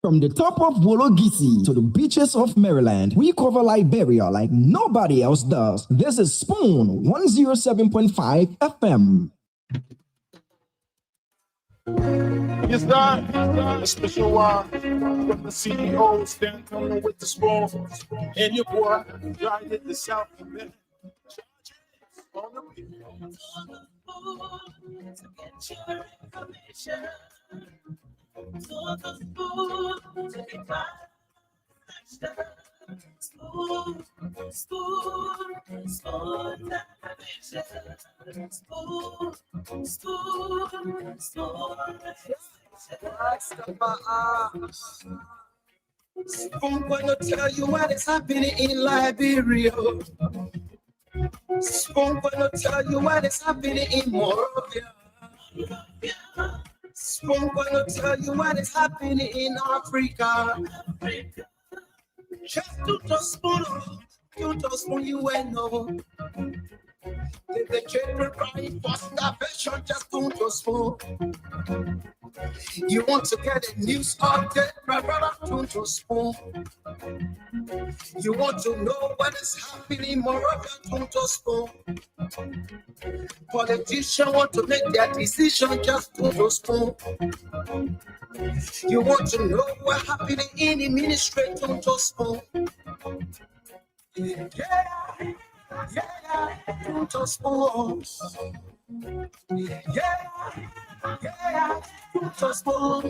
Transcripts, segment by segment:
From the top of Wologisi to the beaches of Maryland, we cover Liberia like nobody else does. This is Spoon 107.5 FM. Yes, sir. A special one from the CEO, stand coming with the spoon. And your boy, right at the South Bend. On the beat. To get your information. To the spoon to be my spoon, spoon, spoon, spoon, spoon, Spoon gonna tell you what is happening in Liberia. Spoon gonna tell you what is happening in Moravia. Spoon gonna tell you what is happening in Africa. Just to spoon you and know. If the children crying for starvation, just to spoon. You want to get a news update, my brother, to spoon. You want to know what is happening, Moravia, to spoon. Politicians want to make their decision, just to spoon. You want to know what happening in the ministry, to spoon. Yeah, to spoon. Yeah, to spoon.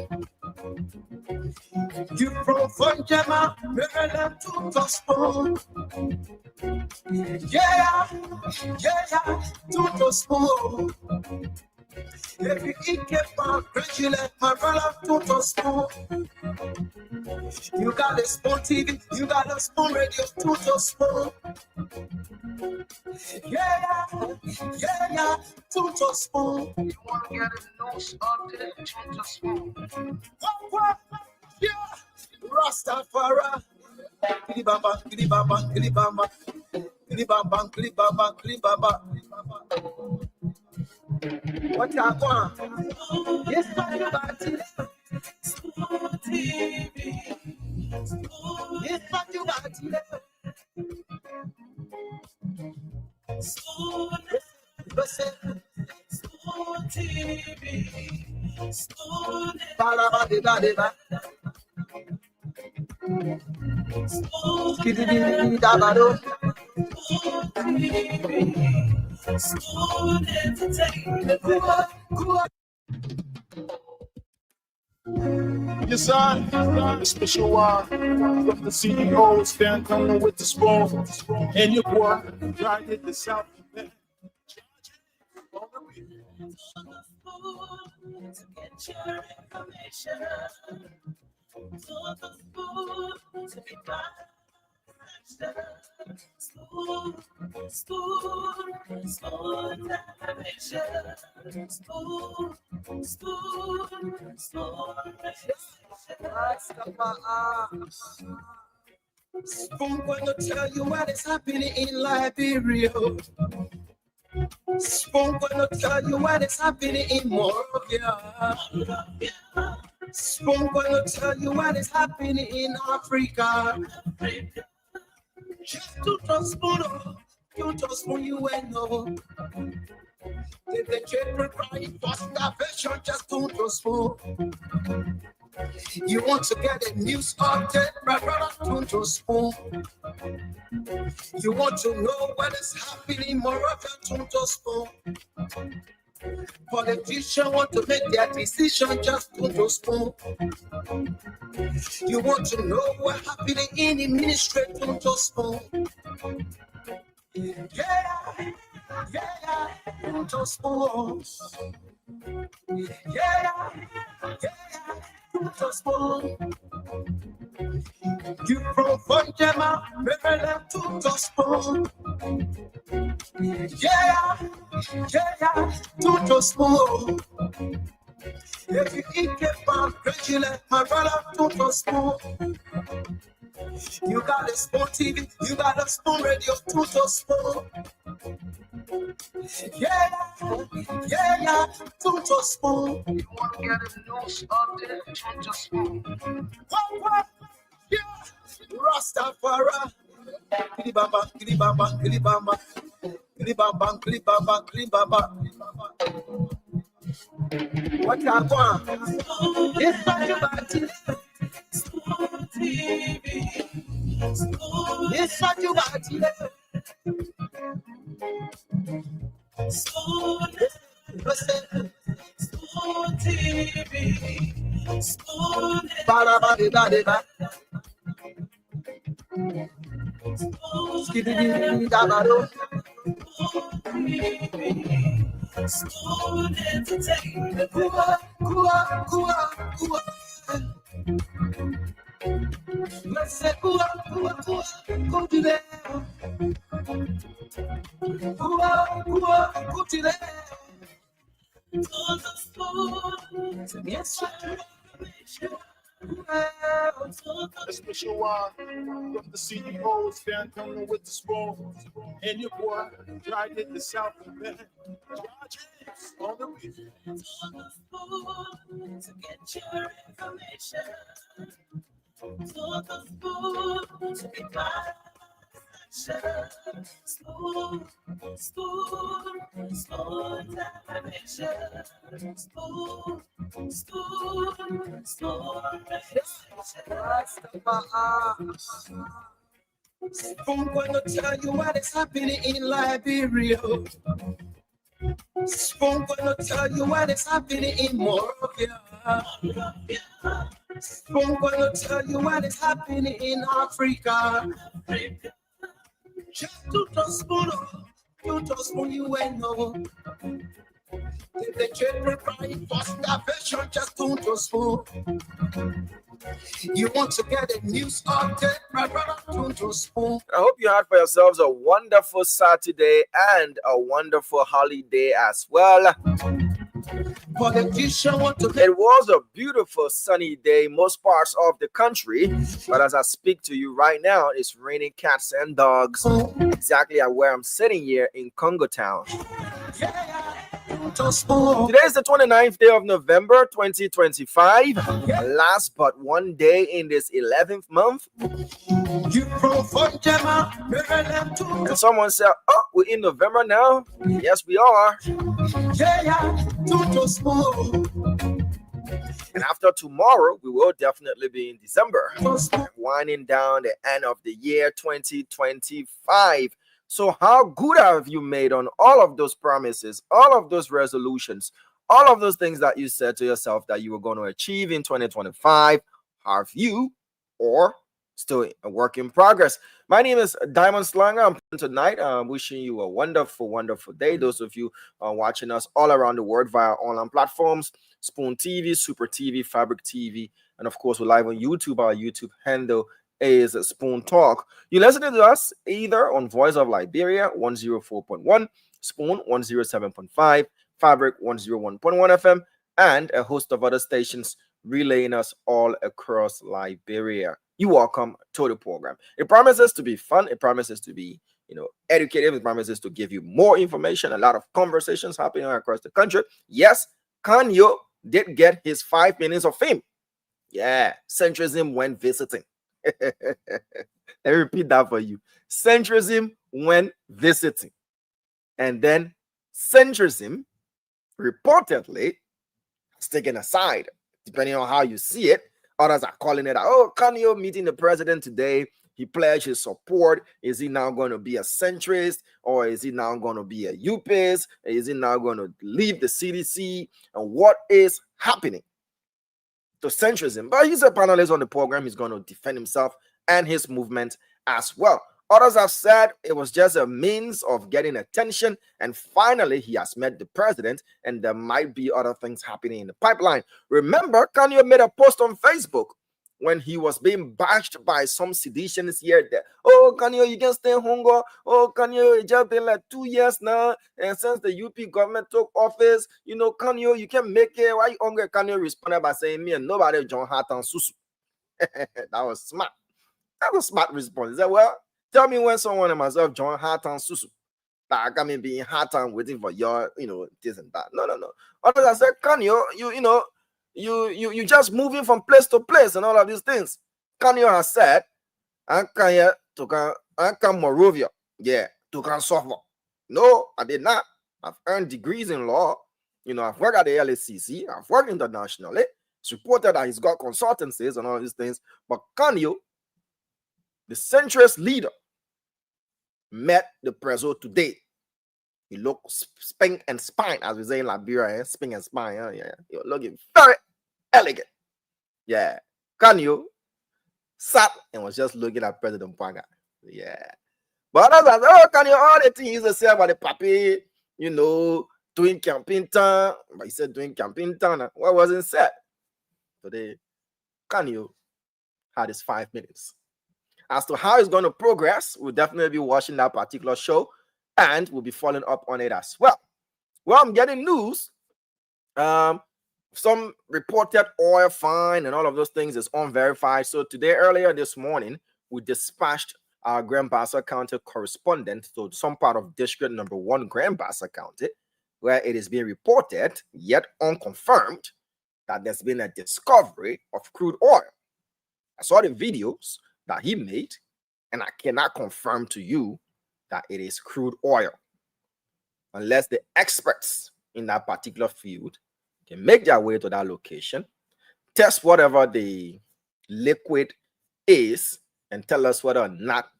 You from Funjama, Maryland, to spoon. Yeah, to spoon. If you eat my congratulate my brother, to spoon. You got a Spoon TV, you got a Spoon Radio, to spoon. Yeah, to spoon. You want to get a news update, to spoon. Yeah, Rastafari. Kilibamba, kilibamba, kilibamba. Kilibamba, kilibamba, kilibamba. What you want? Yes, everybody. Spoon TV. Yes, everybody. Spoon TV. Spoon Balabadibadiba. Spoon Skididididabado. TV. Spoon Entertainment. Yes, sir. A special one from the CEO, stand coming with the spoon. And your boy, right at the South Bend. On the beat. To get your information. To the spoon to be my spoon, spoon, spoon, spoon, spoon, Spoon gonna tell you what is happening in Liberia. Spoon gonna tell you what is happening in Moravia. Spoon gonna tell you what is happening in Africa. Just to spoon you and know. If the children crying for starvation, just to spoon. You want to get a news update, my brother, to spoon. You want to know what is happening, Moravia, to spoon. Politicians want to make their decision, just to spoon. You want to know what happening in the ministry, to spoon. Yeah, to spoon. Yeah, to spoon. You from Funjama, Maryland, to spoon. Yeah, to spoon. If you eat my congratulate my brother, to spoon. You got a Spoon TV, you got a Spoon Radio, to spoon. Yeah, don't just spoon. You want to get a news update, don't just spoon. What? Yeah, Rastafari. Kilibamba, kilibamba, kilibamba. Kilibamba, kilibamba, kilibamba. What you want? It's not your body. Spoon TV. It's not your body. Spoon TV. Spoon Ba-da-ba-di-ba-di-ba. Skiddy-dee-dee-da-ba-do. Spoon Entertainment. Kua, kua, kua, kua. Let's say kua, kua, kua, go to there. Kua, kua, go to there. On the spoon. Yes, A special one from the CEO, stand coming with the spoon. And your boy, right in the South Bend. Charges on the beat. On the spoon to get your information. On the spoon to be my section. Spoon television. Spoon I'm gonna tell you what is happening in Liberia. I'm gonna tell you what is happening in Moravia. I'm gonna tell you what is happening in Africa. Just to spoon you and know. If the children crying for starvation, just to spoon. You want to get a news update, my brother, to spoon. I hope you had for yourselves a wonderful Saturday and a wonderful holiday as well. Politician want to It was a beautiful sunny day in most parts of the country, but as I speak to you right now, it's raining cats and dogs exactly at where I'm sitting here in Congo Town. to spoon. Today is the 29th day of November 2025, last but one day in this 11th month. You from Fonjama, Maryland And to someone said, oh, we're in November now. Yes, we are. to spoon. And after tomorrow, we will definitely be in December, To spoon. winding down the end of the year 2025. So how good have you made on all of those promises, all of those resolutions, all of those things that you said to yourself that you were going to achieve in 2025? Have you, or still a work in progress? My name is Diamond Slanger. I'm tonight wishing you a wonderful, wonderful day. Those of you watching us all around the world via online platforms, Spoon TV, Super TV, Fabric TV, and of course, we're live on YouTube. Our YouTube handle is Spoon Talk. You listen to us either on Voice of Liberia 104.1, Spoon 107.5, Fabric 101.1 FM, and a host of other stations relaying us all across Liberia. You're welcome to the program. It promises to be fun. It promises to be, educative. It promises to give you more information. A lot of conversations happening across the country. Yes, Kanye did get his 5 minutes of fame. Yeah, centrism when visiting. Let me repeat that for you. Centrism when visiting. And then centrism reportedly is taken aside, depending on how you see it. Others are calling it, oh, Kanye meeting the president today. He pledged his support. Is he now going to be a centrist, or is he now going to be a UPIS? Is he now going to leave the CDC? And what is happening to centrism? But he's a panelist on the program. He's going to defend himself and his movement as well. Others have said it was just a means of getting attention, and finally he has met the president, and there might be other things happening in the pipeline. Remember, Kanye made a post on Facebook when he was being bashed by some seditionists here there. Oh, Kanye, you can stay home. Oh, Kanye, it's just been like 2 years now, and since the UP government took office, Kanye, you can make it. Why you hungry? Kanye responded by saying, me and nobody John Hart and Susu. That was smart. That was a smart response. He said, well, tell me when someone and myself John Hart and Susu. that I mean being hard time waiting for your, this and that. No. Others I said, Kanyo, you just moving from place to place and all of these things. Kanyo has said, I come here to come Morovia. Yeah, to come suffer. No, I did not. I've earned degrees in law. I've worked at the LACC. I've worked internationally. It's reported that he's got consultancies and all these things. But Kanyo, the centrist leader, met the Prezo today. He looked spink and spine, as we say in Liberia, spink and spine. Yeah. He was looking very elegant. Yeah. Kanyo sat and was just looking at President Panga. Yeah. But others, Kanyo, all the things he used to say about the papi, doing campaign time. But he said doing campaign time. What wasn't said? Today, Kanyo had his 5 minutes. As to how it's going to progress, we'll definitely be watching that particular show, and we'll be following up on it as well. Well, I'm getting news. Some reported oil fine and all of those things is unverified. So today, earlier this morning, we dispatched our Grand Bassa County correspondent to some part of District Number 1, Grand Bassa County, where it is being reported, yet unconfirmed, that there's been a discovery of crude oil. I saw the videos that he made, and I cannot confirm to you that it is crude oil unless the experts in that particular field can make their way to that location, test whatever the liquid is, and tell us whether or not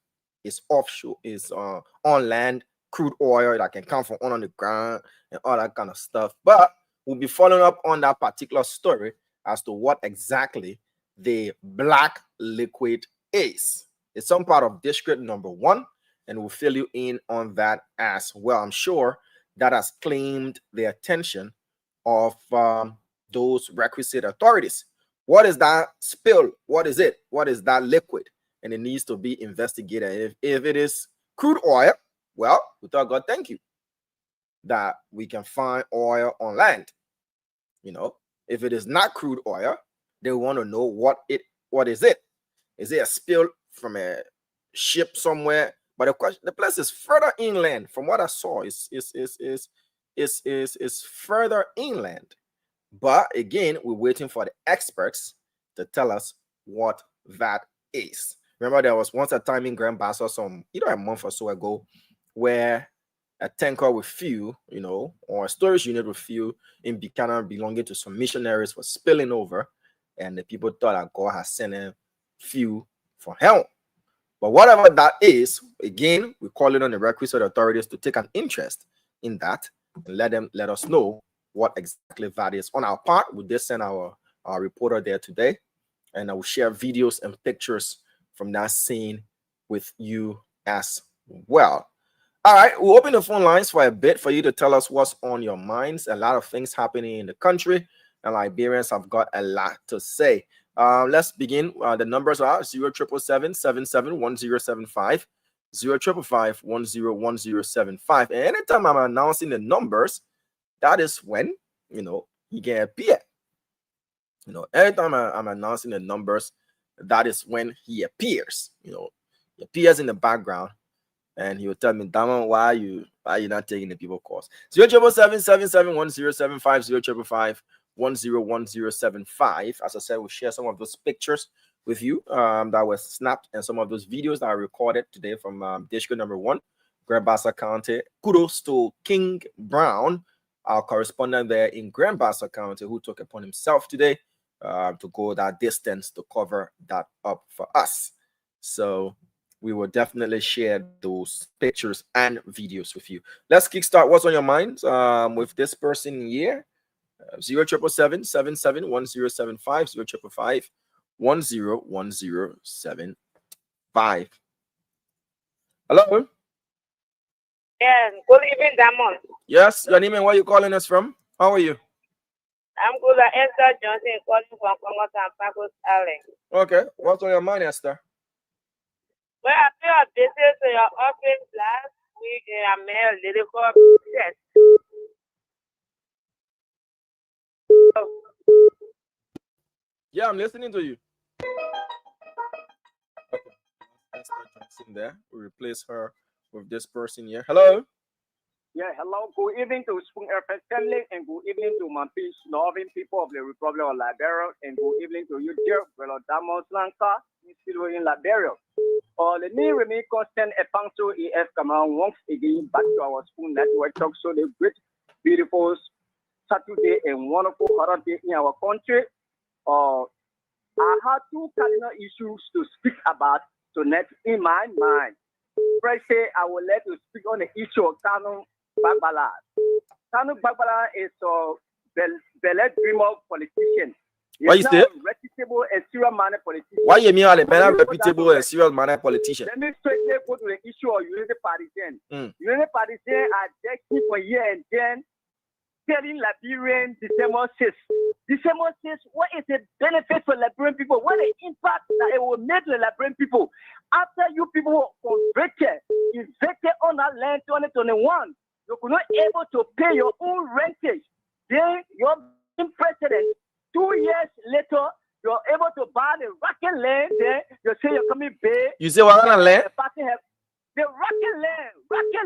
it's offshore, is on land crude oil that can come from on the ground and all that kind of stuff. But we'll be following up on that particular story as to what exactly the black liquid is. It's some part of District Number 1, and we'll fill you in on that as well. I'm sure that has claimed the attention of those requisite authorities. What is that spill? What is it? What is that liquid? And it needs to be investigated. If it is crude oil, well, we tell God thank you that we can find oil on land. If it is not crude oil, they want to know what is it? Is it a spill from a ship somewhere? But the place is further inland. From what I saw, is further inland. But again, we're waiting for the experts to tell us what that is. Remember, there was once a time in Grand Bassa, either a month or so ago, where a tanker with fuel, or a storage unit with fuel in Buchanan belonging to some missionaries was spilling over, and the people thought that God has sent them fuel for hell. But whatever that is, again, we call it on the requisite authorities to take an interest in that and let us know what exactly that is. On our part, we did send our reporter there today, and I will share videos and pictures from that scene with you as well. All right, we'll open the phone lines for a bit for you to tell us what's on your minds. A lot of things happening in the country, and Liberians have got a lot to say. Let's begin. The numbers are 0777-771075, 0555-101075. And anytime I'm announcing the numbers, that is when, he can appear. Anytime I'm announcing the numbers, that is when he appears. He appears in the background, and he will tell me, Damon, why are you not taking the people calls? 0777-771075, 0555-101075. As I said, we'll share some of those pictures with you that were snapped, and some of those videos that are recorded today from District Number 1, Grand Bassa County. Kudos to King Brown, our correspondent there in Grand Bassa County, who took upon himself today to go that distance to cover that up for us. So we will definitely share those pictures and videos with you. Let's kickstart what's on your mind with this person here. 0777-771075, 0555-101075. Hello? Yes, good evening, Damon. Yes, your name and where you calling us from? How are you? I'm good. Esther Johnson calling from Congo and Pacos Island. Okay, what's on your mind, Esther? Well, I feel a visit to your office last week and I made a little test. Yeah, I'm listening to you. Okay. Esther Johnson there. We replace her with this person here. Hello? Yeah, hello, good evening to Spoon FM family, and good evening to my peace loving people of the Republic of Liberia, and good evening to you, dear brother Damos Lanka, still in Liberia. Let me remain constant and punctual EF come on once again back to our Spoon Network talk show, the great, beautiful Saturday and wonderful holiday day in our country. I have two cardinal issues to speak about tonight in my mind. First, I would like to speak on the issue of Kanu Bagbala. Kanu Bagbala is a bellet dreamer politician. Why is that? Reputable and serial manner politician. Why you mean a reputable and serial manner politician? Let me straightly go to the issue of Unity Parisian. Unity Parisian are just for year and then telling Liberian December 6. December 6, what is the benefit for Liberian people? What the impact that it will make to the Liberian people? After you people convicted, evicted on that land 2021, you could not able to pay your own rentage. Then your president, 2 years later, you're able to buy the rocket land there. You say you're coming back. You say what kind of land? The rocket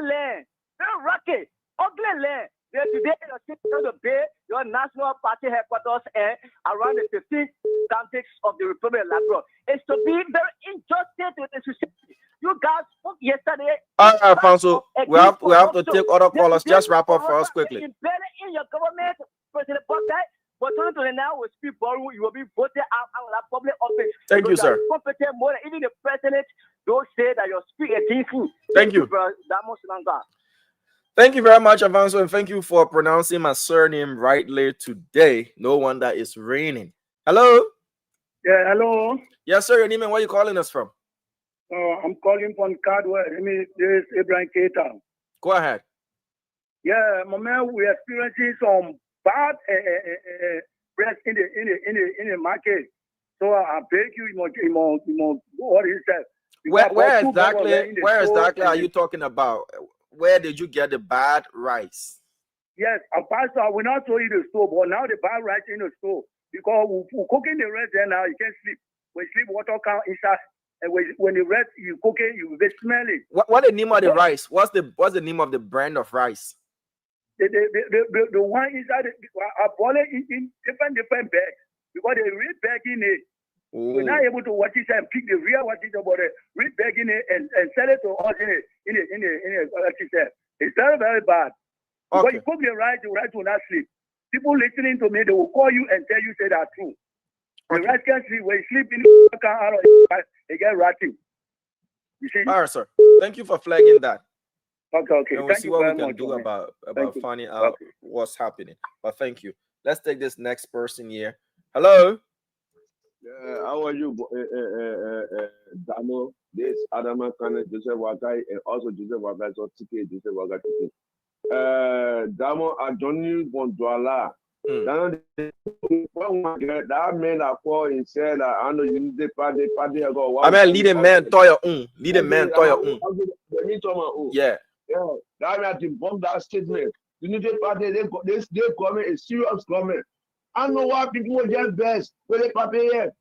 land, very rocket, ugly land. Then today you're sitting on the bay, your national party headquarters and around the 15 counties of the Republic of Labrador. It's to be very injustice to the society. You guys spoke yesterday. All right, Alfonso, we have to take other callers. Just wrap up for us quickly. Embedded in your government, President Buckeye, but 2029 will speak borrow, you will be voted out of public office. Thank you, sir. Competent more than even the president don't say that you're speaking against him. Thank you. Thank you very much, Avanzo, and thank you for pronouncing my surname rightly today. No wonder it's raining. Hello? Yeah, hello. Yes, sir. Your name and where you calling us from? I'm calling from Cardwell. This is Abraham Keita. Go ahead. Yeah, my man, we're experiencing some bad press in the market. So I beg you, what is that? Where exactly are you talking about? Where did you get the bad rice? Yes, Pastor, we not told you the store, but now the bad rice in the store because we're cooking the rice there now. You can't sleep. When you sleep, water count inside, and when the rice you cook it, you will smell it. What the name of the rice? What's the name of the brand of rice? The one inside, I boil it in different bags because they real bag in it. Ooh. We're not able to watch it and pick the real watch it about it, real bag in it and sell it to us in it. It's very, very bad. Okay. Because you cook the rice will not sleep. People listening to me, they will call you and tell you say that true. The rice can't sleep. When you sleep in the car, they get ratting. You see? All right, sir. Thank you for flagging that. Okay. And we'll see what we can do about finding out what's happening. But thank you. Let's take this next person here. Hello. How are you, Damo? This Adama Kane, Joseph Wagai, and also Joseph Wagai, so TK, Joseph Wagai. Damo, Adoni Bondwala. That man I call and said, I know you need the party. I mean, lead a man to your own. Lead a man to your own. Yeah. That man to bomb that statement. You need the party, they comment, a serious comment. I know why people will get best when they prepare.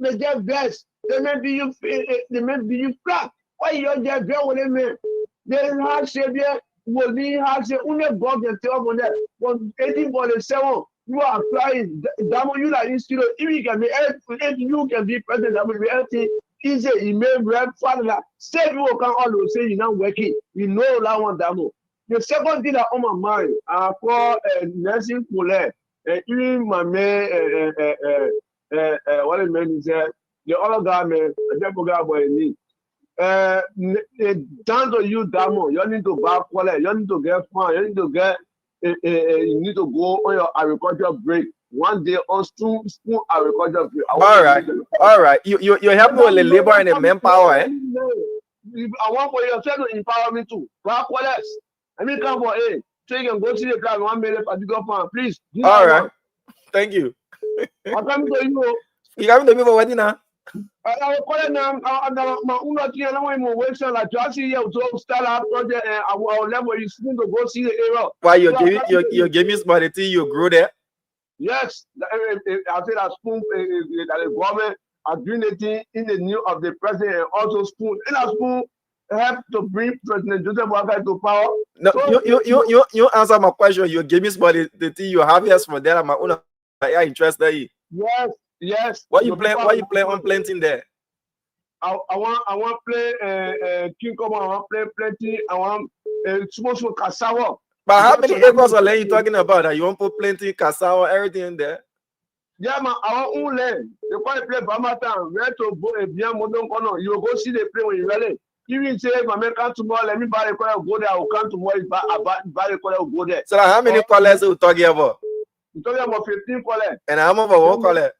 They get best. They may be you flat. Why you get best when they make? They have said there will be hard say only God can tell on that. But 1847, you are applying Damo, you like this, if you can be if you can be president, that will be anything easy. You may rep father. Say people can always say you're not working. You know that one Damo. The second thing that on my mind, I call nursing Poulet. Even my man, what it meant is that the other guy, man, I forgot what it means. Down to you, Damo, you need to buy quality, you need to get fun, you need to get, you need to go on your agricultural break. One day on spoon agricultural break. All right. You're helping with the labor and the manpower, eh? I want for you to empower me too. Buy quality. I mean, come for so you can go see the plan 1 million particular farm, please. All right. Thank you. I'm coming to you. You coming to me for wedding now? I will call it now. I'm not here. I'm going to wait till I just see you to start up project and I will level you soon to go see the area. Why you give me some money you grow there? Yes. I said that spoon that the government are doing it in the new of the president and also spoon. And a spoon help to bring President Joseph Boakai to power. No, So, you answer my question. You give me somebody the thing you have here for that. I'm own. Yeah, interested in. yes. Why you The play? people Why you play on planting there? I want play King Kong. I want play plenty. I want small cassava. But how Because many so acres of land you talking about? That you want to put plenty cassava, everything in there? yeah, man, I want land. They call it play Bamatan. Where to go? Bien Modon Kono. You go see the play when you ready. Even say, my man come tomorrow. Let me buy the car. Go there. I will come tomorrow. Buy the car. Go there. So how many colors you talking about? You talking about 15 color? And how much for one color?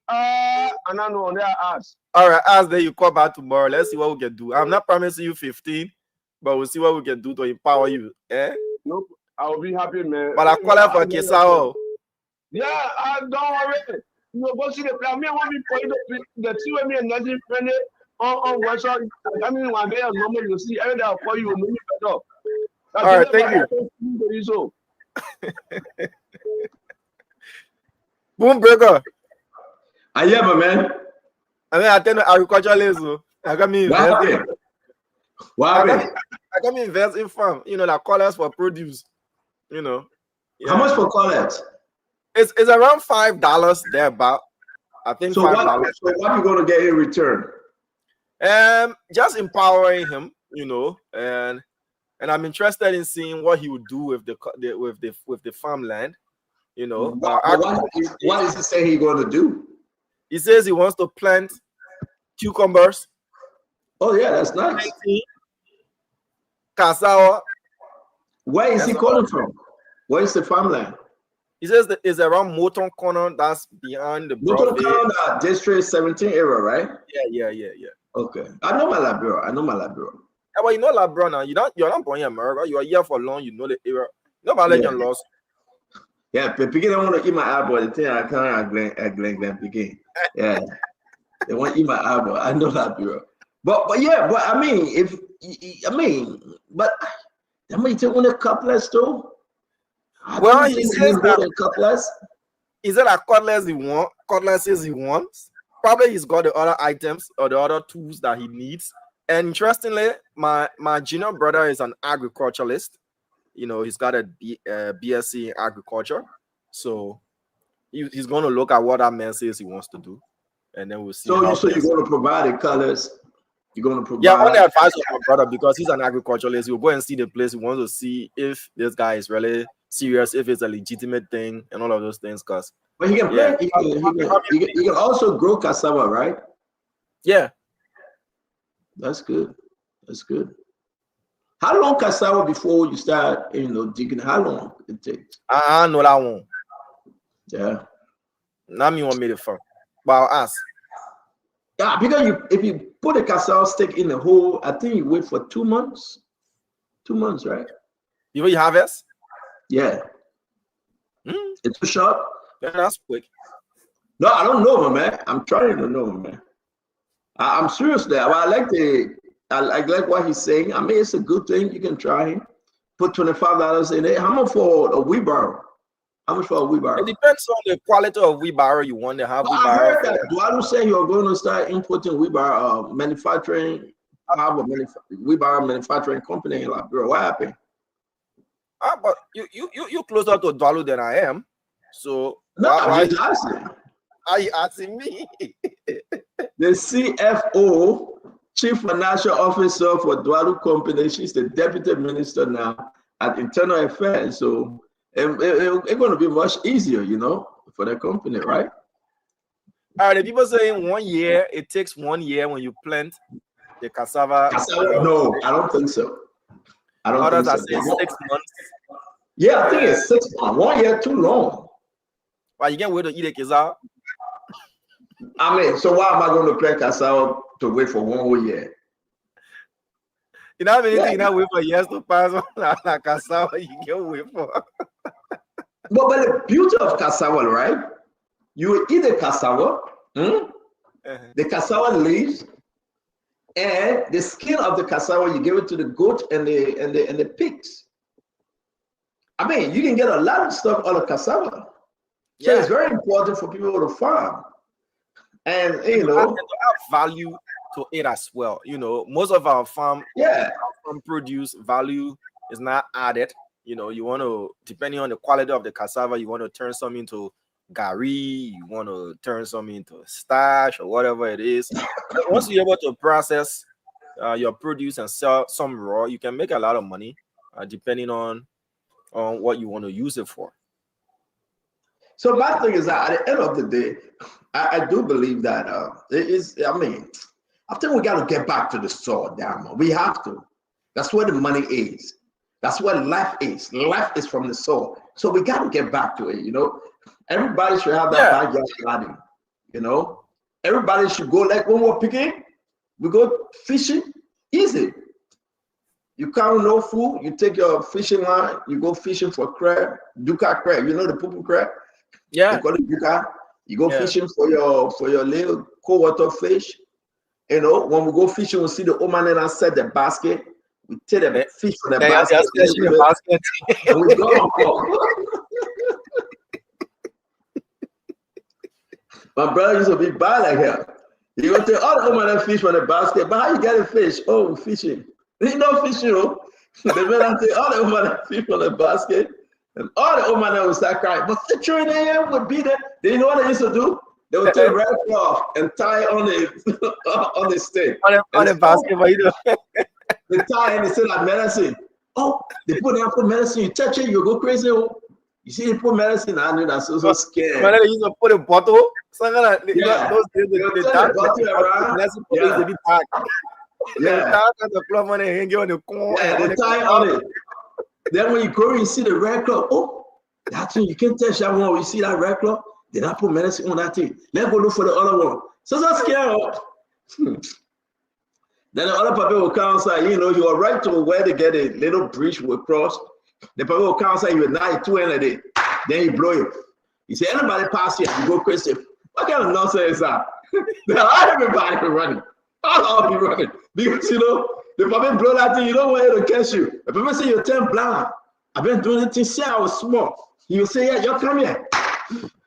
And I know on their ass. All right, as then you come back tomorrow. Let's see what we can do. I'm not promising you 15, but we'll see what we can do to empower you. Eh? Nope. I will be happy, man. But I call it for Kisao. Yeah, don't worry. You go see the plan. Me, I want to put the two of me and nothing friendly on WhatsApp. I mean, one day, normally you see every day I'll call you. All right, thank you. Boom breaker. I am, man. I mean, I tell you, agriculturalist. I got me invest. What I got me invest in farm. You know, like colors for produce. You know. Yeah. How much for colors? It's around $5 there, about. I think so $5. So what are you going to get in return? Just empowering him, you know, and I'm interested in seeing what he would do with the farmland, you know. What is he saying he's going to do? He says he wants to plant cucumbers. Oh yeah, that's nice. Cassava. Where is he calling from? Where is the farmland? He says that it's around Moton Corner. That's behind the Moton Corner, District 17 area, right? Yeah. Okay, I know my Labrador. Yeah, but you know Labrador now. You're not born in America. You are here for long. You know the area. Nobody let you lost. Yeah, but begin. I want to eat my eyeball. The thing I can't Glen begin. Yeah, they want to eat my eyeball. I know Labrador. But I mean, you take one of couplets too. Well, he says that is it a cutlass he wants? Cutlasses he wants. Probably he's got the other items or the other tools that he needs. And interestingly, my junior brother is an agriculturalist. You know, he's got a BSc in agriculture. So he's going to look at what that man says he wants to do. And then we'll see. So you're going to provide the colors. You're going to provide. Yeah, only advice of my brother because he's an agriculturalist. He'll go and see the place. He wants to see if this guy is really serious, if it's a legitimate thing, and all of those things. But he can play. He can also grow cassava, right? Yeah, that's good. How long cassava before you start, digging? How long it takes? I know that one. Yeah. Now me want me to farm, but I'll ask. Yeah, because if you put a cassava stick in the hole, I think you wait for 2 months. 2 months, right? You harvest? Yeah. It's too short. Yeah, that's quick. No, I don't know, man. I'm trying to know, man. I'm serious there. But I like what he's saying. I mean, it's a good thing. You can try. Put $25 in it. How much for a wheelbarrow? How much for a wheelbarrow? It depends on the quality of wheelbarrow you want to have. I heard that. Dualu say you're going to start importing wheelbarrow manufacturing. Have a wheelbarrow manufacturing company in Liberia. What happened? But you closer to Dualu than I am. So I'm just asking. Are you asking me? The CFO, Chief Financial Officer for Dualu Company, she's the Deputy Minister now at Internal Affairs. So it's going to be much easier, for the company, right? All right, the people saying 1 year, it takes 1 year when you plant the cassava. No, I don't think so. Others are saying 6 months. Yeah, I think it's 6 months. 1 year too long. Why you can't wait to eat a cassava? I mean, so why am I going to plant cassava to wait for 1 whole year? You know how many things you not wait for years to pass on like cassava you can wait for. But the beauty of cassava, right? You eat the cassava, the cassava leaves, and the skin of the cassava, you give it to the goat and the pigs. I mean, you can get a lot of stuff out of cassava. So it's very important for people to farm. And to add value to it as well. You know, most of our farm produce value is not added. You know, you want to, depending on the quality of the cassava, you want to turn some into gari, you want to turn some into starch or whatever it is. But once you're able to process your produce and sell some raw, you can make a lot of money depending on what you want to use it for. So my thing is that at the end of the day, I do believe that it is, I mean, I think we got to get back to the soil, damn. We have to. That's where the money is. That's where life is. Life is from the soul. So we got to get back to it, you know. Everybody should have that backyard garden, you know. Everybody should go, like when we're picking, we go fishing, easy. You count no food, you take your fishing line, you go fishing for crab, duka crab, you know the poo crab? Yeah. They call it duka. You go fishing for your little cold water fish. You know, when we go fishing, we see the woman and I set the basket. We take the fish from the basket. And we go. My brother used to be bad like hell. You go take all the woman fish from the basket, but how you get a fish? Oh, we're fishing. They no fishing, you know. The man take all the woman fish from the basket, and all the woman will start crying. But the train there would be there. You know what they used to do? They would take red cloth and tie on the on the stick. On the basket, but you know. They tie and they say like medicine. Oh, they put medicine. You touch it, you go crazy. You see, they put medicine. I knew that's so scared. When they used to put a bottle, those days the tie on it. Then when you go, you see the red cloth. Oh, that's when you can't touch that one. You see that red cloth? They not put medicine on that thing. Let's go look for the other one. So scared. Then the other people will come outside. You know, you are right to where they get a little bridge will cross. The people will come outside. You are 200. Then you blow it. You say anybody pass here, you go crazy. What kind of nonsense is that? Everybody running. All be running because you know the people blow that thing. You don't want it to catch you. The people say you're turn blind. I've been doing it since I was small. You say, yeah, you come here.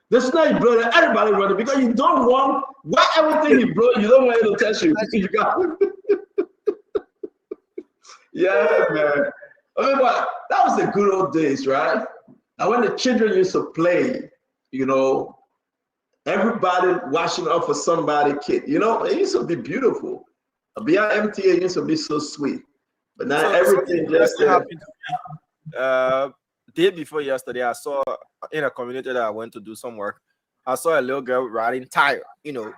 This night you blow that everybody running because you don't want everything you blow. You don't want it to touch you. You got yeah, man. I mean, but that was the good old days, right? And when the children used to play, you know, everybody watching out for somebody kid. You know, it used to be beautiful. Beyond MTA used to be so sweet. But now everything just happened. Day before yesterday, I saw in a community that I went to do some work. I saw a little girl riding tire. You know,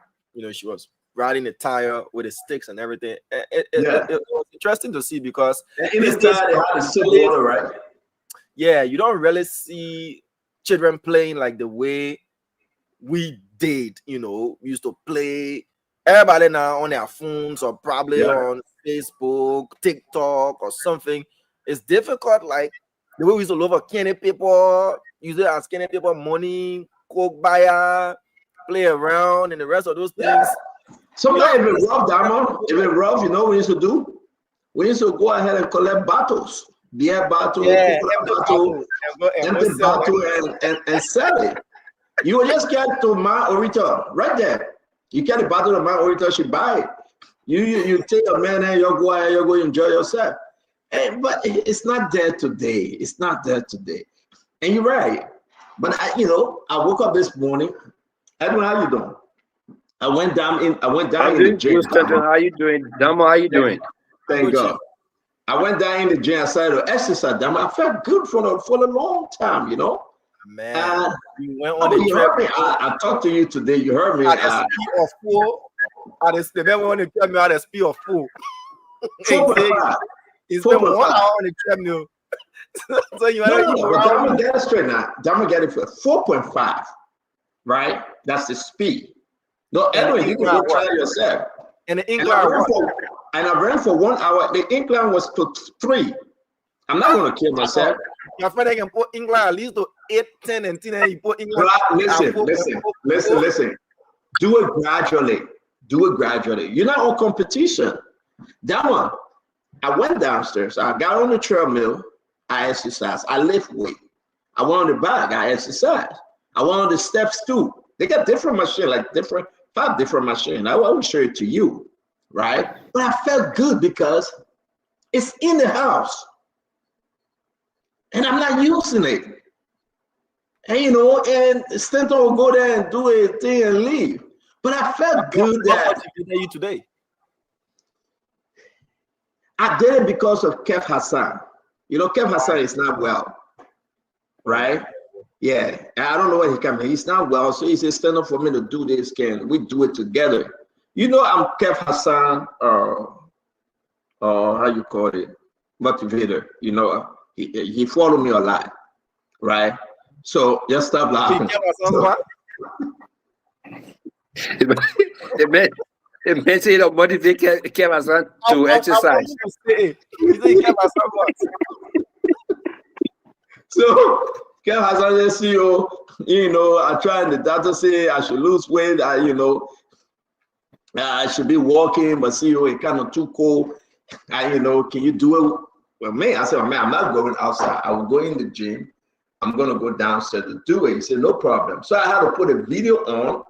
she was riding the tire with the sticks and everything. It was interesting to see because in this tire they had the silver water, right? Yeah, you don't really see children playing like the way we did. You know, we used to play. Everybody now on their phones or probably on Facebook, TikTok or something. It's difficult, like the way we used to love a candy paper, use it as candy paper money, coke buyer, play around, and the rest of those things. Sometimes if it rough, Diamond, if it rough, you know what we used to do? We used to go ahead and collect bottles, beer bottle, empty bottle, and sell it. You just get to my Orita right there. You get a bottle of my Orita, she buy it. You take a man and you go ahead, you go enjoy yourself. But it's not there today. It's not there today. And you're right. But I woke up this morning. Edwin, how you doing? I went down in the gym. How you doing? Damo, how you doing? Thank God. I went down in the gym. I started to exercise. Damo, I felt good for a long time, you know. Man, you went on the trip. I talked to you today. You heard me. At the speed of 4. They never want to tell me at the speed of 4. It's been 1 hour on the treadmill. So you Damo, get it straight now. Damo, get it for 4.5. Right? That's the speed. No, anyway, you can go try it yourself. And the incline I ran for 1 hour. The incline was to 3. I'm not going to kill myself. Your friend can put incline at least to 8, 10, and 10, and you put incline. Listen. Do it gradually. You're not on competition. That one, I went downstairs. I got on the treadmill. I exercised. I lift weight. I went on the bike. I exercised. I went on the steps too. They got different machines, like 5 different machines. I will show it to you, right? But I felt good because it's in the house and I'm not using it. And you know, and Stanton will go there and do a thing and leave. But I felt good that you today. I did it because of Kev Hassan. You know, Kev Hassan is not well, right? Yeah, and I don't know where he came. He's not well, so he said, "Stand up for me to do this. Can we do it together?" You know, I'm Kev Hassan. How you call it? Motivator. You know, he followed me a lot, right? So just stop laughing. The man say to motivate Kev Hassan to exercise. So Kev Hassan says, you know, I tried the doctor say I should lose weight. I should be walking, but CEO, it kind of too cold. You know, can you do it? Well, man, I said, man, I'm not going outside. I will go in the gym. I'm going to go downstairs to do it. He said, no problem. So I had to put a video on,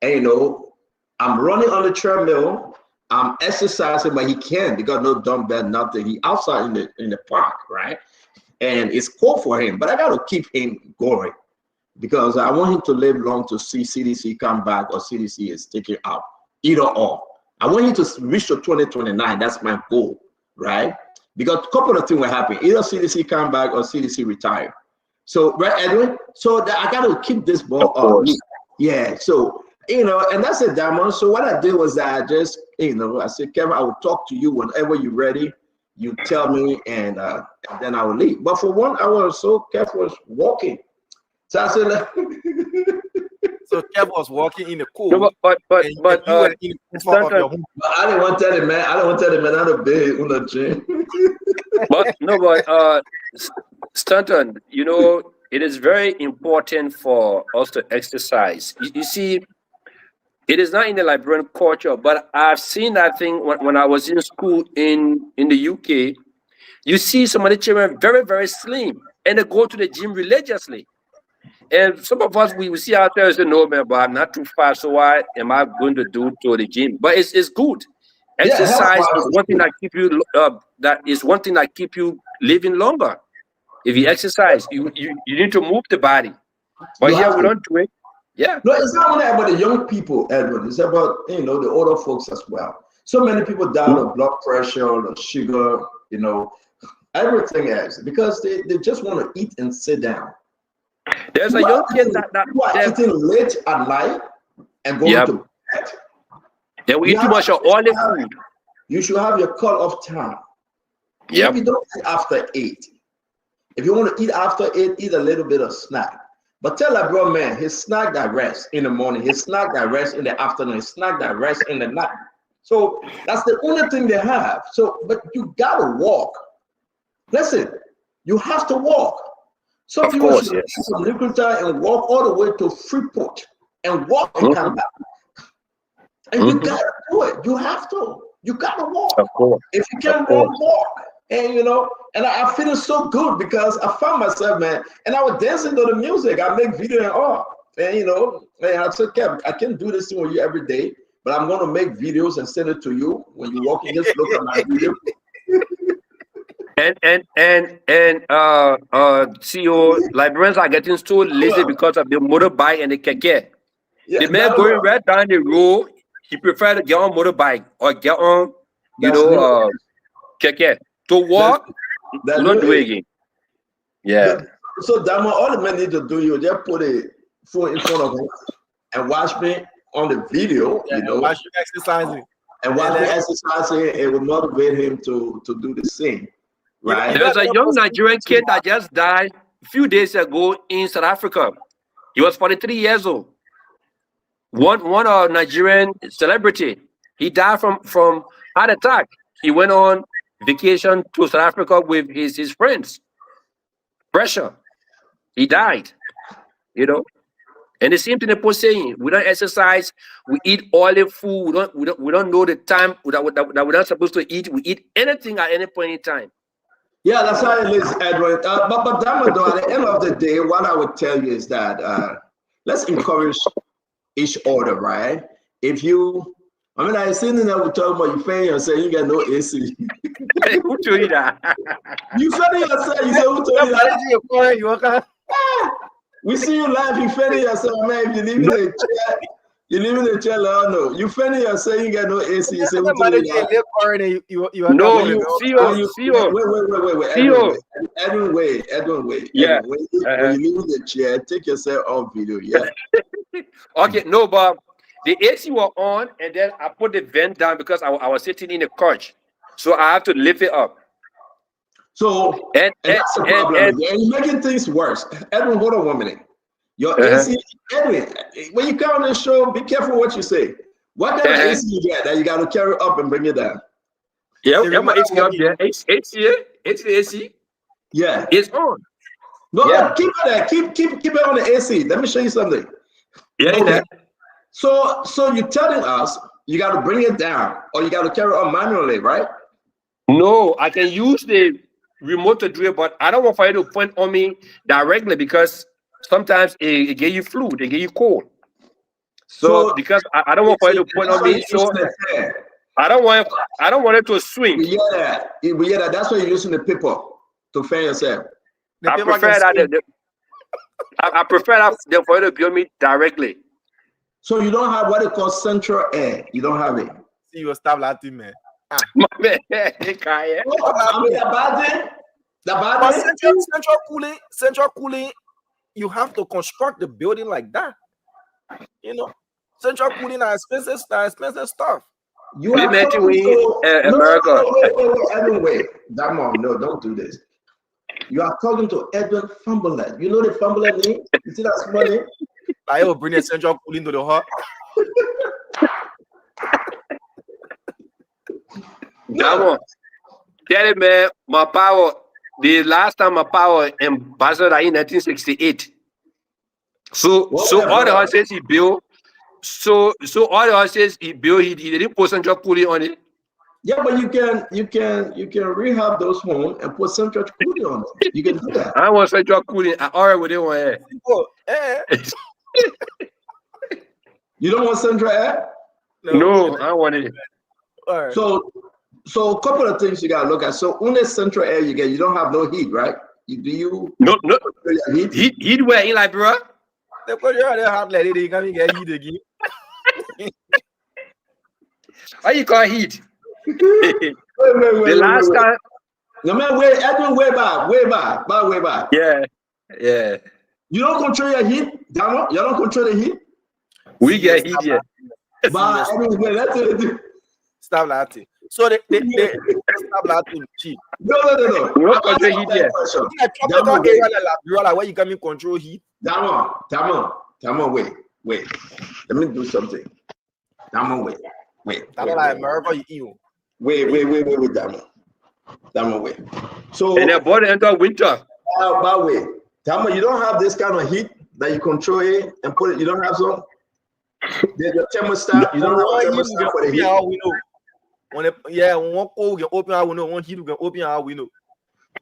and, you know, I'm running on the treadmill. I'm exercising, but he can't because no dumbbell, nothing. He outside in the park, right? And it's cold for him, but I got to keep him going because I want him to live long to see CDC come back or CDC is taken out, either or. I want him to reach to 2029. That's my goal, right? Because a couple of things will happen. Either CDC come back or CDC retire. So, right, Edwin? So I got to keep this ball on. Yeah, so, you know, and that's it, Diamond. So what I did was that I just, you know, I said, Kevin, I will talk to you whenever you're ready. You tell me, and then I will leave. But for 1 hour or so, Kev was walking. So I said, so Kev was walking in the cold. No, but I didn't want to tell him, man. I don't want to tell him, man. I'm a big on the gym. but Stanton, you know, it is very important for us to exercise. You see, it is not in the Liberian culture, but I've seen that thing when I was in school in the UK. You see some of the children very, very slim, and they go to the gym religiously. And some of us, we see out there and say, no, man, but I'm not too fast, so why am I going to do to the gym? But it's good. Exercise is one thing that keep you keep you living longer. If you exercise, you need to move the body. But here we don't do it. Yeah. No, it's not only about the young people, Edwin. It's about, you know, the older folks as well. So many people die of blood pressure, or sugar, you know, everything else because they just want to eat and sit down. There's a young kid that eating late at night and going to bed. Then we eat too much of all the food. You should have your cut-off time. Yep. If you don't eat after 8, if you want to eat after 8, eat a little bit of snack. But tell that bro, man, his snack that rest in the morning, his snack that rest in the afternoon, his snack that rest in the night. So that's the only thing they have. So, but you gotta walk. Listen, you have to walk. Some people should get some Liquidtown and walk all the way to Freeport and walk and come back. And you gotta do it. You have to. You gotta walk. Of course. If you can't walk. And you know, and I feel so good because I found myself, man, and I was dancing to the music. I make video and all. And you know, and I said, Kev, I can't do this thing with you every day, but I'm gonna make videos and send it to you when you walk in. Just look at my video. And CEO Liberians are getting so lazy because of the motorbike and the keke. Yeah, the man going right down the road, he prefer to get on motorbike or get on, keke. To walk, we don't do it again. Yeah. So Dama, all the men need to do, you just put a phone in front of him and watch me on the video. Yeah, you know, watch you exercising. And watch me exercising, it will motivate him to do the same. Right. There's a young Nigerian kid that just died a few days ago in South Africa. He was 43 years old. One Nigerian celebrity. He died from heart attack. He went on vacation to South Africa with his friends. Pressure. He died. You know. And the same thing people saying, we don't exercise, we eat oily food, we don't know the time that we're not supposed to eat. We eat anything at any point in time. Yeah, that's how it is, Edward. But Damado, at the end of the day, what I would tell you is that let's encourage each other, right? If you I mean, I seen that we talking about you fanning yourself, you got no AC. Who told you that? You fanning yourself, you say, who told you that? We see you live, you fanning yourself, man. If you live in the chair, you live in the chair, no. You fanning yourself, you got no AC. You say, who told you that? No, CEO. Edwin, wait. Yeah. When you live in the chair, take yourself off video, yeah. Okay, no, but the AC was on, and then I put the vent down because I was sitting in the couch, so I have to lift it up. So and that's the problem. And you're making things worse. Edwin, hold on 1 minute. Your AC, Edwin, when you come on the show, be careful what you say. What kind of AC you get that you got to carry up and bring it down? Yeah, my AC up there. AC. Yeah, it's on. No, keep it there. Keep it on the AC. Let me show you something. Yeah. Okay. So you're telling us you got to bring it down, or you got to carry it on manually, right? No, I can use the remote to do it, but I don't want for you to point on me directly because sometimes it get you flu, they get you cold. So because I don't want for you to point on me, so I don't want it to swing. We hear that. That's why you're using the paper to fan yourself. I prefer that. I prefer that for you to be on me directly. So you don't have what they call central air. You don't have it. See, you stop laughing, man. I mean, the bad thing. Central cooling. You have to construct the building like that. You know, central cooling are expensive stuff. You are America. Wait. Damon, no, don't do this. You are talking to Edwin Fumblehead. You know the Fumblehead name? You see that money? I will bring the central cooling to the heart. Damon, tell him, man, my power. The last time my power ambassador in 1968. So all the houses he built. So all the houses he built, he didn't put central cooling on it. Yeah, but you can rehab those homes and put central cooling on them. You can do that. I want central cooling. I already would want air. You don't want central air? No, I want it. All right. So a couple of things you gotta look at. So only central air you get, you don't have no heat, right? No heat where in Liberia? They put you have let it, you can get heat again. How you call heat? Wait, the last time. No man, Edwin, way back. Yeah. You don't control your heat, Damo? You don't control the heat? We get heat, yeah. But anyway, let's do. Stop laughing. So they stop laughing cheap. No. We don't control heat yet. Where you can control heat? Damo, wait. Let me do something. Damo, wait. Like America, you. Wait, Damo, wait. So and they're born into winter. But wait, Damo, you don't have this kind of heat that you control it and put it. You don't have some. There's your thermostat. You don't have a thermostat for the heat. When one cold can open our window, one heat can open our window.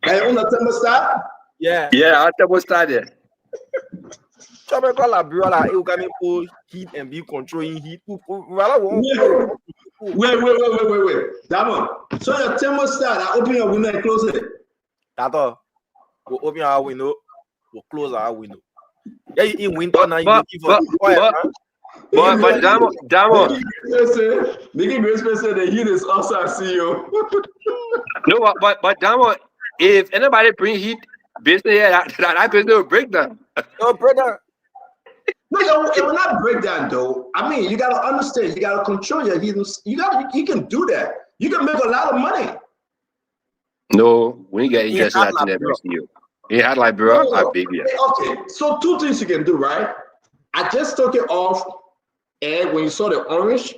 And on the thermostat? Yeah, our thermostat there. Trouble call a brother, you can put heat and be controlling heat. Wait. Damon. So your thermostat, I open your window and close it. That's all. We'll open our window, we'll close our window. Yeah, in winter now, you give us quiet. But Damo. Mickey Graceman said the heat is also a CEO. No, but Damo, if anybody bring heat business here, that business will break down. No, brother. No, it will not break down though. I mean, you gotta understand, you gotta control your heat. You can do that. You can make a lot of money. No, we get interested in that you. He had like bro, big yeah. Okay, so two things you can do, right? I just took it off, and when you saw the orange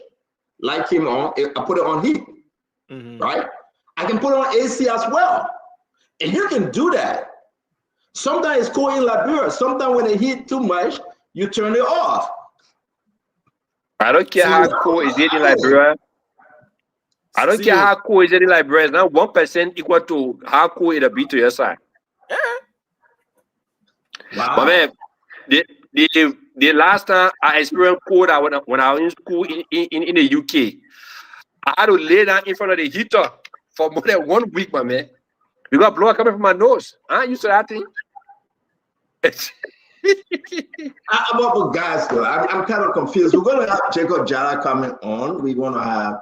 light came on, I put it on heat, right? I can put it on AC as well, and you can do that. Sometimes it's cold in Liberia. Sometimes when the heat too much, you turn it off. I don't care how cold is it in Liberia. I don't care how cold is it in Liberia. Now 1% equal to how cold it'll be to your side. Yeah. Wow. But man, the last time I experienced cold when I was in school in the UK, I had to lay down in front of the heater for more than 1 week, my man. We got blood coming from my nose. I used to that thing. I'm up with guys though. I'm kind of confused. We're gonna have Jacob Jara coming on. We're gonna have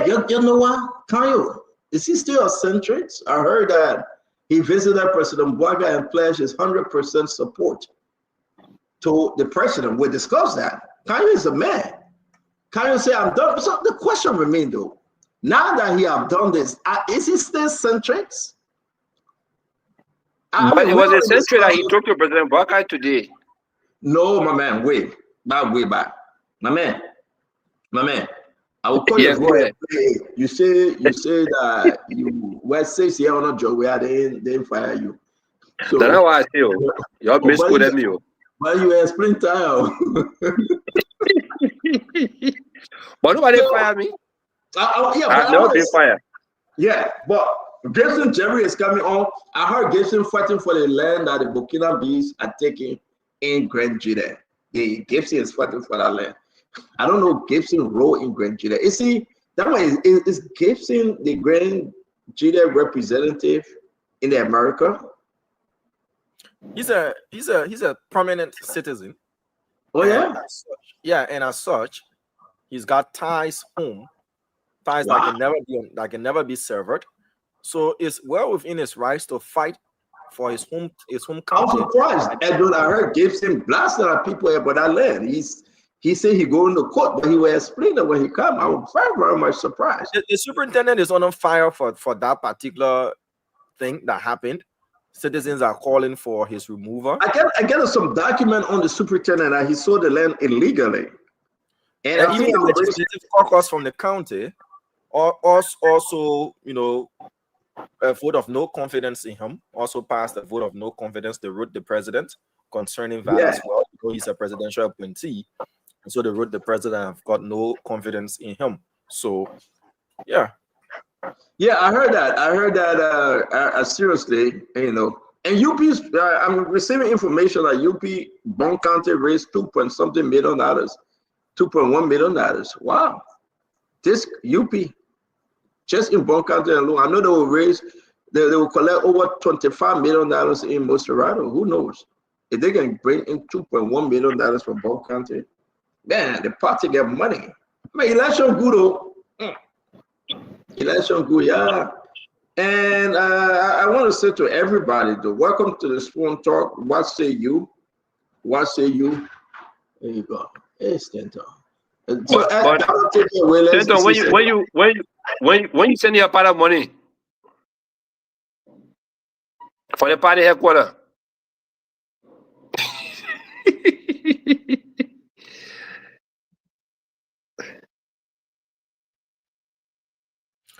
you know what? Kanye, is he still a centrist? I heard that he visited President Bouaga and pledged his 100% support to the president. We discussed that. Kanye is a man. Kanye say I'm done. So the question remains though. Now that he have done this, is he still centrist? But it was a century that he talked to President Bouaga today. No, my man, way back. My man. I will call you. You say that you were 6 years on a job where they didn't fire you. So that's why I feel you misquoted me. But you were spring time. But nobody fired me. I've never been fired. Yeah, but Gibson Jerry is coming on. I heard Gibson fighting for the land that the Burkinabés are taking in Grand Juda. Gibson is fighting for that land. I don't know Gibson role in Grand Juda. You see, that way is Gibson the Grand Juda representative in the America? He's a prominent citizen. Oh yeah? And as such, he's got ties home. Ties that can never be severed. So it's well within his rights to fight for his home country. I'm surprised. Edward, I heard Gibson blasting at people about that land. He said he go into court, but he will explain it when he come. I was very, very much surprised. The superintendent is on fire for that particular thing that happened. Citizens are calling for his removal. I get some document on the superintendent that he sold the land illegally. And even the legislative caucus from the county also, a vote of no confidence in him. Also passed a vote of no confidence. They wrote the president concerning violence. Well, because he's a presidential appointee. And so they wrote the president have got no confidence in him. So, yeah. Yeah, I heard that seriously, And UP's, I'm receiving information that UP Bon County raised $2.something million, $2.1 million. Wow. This UP, just in Bon County alone, I know they will collect over $25 million in Mosserado. Who knows? If they can bring in $2.1 million from Bon County, then the party get money. Election good though. Election good, yeah. And I want to say to everybody though, welcome to the Spoon Talk. What say you? What say you? There you go. Hey, Stanton. So, Stanton, when you send your part of money for the party headquarters.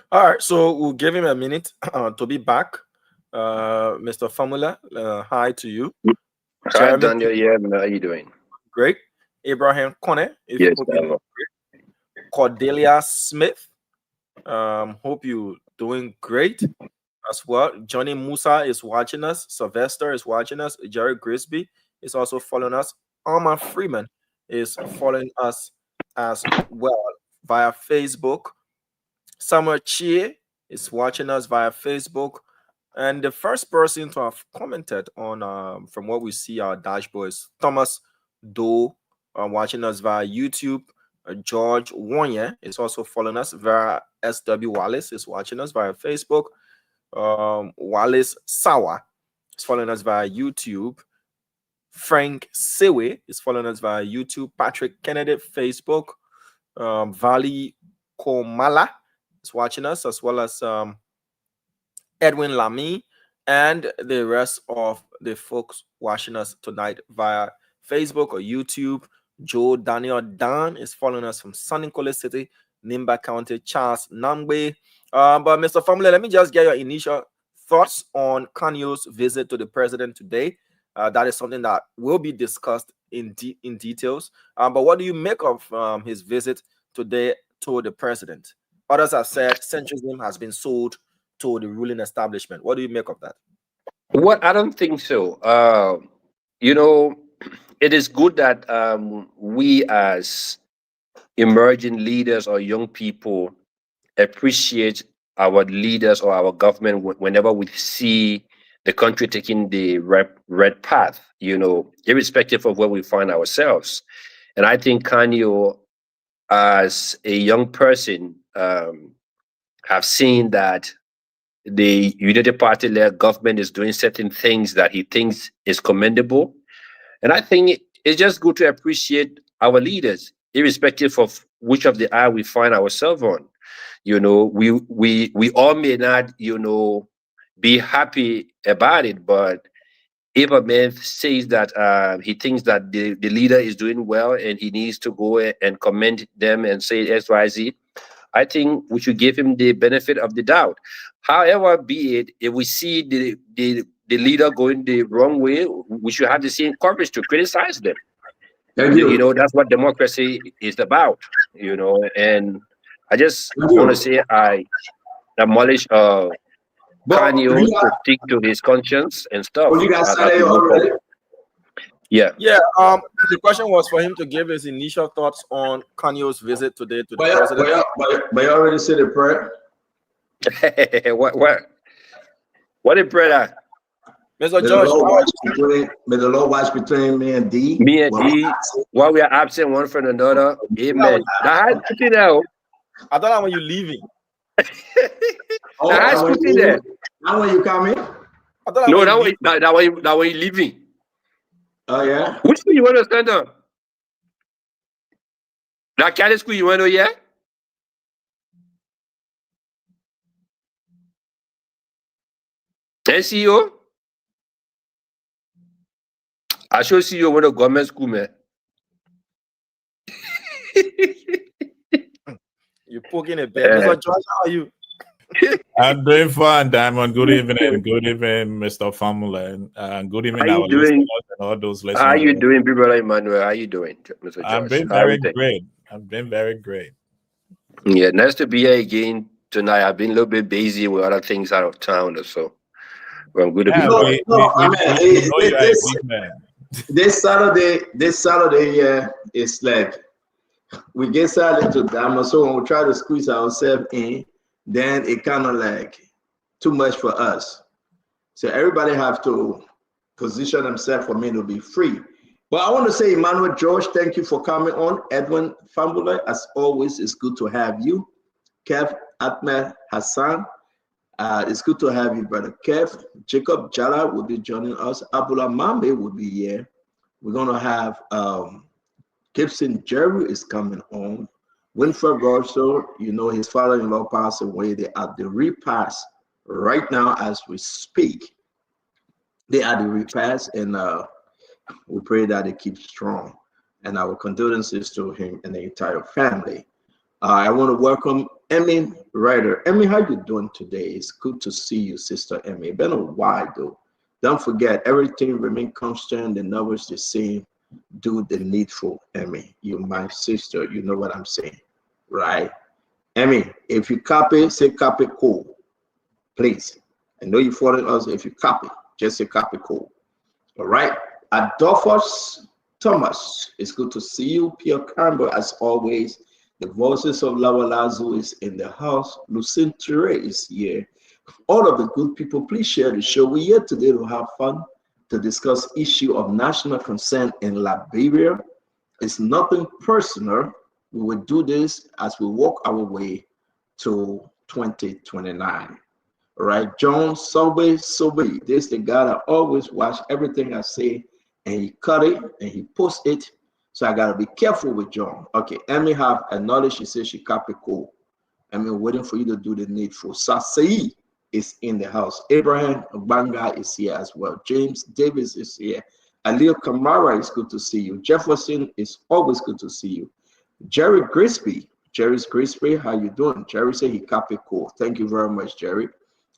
All right, so we'll give him a minute to be back. Mr. Formula, hi to you. Hi, Daniel. Yeah, how are you doing? Great. Abraham Kone. Yes, Cordelia Smith. Hope you doing great as well. Johnny Musa is watching us. Sylvester is watching us. Jerry Grisby is also following us. Armand Freeman is following us as well via Facebook. Samuel Chie is watching us via Facebook. And the first person to have commented on, from what we see, our dashboard is Thomas Doe, watching us via YouTube. George Wanye is also following us via SW Wallace is watching us via Facebook. Wallace Sawa is following us via YouTube. Frank Sewe is following us via YouTube. Patrick Kennedy, Facebook. Vali Komala is watching us, as well as Edwin Lamy and the rest of the folks watching us tonight via Facebook or YouTube. Joe Daniel Dan is following us from Saninkole City, Nimba County. Charles Nangbe. But Mr. Formula, let me just get your initial thoughts on Kanye's visit to the president today. That is something that will be discussed in details. But what do you make of his visit today to the president? Others have said centrism has been sold to the ruling establishment. What do you make of that? What I don't think so. You know, it is good that we as emerging leaders or young people appreciate our leaders or our government whenever we see the country taking the red path, irrespective of where we find ourselves. And I think Kanyo, as a young person, have seen that the United Party-led government is doing certain things that he thinks is commendable. And I think it's just good to appreciate our leaders, irrespective of which of the aisle we find ourselves on. We all may not, be happy about it, but if a man says that he thinks that the leader is doing well and he needs to go and commend them and say X, Y, Z, I think we should give him the benefit of the doubt. However, be it, if we see the leader going the wrong way, we should have the same courage to criticize them. That's what democracy is about, and I just want to say I admonish Kanyo to stick to his conscience and stuff. Well, you guys started already? Yeah. Yeah. The question was for him to give his initial thoughts on Kanyo's visit today to the president. But you already said a prayer. What a prayer? Mr. George, may the Lord watch between me and D. Me and D, while we are absent one from another. Amen. I thought when you leaving. Now when you come in? No, now when you leaving. Oh yeah. Which school you want to stand on? That Catholic school you want to, yeah? NCO? I should see you want to government school, man. You're poking a bear. Mr. George, how are you? I'm doing fine, Diamond. Good evening. Good evening, Mr. Famula. Good evening, our listeners and all those listeners. How are you doing, brother Emmanuel? How are you doing, Mr. George? I've been very great. I've been very great. Yeah, nice to be here again tonight. I've been a little bit busy with other things out of town or so. Well, I'm good to be This Saturday, it's like we get started to Diamond, so when we try to squeeze ourselves in, then it kind of like too much for us. So everybody have to position themselves for me to be free. But I want to say, Emmanuel George, thank you for coming on. Edwin Fambula, as always, it's good to have you. Kev Ahmed Hassan, it's good to have you, brother Kev. Jacob Jala will be joining us. Abdullah Mambe will be here. We're going to have Gibson Jerry is coming on. Winfred Gorso, his father-in-law passed away. They are at the repast right now as we speak. They are the repast, and we pray that they keep strong. And our condolences to him and the entire family. I want to welcome Emmy Ryder. Emmy, how you doing today? It's good to see you, Sister Emmy. It's been a while, though. Don't forget, everything remain constant. The numbers the same. Do the needful, Emmy. You're my sister. You know what I'm saying, right? Emmy, if you copy, say copy cool, please. I know you following us. If you copy, just say copy cool. All right. Adolphus Thomas, it's good to see you. Pierre Campbell, as always. The voices of Lawalazu is in the house. Lucille Ture is here. All of the good people, please share the show. We're here today to have fun, to discuss issue of national concern in Liberia. It's nothing personal. We will do this as we walk our way to 2029. All right, John Sobey, this is the guy that always watch everything I say, and he cut it and he post it. So I gotta be careful with John. Okay, Emmy have acknowledged, she says she copy cool. Emmy waiting for you to do the needful. Sasei is in the house. Abraham Banga is here as well. James Davis is here. Alil Kamara is good to see you. Jefferson is always good to see you. Jerry Grisby, how you doing? Jerry said he copy cool. Thank you very much, Jerry.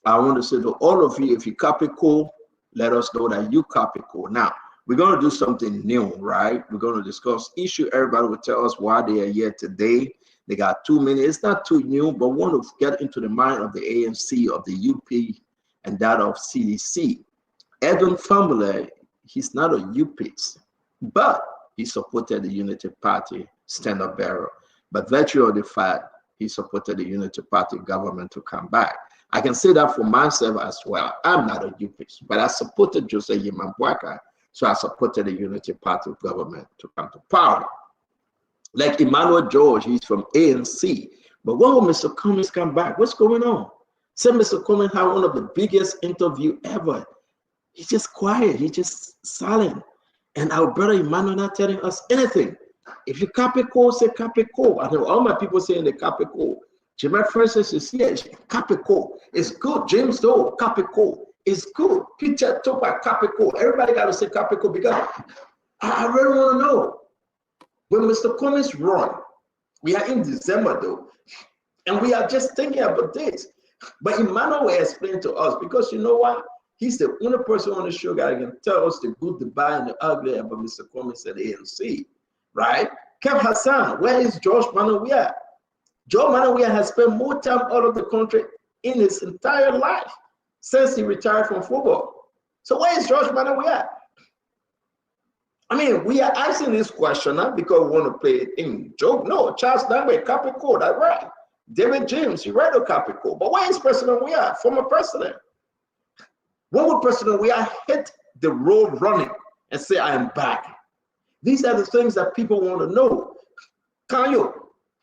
I want to say to all of you, if you copy cool, let us know that you copy cool. Now, we're going to do something new, right? We're going to discuss issue. Everybody will tell us why they are here today. They got 2 minutes. It's not too new, but we want to get into the mind of the ANC, of the UP, and that of CDC. Edwin Family, he's not a UPist. but he supported the Unity Party stand-up barrel. But virtue of the fact he supported the Unity Party government to come back. I can say that for myself as well. I'm not a UPist, but I supported Jose Yiman Bwaka, so I supported the Unity Party government to come to power. Like Emmanuel George, he's from ANC. But when will Mr. Cummings come back? What's going on? Said Mr. Cummings had one of the biggest interview ever. He's just quiet. He's just silent. And our brother Emmanuel not telling us anything. If you copy code, say copy code. I know all my people saying they copy code. Jimmy Francis is here. Copy code. It's good. James Doe, copy code. It's good. Peter Topa, copy code. Everybody got to say copy code because I really want to know. When Mr. Cummings run, we are in December though, and we are just thinking about this. But Emmanuel will explain to us because you know what? He's the only person on the show that can tell us the good, the bad, and the ugly about Mr. Cummings at the ANC, right? Kev Hassan, where is George Manawia? George Manawia has spent more time out of the country in his entire life since he retired from football. So where is George Manawia? I mean, we are asking this question not because we want to play it in joke. No, Charles Dangbe, copy code, that's right. David James, he read a copy code. But where is President Weah, former president? When will President Weah hit the road running and say, I am back? These are the things that people want to know. Kanyo,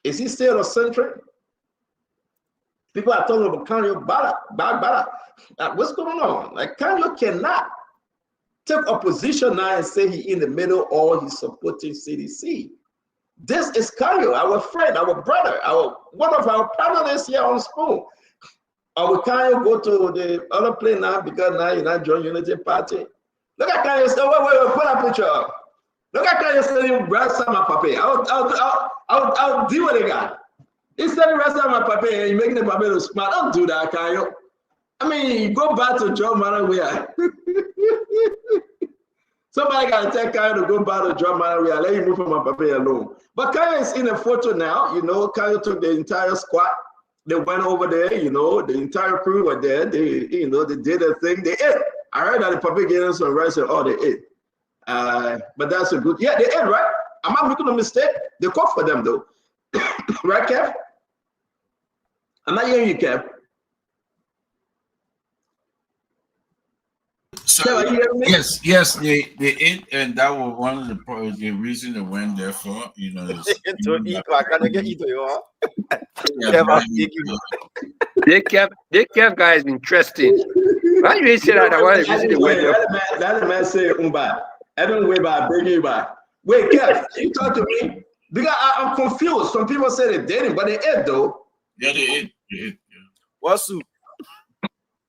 is he still a century? People are talking about Kanyo Bala. What's going on? Like, Kanyo cannot take opposition now and say he in the middle or he's supporting CDC. This is Kanyo, our friend, our brother, one of our panelists here on Spoon. Our Kanyo go to the other place now because now you're not joining Unity Party. Look at Kanyo say, wait, put a picture up. Look at Kanyo saying, "Brad Sama Pape." I'll deal with the guy. He said, "Brad Sama Pape," and you're making the Pape look smart. Don't do that, Kanyo. I mean, go back to John Manawia. Somebody got to tell Kanyo to go back to John Manawia. Let him move from my Pape alone. But Kanyo is in a photo now. You know, Kanyo took the entire squad. They went over there, you know, the entire crew were there. They, you know, they did their thing. They ate. I heard that the public gave them some rice and they ate. But that's a good, yeah, they ate, right? Am I making a mistake? They cooked for them though. Right, Kev? I'm not hearing you, Kev. So, yes, they ate, and that was one of the reason they went there for, you know. They kept guys interesting. Why do you say that? I want to visit the weather. That man say, Umba, I don't wait by bring you back. Wait, Kev, you talk to me because I'm confused. Some people say they didn't, but they ate though. Yeah, they ate. Yeah. What's soup?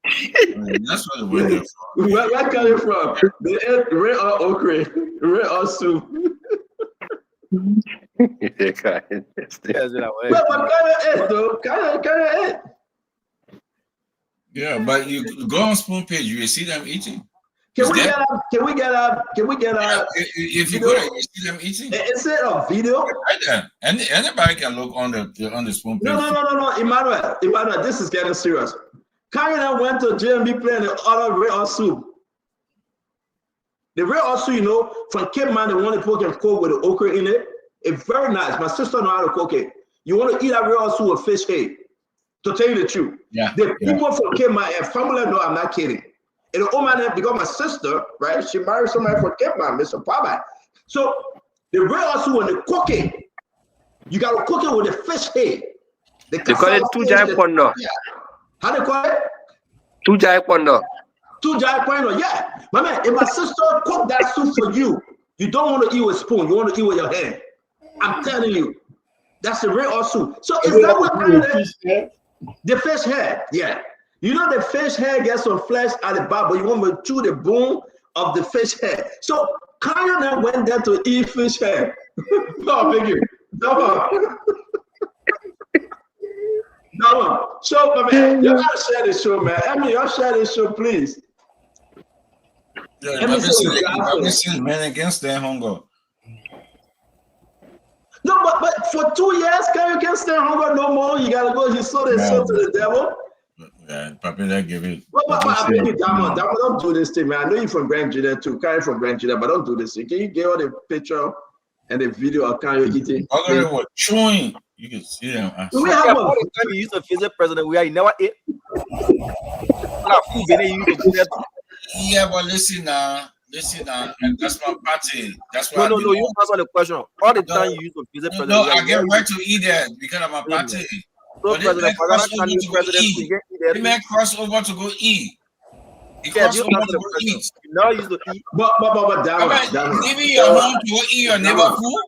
That's what the weather. Where come you from? They ate red or okra, red or soup. But kind of ate though. Kind of ate. Yeah, but you go on Spoon page, you will see them eating. Can we get up? If you go there, you see them eating. Is it a video? Right there. And anybody can look on the Spoon page. No, Emmanuel, this is getting serious. Kanyo went to JMB playing the other red or soup. The red or soup, you know, from Cape Man, they want to cook and cook with the okra in it. It's very nice. My sister know how to cook it. You want to eat that red or soup with fish head. To tell you the truth, the people from Cape Man and family know I'm not kidding. And the old man, because my sister, right, she married somebody from Cape Man, Mr. Papa. So the red or soup, when they cook it, you got to cook it with the fish head. They call it Tujai Pondo. How do you call it? Tujai Pondo. Tujai Pondo, yeah. My man, if my sister cook that soup for you, you don't want to eat with a spoon. You want to eat with your hand. I'm telling you. That's the real soup. So is that what the fish head? Yeah. You know the fish head gets some flesh at the back, but you want to chew the bone of the fish head. So Kanyo now went there to eat fish head. No, thank you. No. So, my man, you gotta share this show, man. I mean, y'all share this show, please. Yeah, I've been seeing men against their hunger. No, but for 2 years, you can't stand hunger no more. You gotta go. He sold his soul to the devil. Yeah, Papilla give it. But I beg you, Diamond, don't do this thing, man. I know you're from Grand Junior too, Kanye from Grand Junior, but don't do this thing. Can you get all the picture and the video of Kanye eating? Other than what chewing, you can see them. Do we have all the time you used to visit president where he never ate? Yeah, but listen now, and that's my party. That's why. No, you answer the question. All the time you used to visit president. No, I get where to eat there because of my party. So But this man cross over to go eat. eat. This man cross over to go eat. He cross over to go eat. Now you used to eat. But Diamond. Leaving your home to go eat your neighbor food.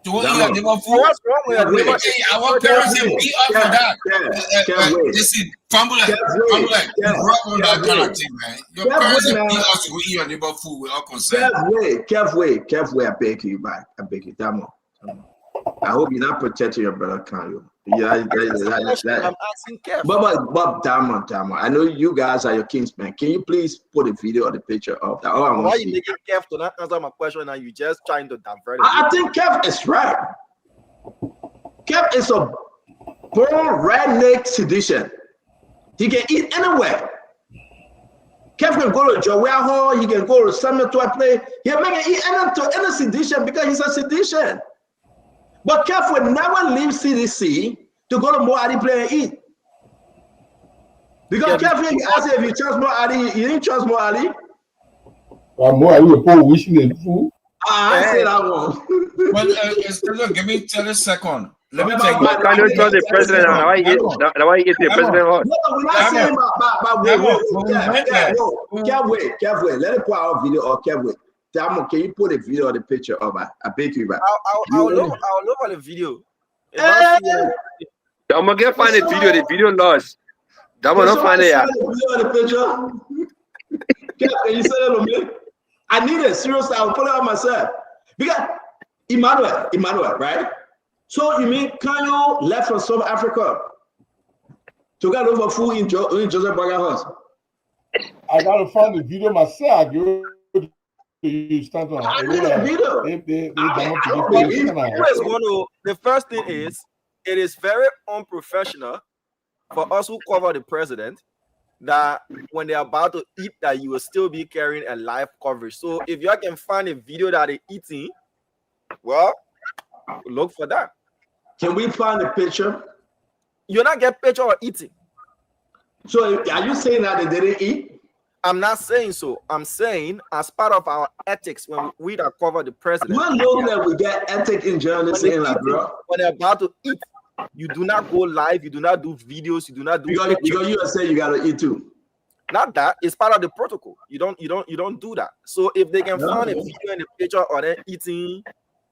To go eat your neighbor food. What's wrong with your neighbor? Our parents have beat up for that. Listen, fumble like you grew up on that kind of thing, man. Your parents have beat us to go eat your neighbor food with all consent. Careful, I beg you, man. I beg you, Diamond. I hope you're not protecting your brother, Kanye. Yeah, I'm asking Kev. But Diamond, I know you guys are your kingsmen. Can you please put a video or the picture of that? Why are you making Kev to not answer my question and you just trying to divert it? I think Kev is right. Kev is a born redneck sedition. He can eat anywhere. Kev can go to Joey Hall. He can go to cemetery play. He can eat any sedition because he's a sedition. But Kev would never leave CDC to go to Moadi play and eat. Because Kev asked if you trust Moadi, you didn't trust Moadi. Moadi, you put wishing in food. I say that one. But give me 30 seconds. Let me take my kind of trust the president. Now I get the president on. No, we're not saying about wait. Let it put our video or Kev wait. Diamond, can you put a video or the picture of I beg you, I'll look at the video. I'm gonna find the video. The video lost. Diamond, don't find it yet. The picture. Can you send it to me? I need it. Seriously, I'll put it on myself. Because Emmanuel, right? So you mean Kanye left from South Africa to get over food in Joseph Burger House? I gotta find the video myself. You start on the first thing is it is very unprofessional for us who cover the president that when they're about to eat that you will still be carrying a live coverage. So if you can find a video that they're eating, well, look for that. Can we find a picture? You're not get picture of eating. So are you saying that they didn't eat? I'm not saying so. I'm saying as part of our ethics when we that cover the president. You know that we get ethics in journalism, when they're about to eat, you do not go live, you do not do videos, you do not do because you are saying you gotta eat too. Not that, it's part of the protocol. You don't do that. So if they can find a video and a picture or them eating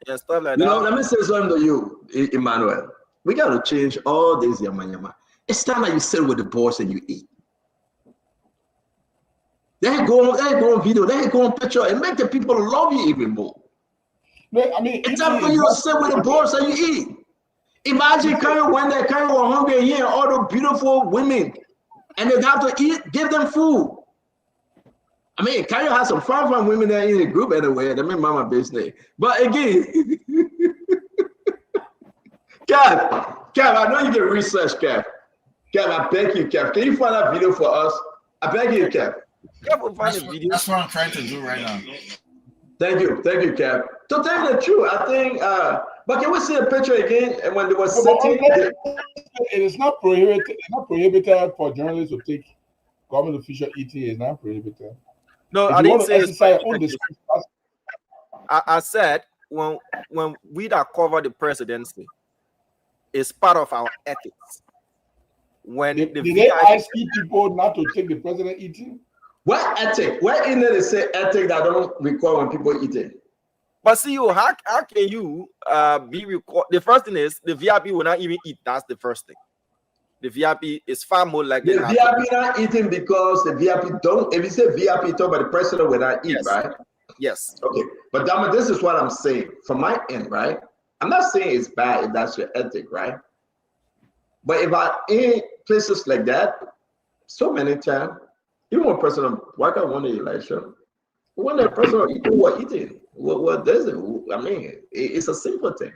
and stuff like that. Let me say something to you, Emmanuel. We gotta change all this yama. It's time that you sit with the boss and you eat. They go on video, they go on picture, and make the people love you even more. No, I mean, it's time for you to sit with the boss and you eat. Imagine Kanye when they Kanye were hungry here, all the beautiful women, and they have to eat, give them food. I mean, Kanye has some fun women there in the group anyway. That mean mama business. But again, Kev, I know you can research, Kev. Kev, I beg you, Kev. Can you find that video for us? I beg you, Kev. That's what I'm trying to do right now. Thank you, Kev. To tell you the truth, I think. But can we see a picture again? And when there was sitting, it is not prohibited. It's not prohibited for journalists to take government official eating. It's not prohibited. No, I didn't say it's I said when we that cover the presidency, it's part of our ethics. When did they ask people not to take the president eating? What ethic? Where in there they say ethic that don't record when people eating? But see, how can you be record? The first thing is the VIP will not even eat. That's the first thing. The VIP is far more like the VIP not eating because the VIP don't. If you say VIP, talk about the president will not eat, right? Yes. Okay, but Dama, this is what I'm saying from my end, right? I'm not saying it's bad if that's your ethic, right? But if I in places like that, so many times, even when President Walker won the election, when the president eating, what does it? I mean, it's a simple thing.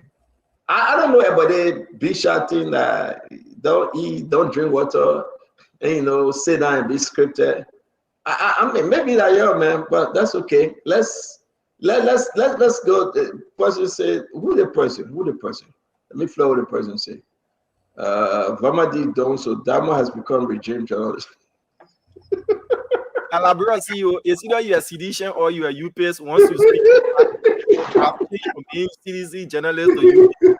I don't know about the big shot thing that don't eat, don't drink water. and sit down and be scripted. I mean, maybe that young man, but that's okay. Let's go. The person said, who the person? Let me flow with the person say. Vamadi Don, so Damo has become regime journalist. Alabra CEO, it's either you're a sedition or you're a UPS. Once you speak, from CDC journalist to UPS.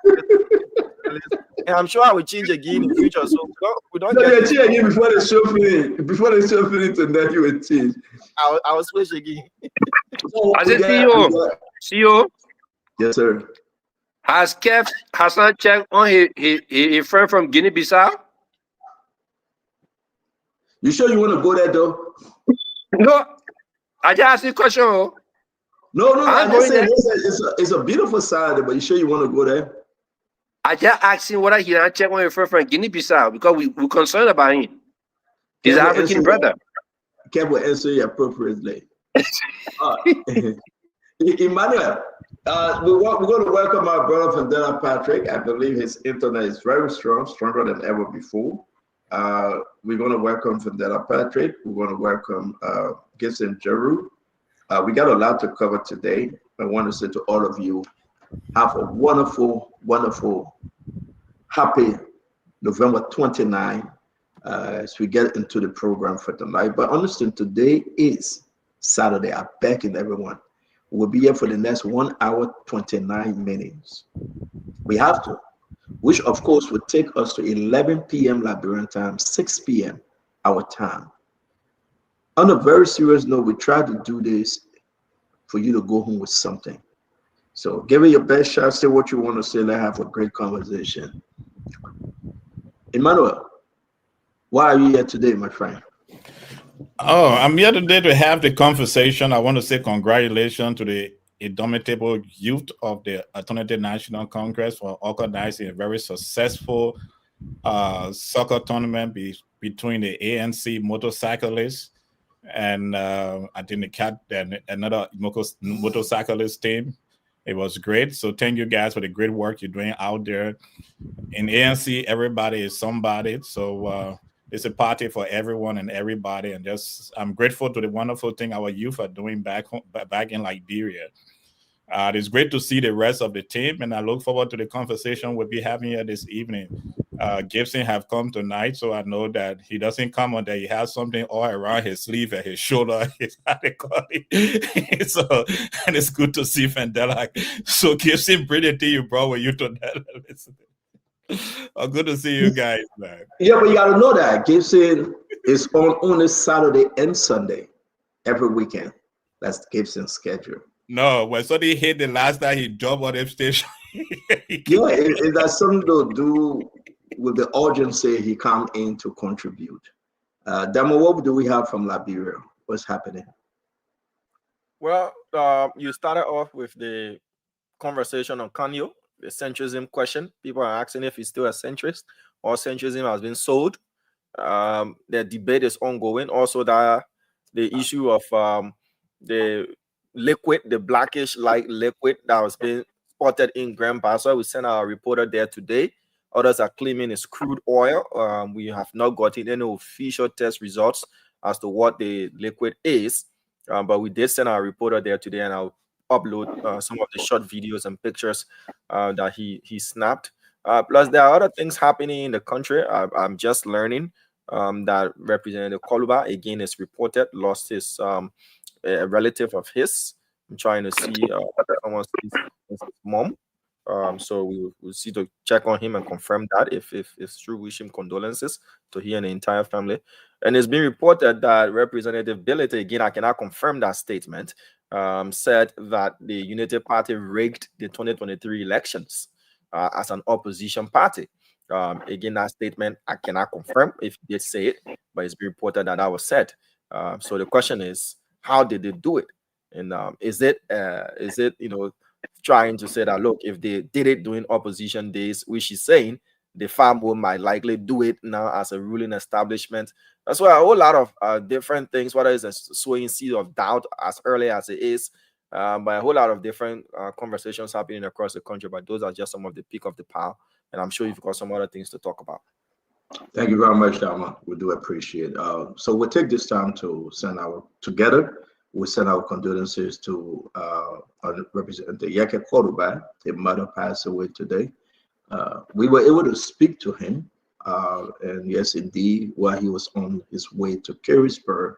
And I'm sure I will change again in the future. So we don't no, get change again before the show finish. Before the show finish, and then you will change. I will switch again. As a CEO. Yes, sir. Has Kev Hassan checked on his friend from Guinea-Bissau? You sure you want to go there though? No, I just asked you a question. No, I'm just saying it's a beautiful side, but you sure you want to go there? I just asked him whether he had checked on his friend from Guinea-Bissau because we're concerned about him. He's an African brother. Kev will answer you appropriately. Emmanuel, we're going to welcome our brother Fandela Patrick. I believe his internet is very strong, stronger than ever before. We're going to welcome Fandela Patrick. We're going to welcome Gibson Jeru. We got a lot to cover today. I want to say to all of you, have a wonderful, wonderful, happy November 29 as we get into the program for tonight. But understand, today is Saturday. I'm begging everyone. We'll be here for the next 1 hour, 29 minutes. We have to, which of course would take us to 11 p.m. Liberian time, 6 p.m. our time. On a very serious note, we try to do this for you to go home with something. So give it your best shot, say what you want to say, let's have a great conversation. Emmanuel, why are you here today, my friend? Oh, I'm here today to have the conversation. I want to say congratulations to the indomitable youth of the Alternative National Congress for organizing a very successful soccer tournament between the ANC motorcyclists and I think another motorcyclist team. It was great. So thank you guys for the great work you're doing out there. In ANC, everybody is somebody. So it's a party for everyone and everybody. And I'm grateful to the wonderful thing our youth are doing back in Liberia. It's great to see the rest of the team, and I look forward to the conversation we'll be having here this evening. Gibson have come tonight, so I know that he doesn't come on there. He has something all around his sleeve and his shoulder. So, and it's good to see Fandela. So Gibson, bring the thing you brought with you tonight. Oh, good to see you guys, man. Yeah, but you got to know that Gibson is on only Saturday and Sunday every weekend. That's Gibson's schedule. No, when somebody hit the last time he jumped on the station. Yeah, it has something to do with the urgency he come in to contribute. Damo, what do we have from Liberia? What's happening? Well, you started off with the conversation on Kanyo, the centrism question. People are asking if he's still a centrist or centrism has been sold. The debate is ongoing. Also, the issue of the liquid, the blackish light liquid that was being spotted in Grand Bassa. We sent our reporter there today. Others are claiming it's crude oil. We have not gotten any official test results as to what the liquid is, but we did send our reporter there today, and I'll upload some of the short videos and pictures that he snapped. Plus, there are other things happening in the country. I'm just learning that Representative Koluba, again, is reported, lost his a relative of his. I'm trying to see someone sees his mom. So we'll see to check on him and confirm that if it's true. Wish him condolences to he and the entire family. And it's been reported that Representative Bility, again, I cannot confirm that statement, said that the Unity Party rigged the 2023 elections as an opposition party. Again, that statement I cannot confirm if he did say it, but it's been reported that was said. So the question is, how did they do it? And is it trying to say that, look, if they did it during opposition days, which is saying the farm will might likely do it now as a ruling establishment. That's why a whole lot of different things, whether it's a sowing seed of doubt as early as it is, but a whole lot of different conversations happening across the country. But those are just some of the peak of the pile, and I'm sure you've got some other things to talk about. Thank you very much, Dama. We do appreciate. So we'll take this time to send we send our condolences to Representative Yeke Koruba. His mother passed away today. We were able to speak to him, and yes, indeed, while he was on his way to Carisburg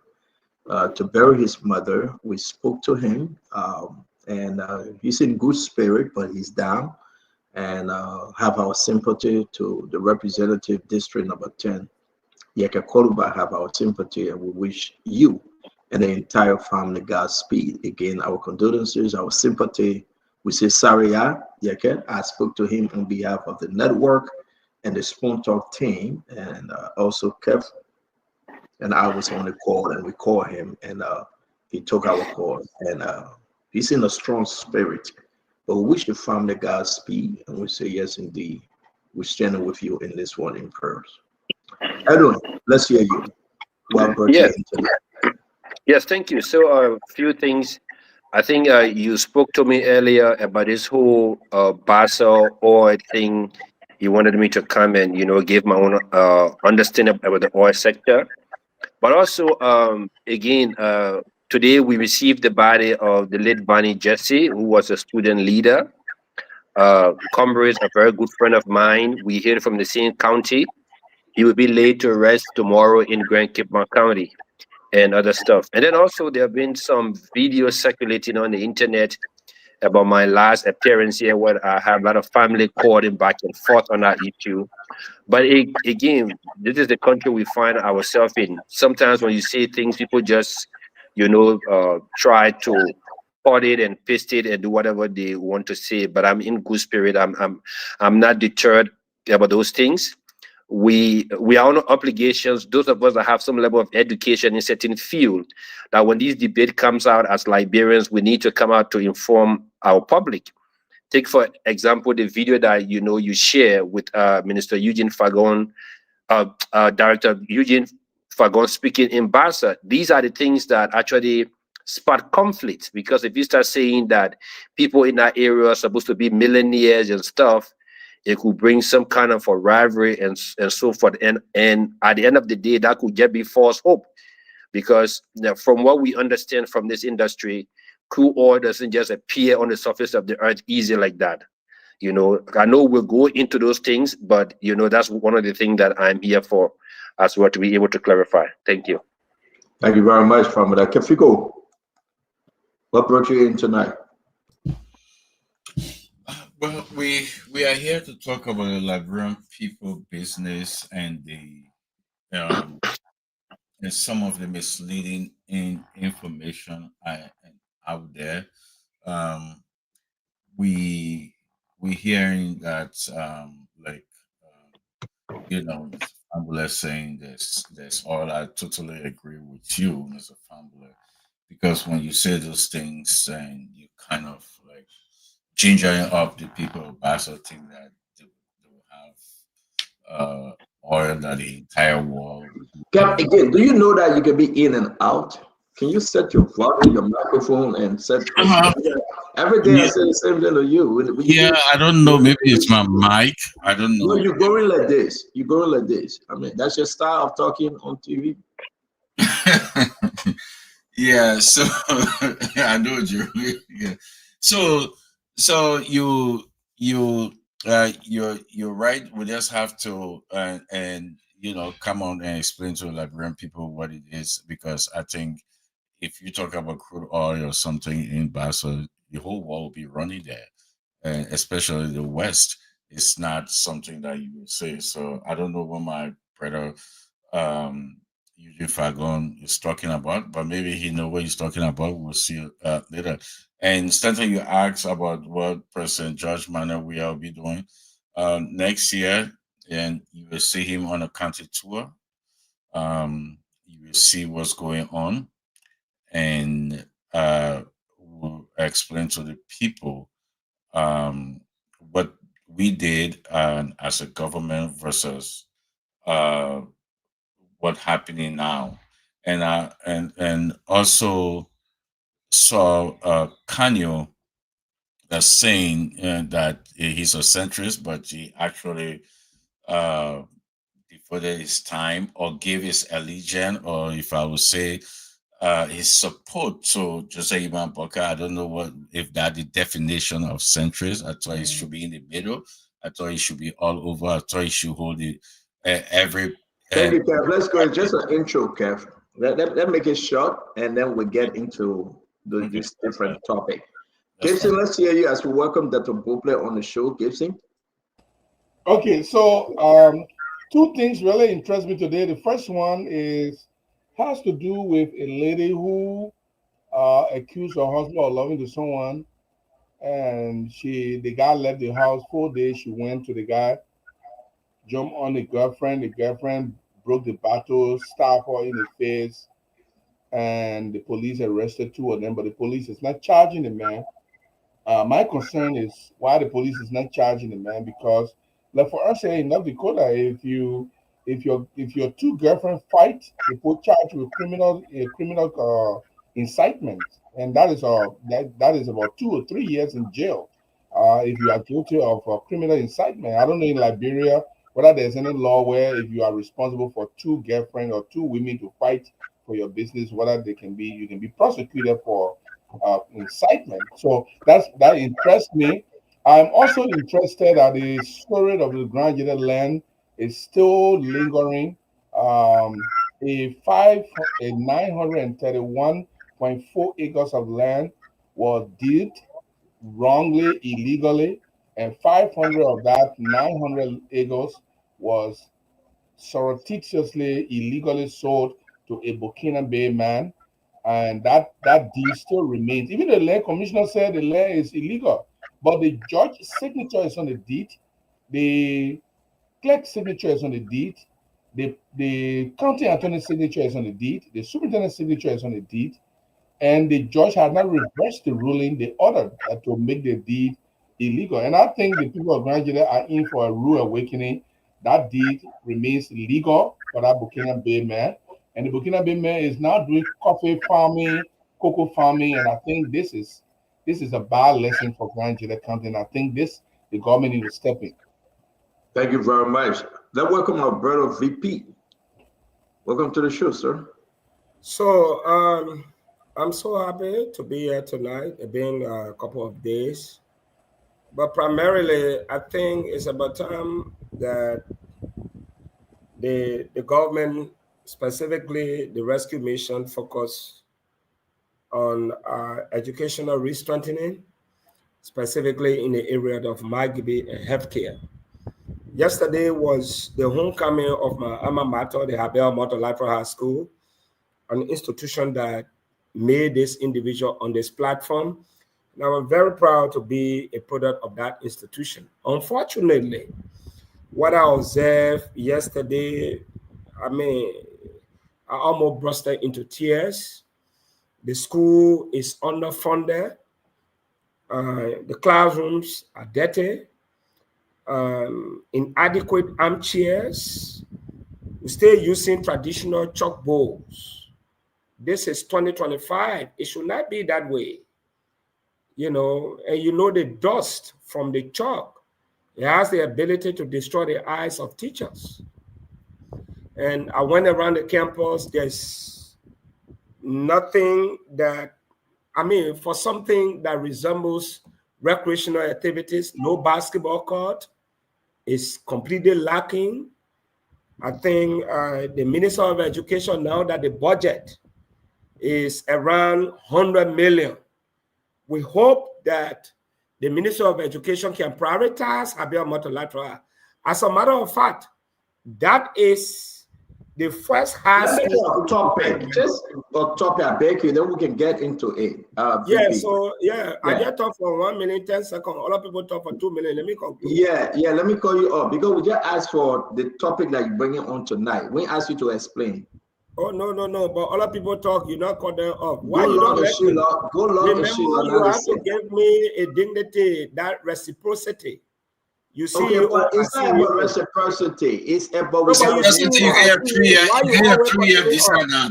to bury his mother, we spoke to him, and he's in good spirit, but he's down. And have our sympathy to the representative district number 10. Yeke Koruba, have our sympathy, and we wish you and the entire family Godspeed. Again, our condolences, our sympathy. We say sorry, Yeke. I spoke to him on behalf of the network and the Spoon Talk team, and also Kev. And I was on the call, and we called him, and he took our call, and he's in a strong spirit. But we wish the family Godspeed, and we say yes, indeed. We're standing with you in this one in prayers. Edwin, let's hear you. What brought you into that? Yes, thank you. So a few things. I think you spoke to me earlier about this whole Basel oil thing. You wanted me to come and, give my own understanding about the oil sector. But also, again, today we received the body of the late Barney Jesse, who was a student leader. Comrade is a very good friend of mine. We hear from the same county. He will be laid to rest tomorrow in Grand Cape County and other stuff. And then also there have been some videos circulating on the internet about my last appearance here, where I have a lot of family calling back and forth on that issue. But again, this is the country we find ourselves in. Sometimes when you say things, people just, try to cut it and paste it and do whatever they want to say. But I'm in good spirit. I'm not deterred about those things. We are on obligations, those of us that have some level of education in certain field, that when this debate comes out as Liberians, we need to come out to inform our public. Take, for example, the video that you share with Minister Eugene Fagon, Director Eugene Fagon speaking in Bassa. These are the things that actually spark conflict, because if you start saying that people in that area are supposed to be millionaires and stuff, it could bring some kind of a rivalry and so forth. And at the end of the day, that could just be false hope, because from what we understand from this industry, crude oil doesn't just appear on the surface of the earth easy like that. I know we'll go into those things, but that's one of the things that I'm here for as well, to be able to clarify. Thank you. Thank you very much, Famada. Kefiko, what brought you in tonight? Well, we are here to talk about the Liberian people business and the and some of the misleading information out there. We hearing that Fambula saying there's all. I totally agree with you, Mr. Fambula, because when you say those things and you kind of like gingering up the people of Basel, think that they will have oil that the entire world. Again, do you know that you can be in and out? Can you set your volume, your microphone, and set? Every day I say the same thing to you. I don't know. Maybe it's my mic. I don't know. No, you're going like this. You're going like this. I mean, that's your style of talking on TV. Yeah. So I know, Jeremy. Yeah. So you're right. We just have to and come on and explain to Liberian people what it is, because I think if you talk about crude oil or something in Basel, the whole world will be running there, and especially the West. It's not something that you would say. So I don't know what my brother Eugene Fagon is talking about, but maybe he knows what he's talking about. We'll see later. And Stanton, you asked about what President George Manuel will be doing next year, and you will see him on a county tour. You will see what's going on, and we'll explain to the people what we did as a government versus what's happening now, and also saw Kanyo that's saying that he's a centrist, but he actually devoted his time or gave his allegiance, or if I would say his support to Joseph Iman Boakai. I don't know if that the definition of centrist. I thought he should be in the middle. I thought he should be all over. I thought he should hold it every. Thank you, Kev. Let's go. Just an intro, Kev. Let make it short, and then we get into this different topic. Gibson, let's hear you as we welcome Dr. Bople on the show. Gibson. Okay, so two things really interest me today. The first one has to do with a lady who accused her husband of loving to someone, and the guy left the house 4 days. She went to the guy, jumped on the girlfriend. The girlfriend broke the bottle, stabbed her in the face, and the police arrested two of them. But the police is not charging the man. My concern is why the police is not charging the man, because, like for us here in North Dakota, if your two girlfriends fight, they put charge with criminal incitement, and that is about 2 or 3 years in jail if you are guilty of criminal incitement. I don't know in Liberia whether there's any law where if you are responsible for two girlfriends or two women to fight for your business, whether you can be prosecuted for incitement. So that interests me. I'm also interested that the story of the Grand Jede land is still lingering. A 931.4 acres of land was deeded wrongly, illegally, and 500 of that 900 acres was surreptitiously, illegally sold to a Burkinabe man, and that deed still remains. Even the land commissioner said the land is illegal, but the judge's signature is on the deed, the clerk's signature is on the deed, the county attorney's signature is on the deed, the superintendent's signature is on the deed, and the judge had not reversed the ruling. They ordered to make the deed illegal. And I think the people of Grand Jede are in for a rude awakening. That deed remains legal for that Burkinabe man. And the Burkinabe man is now doing coffee farming, cocoa farming, and I think this is a bad lesson for Grand Jede County. And I think the government needs to step in. Thank you very much. Let's welcome our brother VP. Welcome to the show, sir. So I'm so happy to be here tonight. It's been a couple of days, but primarily I think it's about time that the government, specifically the rescue mission, focus on educational restrengthening, specifically in the area of Margibi and healthcare. Yesterday was the homecoming of my alma mater, the Habel Motor Life High School, an institution that made this individual on this platform. And I'm very proud to be a product of that institution. Unfortunately, what I observed yesterday, I almost burst into tears. The school is underfunded. The classrooms are dirty. Inadequate armchairs. We're still using traditional chalkboards. This is 2025. It should not be that way. And the dust from the chalk, it has the ability to destroy the eyes of teachers. And I went around the campus, there's nothing for something that resembles recreational activities, no basketball court is completely lacking. I think the Minister of Education, now that the budget is around 100 million, we hope that the Minister of Education can prioritize Habel Motor Life. As a matter of fact, that is the first high school topic. Just a topic, I beg you, then we can get into it. I just talk for 1 minute, 10 seconds. A lot of people talk for 2 minutes. Let me conclude. Yeah, let me call you up because we just asked for the topic that you're bringing on tonight. We asked you to explain. Oh, no. But a lot of people talk, you not cut them off. Why go you don't let me? Go long Remember, you have to give me a dignity, that reciprocity. You see, it's not about reciprocity. It's about reciprocity. You get a 3-year visa now.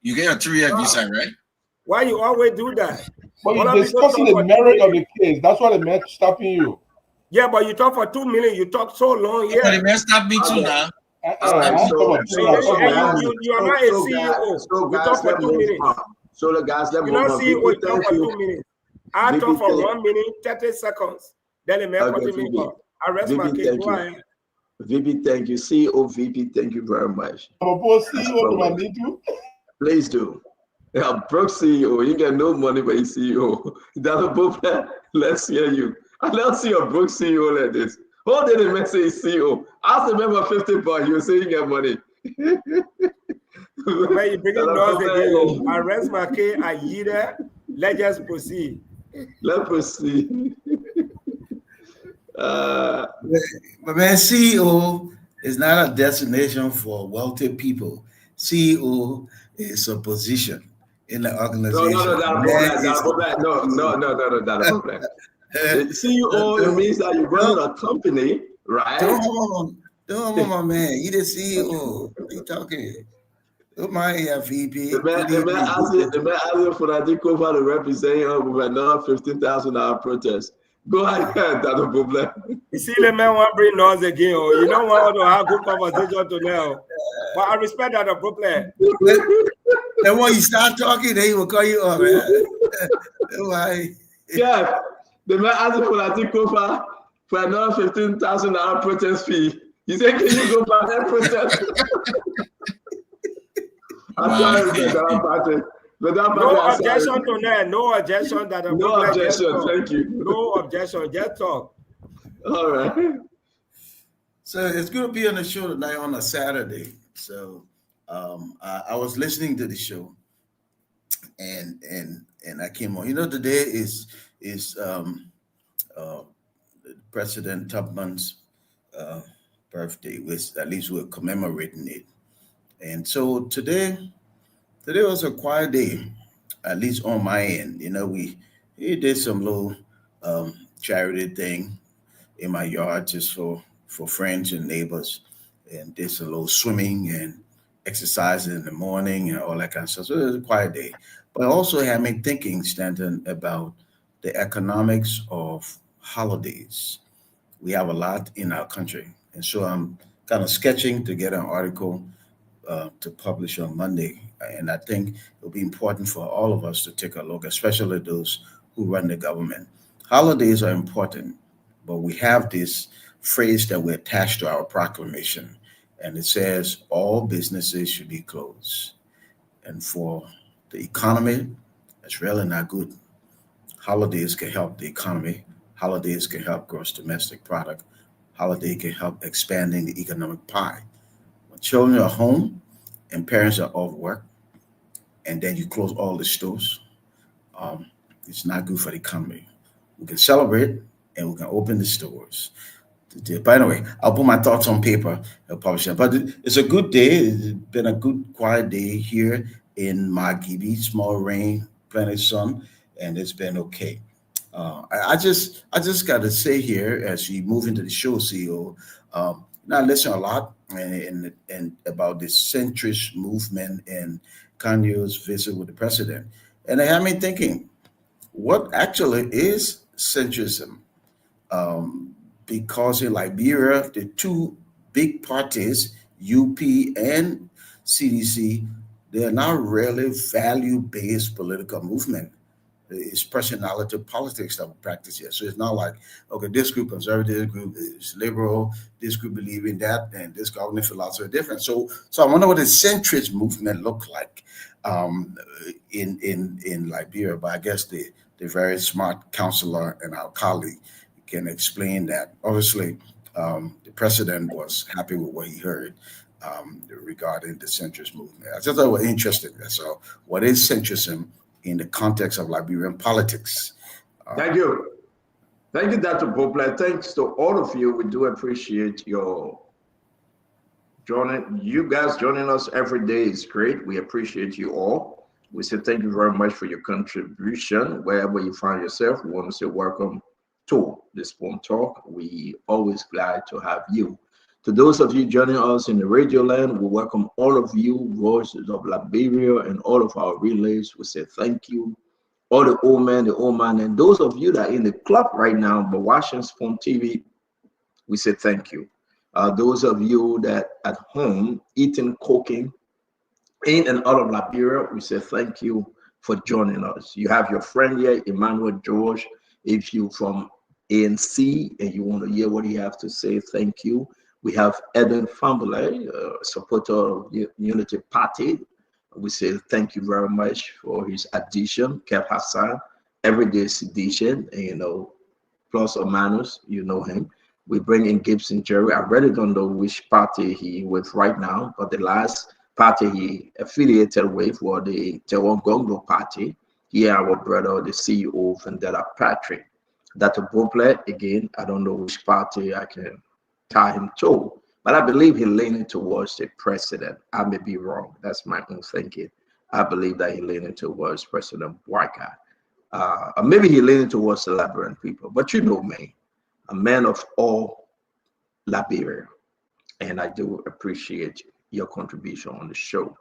You get a 3-year visa, right? Why you always do that? But you're discussing the merit of the case. That's what it meant stopping you. Yeah, but you talk for 2 minutes. You talk so long. Yeah, but it may stop me too now. Alright, so You are not a CEO. so We guys, talk for let's 2 move minutes. on. So the guys, let's You move know, on. CEO, VP, we talk thank for 2 you. minutes. I VP, talk for thank- 1 minute, 30 seconds. Then the man Okay, continue. VP. I rest my VP, case. thank Go you. ahead. VP, thank you. CEO, VP, thank you very much. CEO to Manitu. Please do. Yeah, broke CEO. You get no money, but you CEO. That's a problem. Let's hear you. I don't see a broke CEO like this. How did the man say CEO? Ask the member 50 bucks. You say you get money. When you bring in laws again, I rest my case. I hear that. Let's just proceed. Let's proceed. But man, CEO is not a destination for wealthy people. CEO is a position in the organization. No. The CEO, it means that you're running a company, right? Don't my man. You the CEO. What are you talking? Don't mind VP. The man asked you for that take over to represent with another $15,000 protest. Go ahead, that's a problem. You see, the man want to bring noise again. You don't want to have good conversation to now. But I respect that the problem. And when you start talking, then he will call you up, man. Why? Yeah, the man asked for that take over for another $15,000 protest fee. He said, "Can you go back and protest?" I'm sorry, that party. No objection to that. No objection that. No objection. Thank you. No objection. Just talk. All right. So it's going to be on the show tonight on a Saturday. So I was listening to the show, and I came on. You know, today is President Tubman's birthday. Which at least we're commemorating it. And so today was a quiet day, at least on my end. You know, we did some little charity thing in my yard just for friends and neighbors, and did some little swimming and exercising in the morning and all that kind of stuff. So it was a quiet day, but also had me thinking, Stanton, about the economics of holidays. We have a lot in our country, and so I'm kind of sketching to get an article to publish on Monday. And I think it'll be important for all of us to take a look, especially those who run the government. Holidays are important, but we have this phrase that we attach to our proclamation, and it says all businesses should be closed. And for the economy, it's really not good. Holidays can help the economy. Holidays can help gross domestic product. Holiday can help expanding the economic pie. Children are home and parents are off work, and then you close all the stores. It's not good for the economy. We can celebrate and we can open the stores. But anyway, I'll put my thoughts on paper and publish it. But it's a good day. It's been a good, quiet day here in Margibi. Small rain, plenty of sun, and it's been okay. I just got to say here, as we move into the show, CEO, I listen a lot and about the centrist movement and Kanye's visit with the president. And it had me thinking, what actually is centrism? Because in Liberia, the two big parties, UP and CDC, they're not really value-based political movement. It's personality politics that we practice here. So it's not like, okay, this group conservative, this group is liberal, this group believe in that, and this governing philosophy is different. So I wonder what the centrist movement look like in Liberia. But I guess the very smart counselor and our colleague can explain that. Obviously, the president was happy with what he heard regarding the centrist movement. I just thought it was interesting. So what is centrism in the context of Liberian politics? Thank you. Thank you, Dr. Poplar. Thanks to all of you. We do appreciate your joining. You guys joining us every day is great. We appreciate you all. We say thank you very much for your contribution. Wherever you find yourself, we want to say welcome to the Spoon Talk. We always glad to have you. To those of you joining us in the radio land, we welcome all of you, Voices of Liberia, and all of our relays. We say thank you. All the old man, and those of you that are in the club right now, but watching Spoon TV, we say thank you. Those of you that at home eating, cooking in and out of Liberia, we say thank you for joining us. You have your friend here, Emmanuel George. If you from ANC and you want to hear what he have to say, thank you. We have Eden Fambule, supporter of the Unity Party. We say thank you very much for his addition. Kev Hassan, Everyday Sedition, and, you know, plus or minus, you know him. We bring in Gibson Jerry. I really don't know which party he with right now, but the last party he affiliated with was the Tewangongo Party. Here, our brother, the CEO of Vendetta Patrick. Dr. Boble, again, I don't know which party I can tie him to, but I believe he's leaning towards the president. I may be wrong. That's my own thinking. I believe that he's leaning towards President Boakai. Or maybe he's leaning towards the Liberian people. But you know me, a man of all Liberia, and I do appreciate your contribution on the show.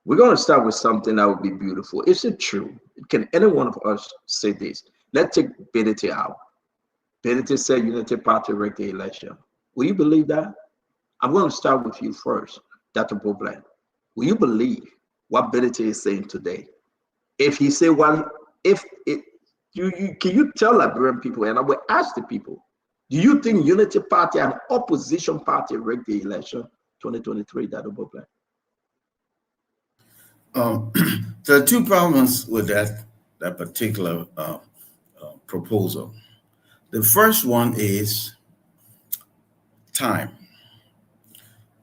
We're going to start with something that would be beautiful. Is it true? Can any one of us say this? Let's take Benedict out. Benedict said Unity Party rigged the election. Will you believe that? I'm going to start with you first, Dr. Boble. Will you believe what Benedict is saying today? If he say, well, can you tell Liberian people, and I will ask the people, do you think Unity Party and opposition party rigged the election 2023, Dr. Boble? There are two problems with that particular proposal. The first one is time.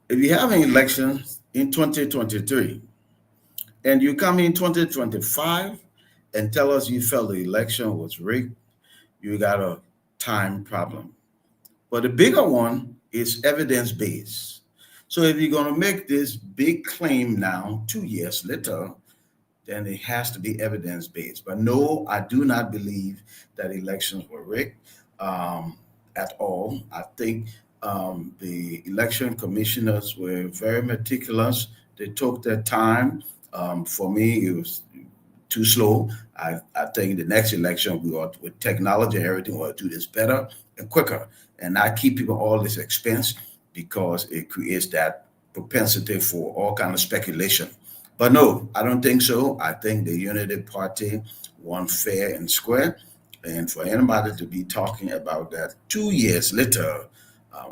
If you have an election in 2023 and you come in 2025 and tell us you felt the election was rigged, you got a time problem. But the bigger one is evidence-based. So if you're going to make this big claim now, 2 years later, then it has to be evidence-based. But no, I do not believe that elections were rigged at all. I think the election commissioners were very meticulous. They took their time. For me, it was too slow. I think the next election, we ought, with technology and everything, we ought to do this better and quicker and not keep people all this expense, because it creates that propensity for all kind of speculation. But no, I don't think so. I think the Unity Party won fair and square. And for anybody to be talking about that 2 years later,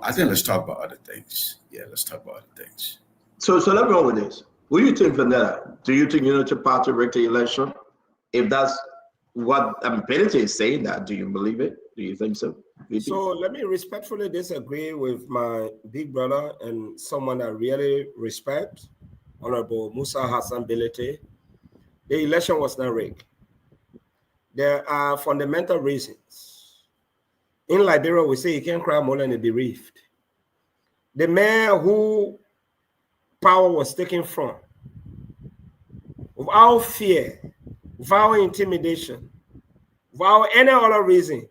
I think let's talk about other things. Yeah, let's talk about other things. So let me go with this. What do you think, Vendetta? Do you think Unity Party rigged the election? If that's what Benedict is saying, that, do you believe it? Do you think so? So let me respectfully disagree with my big brother and someone I really respect, Honorable Musa Hassan Bilete. The election was not rigged. There are fundamental reasons. In Liberia, we say you can't cry more than a bereaved. The man who power was taken from, without fear, without intimidation, without any other reason,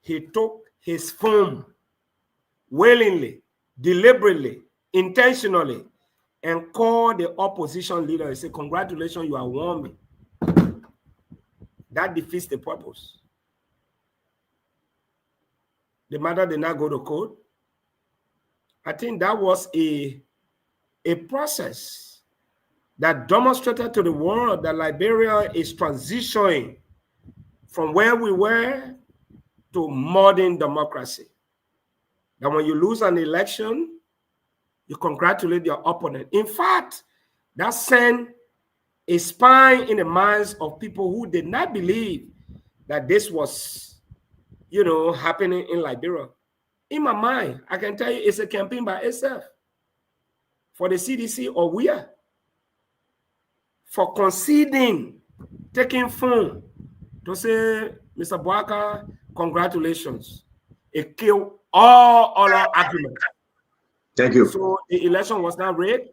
he took his phone willingly, deliberately, intentionally, and called the opposition leader and said, congratulations, you are won me. That defeats the purpose. The matter did not go to court. I think that was a process that demonstrated to the world that Liberia is transitioning from where we were to modern democracy. That when you lose an election, you congratulate your opponent. In fact, that sent a spine in the minds of people who did not believe that this was, happening in Liberia. In my mind, I can tell you it's a campaign by itself for the CDC or we are for conceding, taking phone to say, Mr. Boakai, congratulations. It killed all other arguments. Thank you. So the election was not rigged.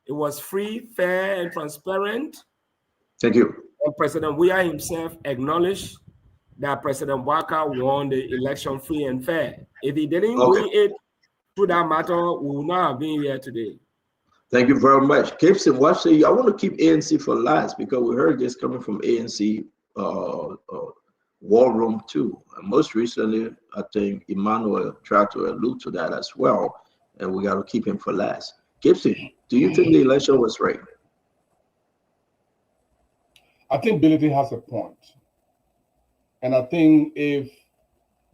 It was free, fair, and transparent. Thank you. And President Weah himself acknowledged that President Boakai won the election free and fair. If he didn't win it through that matter, we would not have been here today. Thank you very much. Gibson, what say you? I want to keep ANC for last because we heard this coming from ANC war room too. And most recently, I think Emmanuel tried to allude to that as well, and we got to keep him for last. Gibson, do you think the election was rigged? I think Billy has a point. And I think if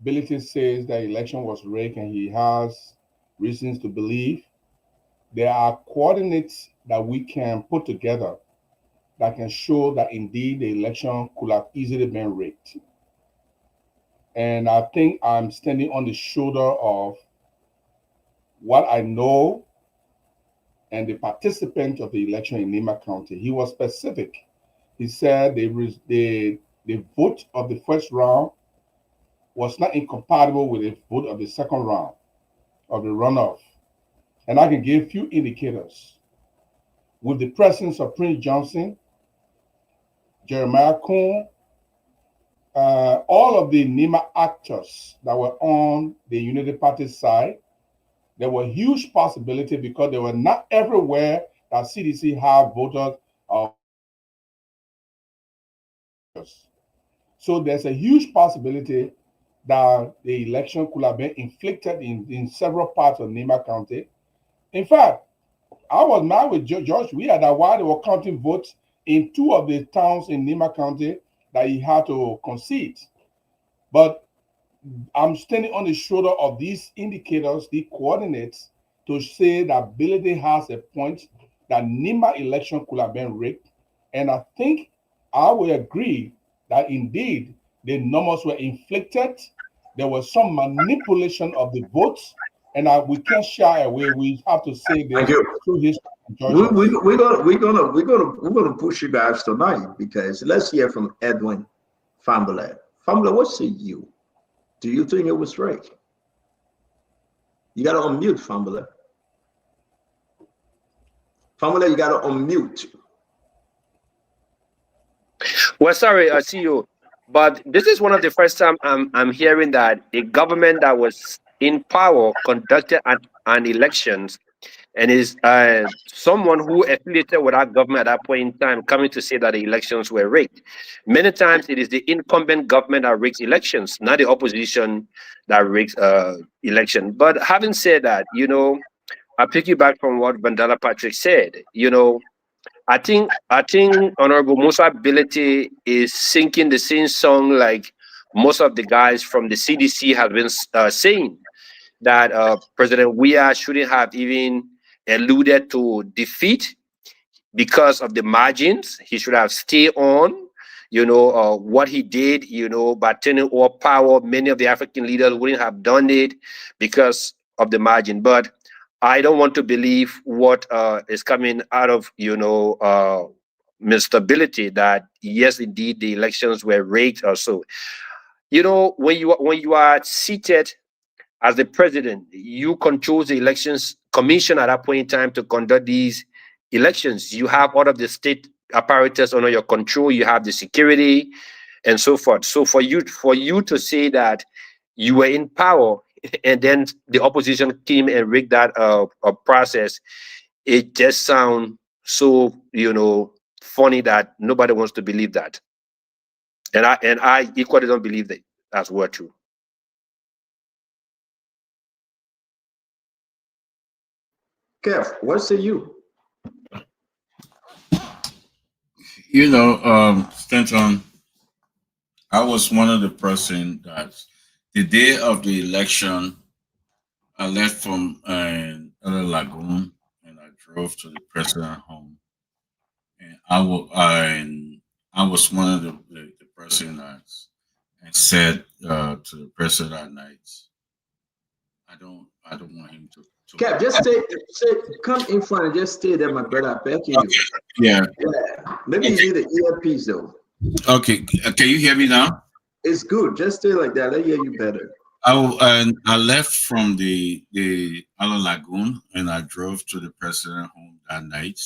Billy says the election was rigged and he has reasons to believe, there are coordinates that we can put together that can show that indeed the election could have easily been rigged. And I think I'm standing on the shoulder of what I know and the participant of the election in Nema County. He was specific. He said the vote of the first round was not incompatible with the vote of the second round of the runoff. And I can give a few indicators. With the presence of Prince Johnson, Jeremiah Kuhn, all of the Nema actors that were on the Unity Party side, there were huge possibility because they were not everywhere that CDC have voters of. So there's a huge possibility that the election could have been inflicted in several parts of Nema County. In fact, I was mad with George Weah that while they were counting votes in 2 of the towns in Nema County that he had to concede. But I'm standing on the shoulder of these indicators, the coordinates, to say that Billy has a point that Nema election could have been rigged. And I think I will agree that indeed the numbers were inflicted. There was some manipulation of the votes, and we can't shy away. We have to say this through history. We're gonna push you guys tonight because let's hear from Edwin Fambola. Fambola, what say you? Do you think it was right? You gotta unmute, Fambola. Fambola, you gotta unmute. Well, sorry, I see you. But this is one of the first time I'm hearing that a government that was in power conducted an elections, and is someone who affiliated with our government at that point in time coming to say that the elections were rigged. Many times it is the incumbent government that rigs elections, not the opposition that rigs election. But having said that, I pick you back from what Vandala Patrick said. I think Honorable Musa Ability is singing the same song like most of the guys from the CDC have been saying, that President Weah shouldn't have even alluded to defeat because of the margins. He should have stayed on, what he did, by turning over power. Many of the African leaders wouldn't have done it because of the margin. But I don't want to believe what is coming out of, Mr. Ability, that yes, indeed, the elections were rigged or so. When you are seated as the president, you control the elections commission at that point in time to conduct these elections. You have all of the state apparatus under your control. You have the security and so forth. So for you to say that you were in power and then the opposition came and rigged that process, it just sounds so funny that nobody wants to believe that. And I equally don't believe that as well true. Kev, what say you? Stanton, I was one of the person that the day of the election, I left from El Lagoon and I drove to the president home. And I was one of the person that said to the president that night, I don't want him to. Kev, just come in front and just stay there, my brother. I beg you. Yeah. Maybe you need an earpiece though. Okay. Can you hear me now? It's good. Just stay like that. I hear you better. I left from the Ala Lagoon and I drove to the president home that night.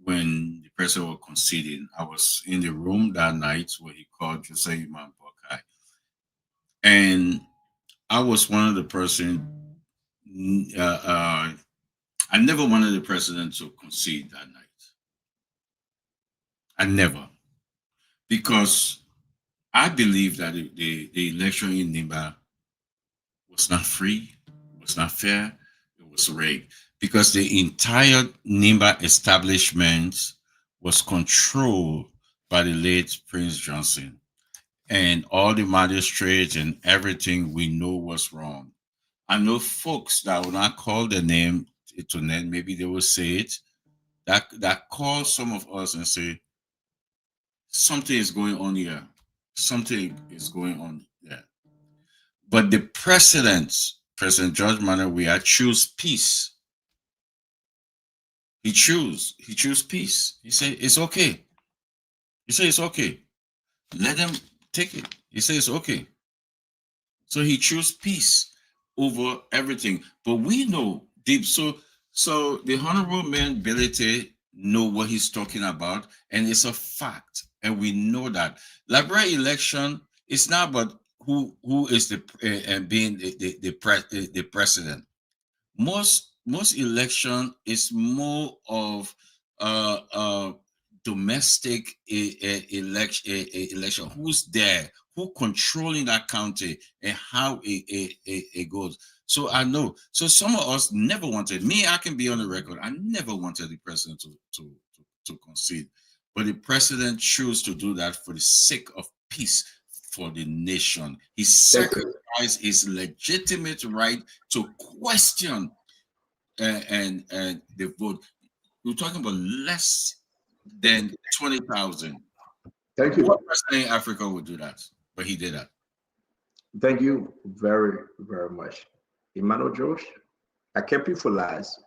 When the president was conceding, I was in the room that night where he called Jose Imam Bokai. And I was one of the person. I never wanted the president to concede that night. I never, because I believe that the election in Nimba was not free, was not fair, it was rigged, because the entire Nimba establishment was controlled by the late Prince Johnson. And all the magistrates and everything we know was wrong. I know folks that will not call the name to name, maybe they will say it, that call some of us and say, something is going on here. Something is going on there. But the President George Manuel Weah, choose peace. He choose peace. He said it's okay. He said it's okay. Let them take it. He says it's okay. So he chose peace over everything. But we know deep. So the Honorable Man Bility know what he's talking about, and it's a fact. And we know that Liberia election is not about who is the being the president. Most election is more of domestic election. Who's there? Who controlling that county and how it goes. So I know. So some of us never wanted. Me, I can be on the record. I never wanted the president to concede, but the president chose to do that for the sake of peace for the nation. He sacrificed his legitimate right to question and the vote. We're talking about less than 20,000. Thank you. What president in Africa would do that? But he did that. Thank you very, very much. Emmanuel Josh, I kept you for last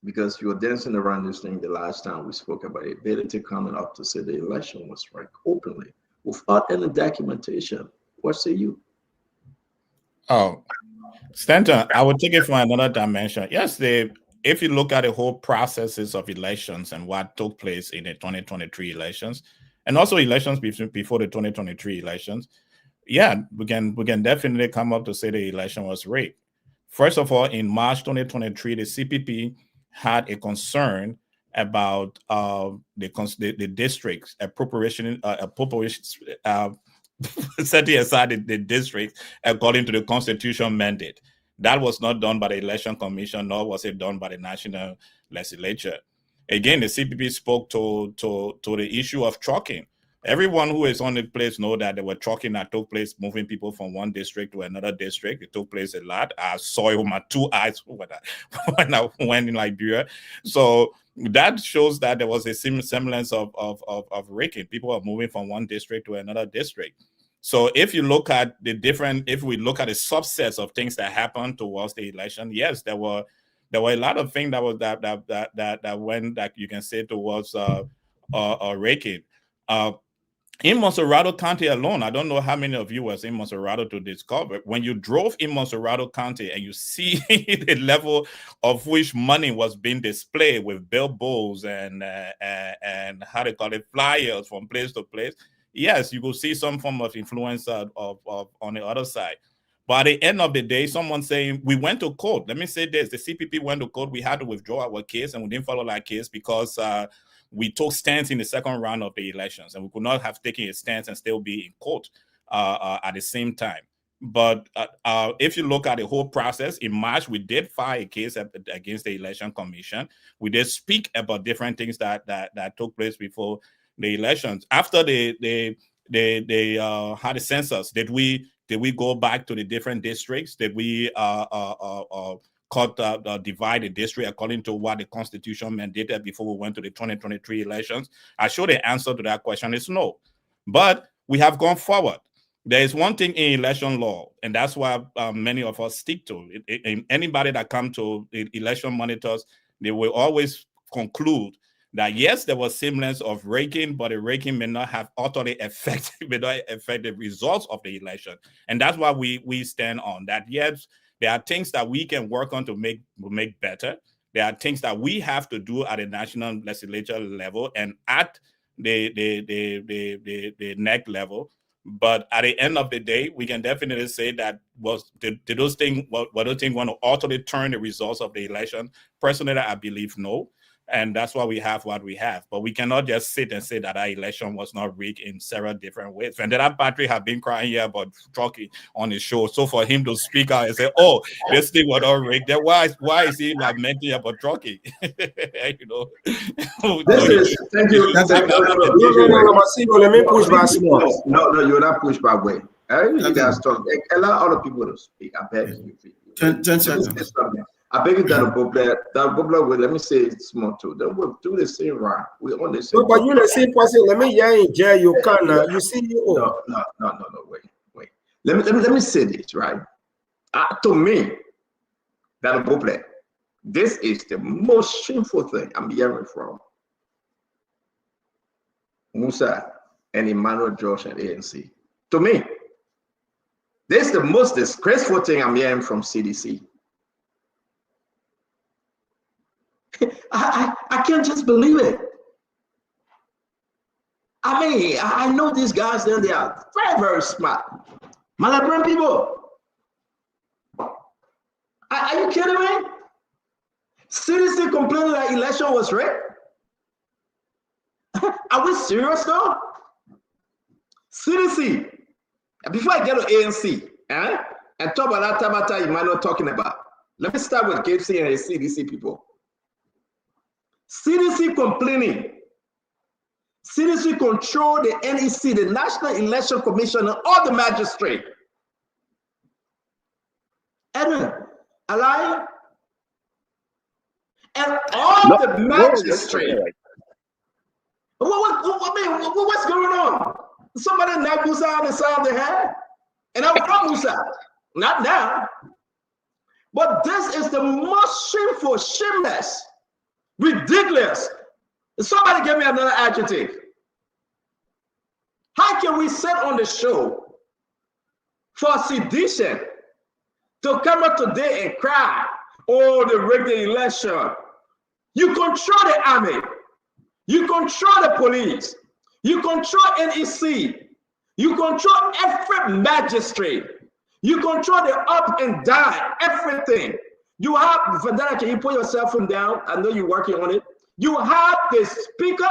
because you were dancing around this thing the last time we spoke about it. Ability coming up to say the election was right openly without any documentation. What say you? Oh, Stanton, I would take it from another dimension. Yes, if you look at the whole processes of elections and what took place in the 2023 elections, and also elections before the 2023 elections, yeah, we can definitely come up to say the election was rigged. First of all, in March 2023, the CPP had a concern about the districts appropriation setting aside the districts according to the constitution mandate. That was not done by the Election Commission, nor was it done by the National Legislature. Again, the CPP spoke to the issue of trucking. Everyone who is on the place know that there were trucking that took place, moving people from one district to another district. It took place a lot. I saw it with my two eyes when I went in Liberia. So that shows that there was a semblance of raking. People are moving from one district to another district. So if you look at if we look at the subsets of things that happened towards the election, yes, there were a lot of things that was that went, that you can say, towards raking. In Montserrado County alone, I don't know how many of you was in Montserrado to discover. When you drove in Montserrado County and you see the level of which money was being displayed with billboards and how they call it, flyers from place to place, yes, you will see some form of influence of on the other side. But at the end of the day, someone saying, we went to court. Let me say this, the CPP went to court. We had to withdraw our case, and we didn't follow that case because we took stance in the second round of the elections, and we could not have taken a stance and still be in court at the same time. But if you look at the whole process, in March, we did file a case against the Election Commission. We did speak about different things that took place before the elections. After they had a census, did we go back to the different districts? Did we divide the district according to what the Constitution mandated before we went to the 2023 elections? I sure the answer to that question is no. But we have gone forward. There is one thing in election law, and that's why many of us stick to it. Anybody that come to the election monitors, they will always conclude that yes, there was semblance of raking, but the raking may not have utterly affect the results of the election. And that's why we stand on that. Yes, there are things that we can work on to make better. There are things that we have to do at the national legislature level and at the NEC level. But at the end of the day, we can definitely say that did those things want to utterly turn the results of the election? Personally, I believe no. And that's why we have what we have. But we cannot just sit and say that our election was not rigged in several different ways. Vendetta Patrick have been crying here about talking on his show. So for him to speak out and say, oh, this thing was not rigged, then why is he lamenting about talking? You know. This is, thank you. Let me push back small. No, you will not push back way. You guys talk. Allow other people to speak. I beg you. 10 seconds. I beg you that will, let me say it small too. Then we'll do the same right. We on the same. No, but you the same person. Let me hear in jail. You can. You see you. No. Wait. Let me say this right. To me, that Boble, this is the most shameful thing I'm hearing from Musa and Emmanuel Josh and ANC. To me, this is the most disgraceful thing I'm hearing from CDC. I can't just believe it. I mean, I know these guys, then they are very, very smart. Malabrian people. Are you kidding me? CDC complaining that election was rigged? Are we serious though? CDC, before I get to ANC, and talk about that Tabata Emmanuel talking about, let me start with KFC and the CDC people. CDC complaining. CDC control the NEC, the National Election Commission, and all the magistrates. Edwin, alive? And all the magistrates. What's going on? Somebody knocked Musa on the side of the head. And I'm from Musa. Not now. But this is the most shameful, shameless, ridiculous. Somebody give me another adjective. How can we sit on the show for sedition to come up today and cry, oh, they rigged the election? You control the army. You control the police. You control NEC. You control every magistrate. You control the up and down, everything. You have, Vandana, can you put your cell phone down? I know you're working on it. You have the speaker,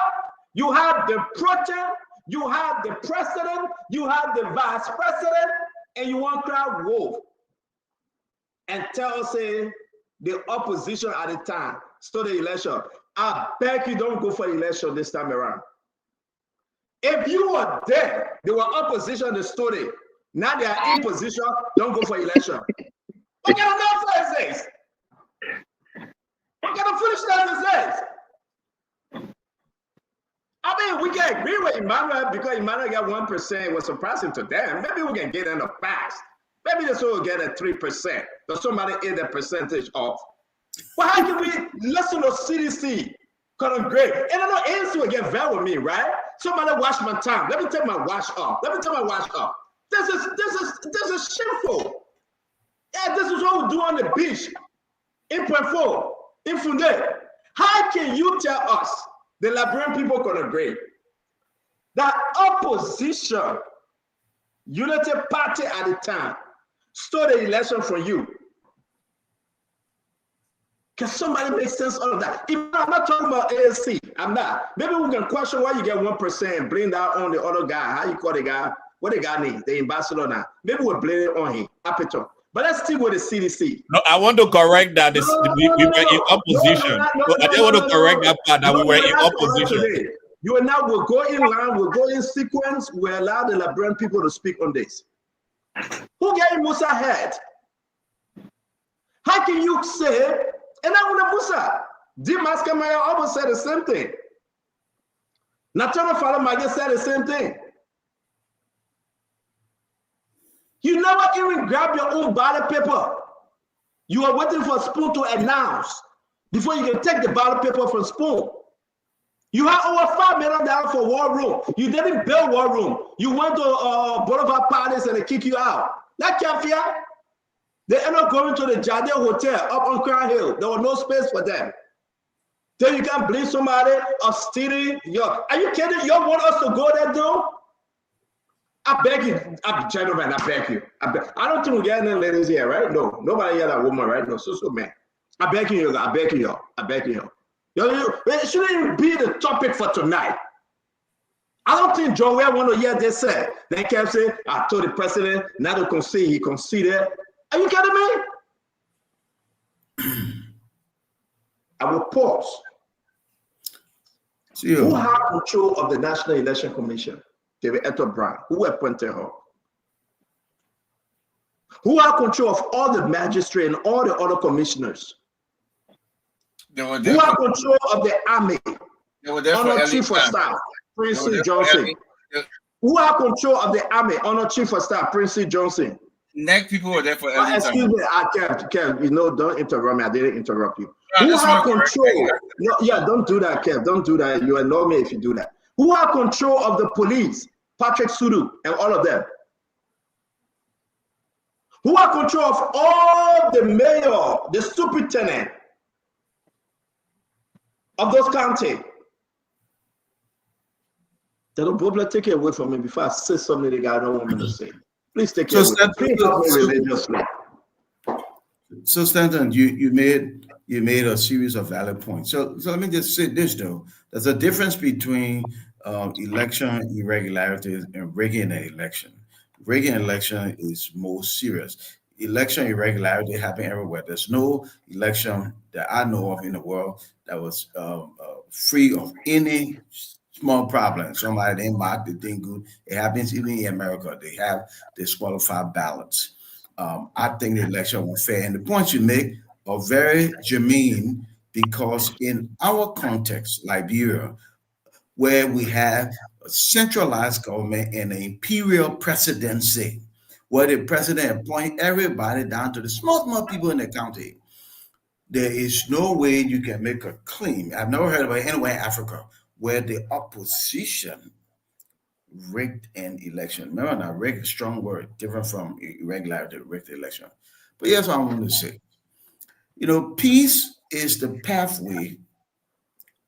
you have the protest, you have the president, you have the vice president, and you want to crowd wolf and tell us, say, the opposition at the time stole the election. I beg you, don't go for the election this time around. If you were there, they were opposition, they stole it. Now they are in position, don't go for election. What kind of nonsense is this? What kind of foolishness is this? I mean, we can agree with Emmanuel because Emmanuel got 1%. It was surprising to them. Maybe we can get in the past. Maybe this will get a 3%. But somebody ate the percentage off. But how can we listen to CDC? Kind of great. And I know ANC will get very with me, right? Somebody wash my time. Let me take my wash off. Let me take my wash off. This is shameful. Yeah, this is what we do on the beach. In Point4, in Funde. How can you tell us, the Liberian people can agree, that opposition, Unity Party at the time, stole the election from you? Can somebody make sense out of that? If I'm not talking about ANC, I'm not. Maybe we can question why you get 1% and blame that on the other guy. How you call the guy? What the guy name? The ambassador now. Maybe we'll blame it on him. But let's stick with the CDC. No, I want to correct that. We were in opposition. I just want to correct that part that we were in opposition. You and now will go in line, we'll go in sequence, we'll allow the Liberian people to speak on this. Who gave Musa head? How can you say, and I want Musa, Dimas Kamaya almost said the same thing. Natana Falamaga said the same thing. You never even grab your own ballot paper. You are waiting for Spoon to announce before you can take the ballot paper from Spoon. You have over $5 million for war room. You didn't build war room. You went to Boulevard Palace and they kick you out. That can't fear. They end up going to the Jardin Hotel up on Crown Hill. There was no space for them. Then you can't blame somebody of stealing your. Are you kidding? You don't want us to go there, dude? I beg you, gentlemen, I beg you. I don't think we get any ladies here, right? No, nobody here that woman, right? No, so man. I beg you, y'all. It shouldn't even be the topic for tonight. I don't think John Ware want to hear this said. Then kept saying, I told the president not to concede, he conceded. Are you kidding me? I will pause. Who had control of the National Election Commission? David Eto Brown. Who appointed her? Who had control of all the magistrates and all the other commissioners? Who had control of the army? Honor Chief of Staff, Prince C. Johnson. Who had control of the army? Honor Chief of Staff, Prince C. Johnson. Next people were there for early excuse me, I can't, don't interrupt me. I didn't interrupt you. Who had control? No, yeah, don't do that, Kev. Don't do that. You annoy me if you do that. Who had control of the police? Patrick Sudu and all of them. Who had control of all the mayor, the superintendent of those counties? They don't bother take it away from me before I say something the guy don't want me to say. Please take it away. Please help me religiously. So Stanton, you made a series of valid points. So let me just say this though: there's a difference between election irregularities and rigging an election. Rigging an election is more serious. Election irregularity happen everywhere. There's no election that I know of in the world that was free of any small problem. Somebody didn't mark the thing good. It happens even in America. They have disqualified ballots. I think the election was fair. And the points you make are very germane because in our context, Liberia, where we have a centralized government and an imperial presidency, where the president appoints everybody down to the small people in the county, there is no way you can make a claim. I've never heard of it anywhere in Africa where the opposition rigged an election. Remember now, rigged is a strong word, different from irregularity, rigged election. But here's what I want to say. You know, peace is the pathway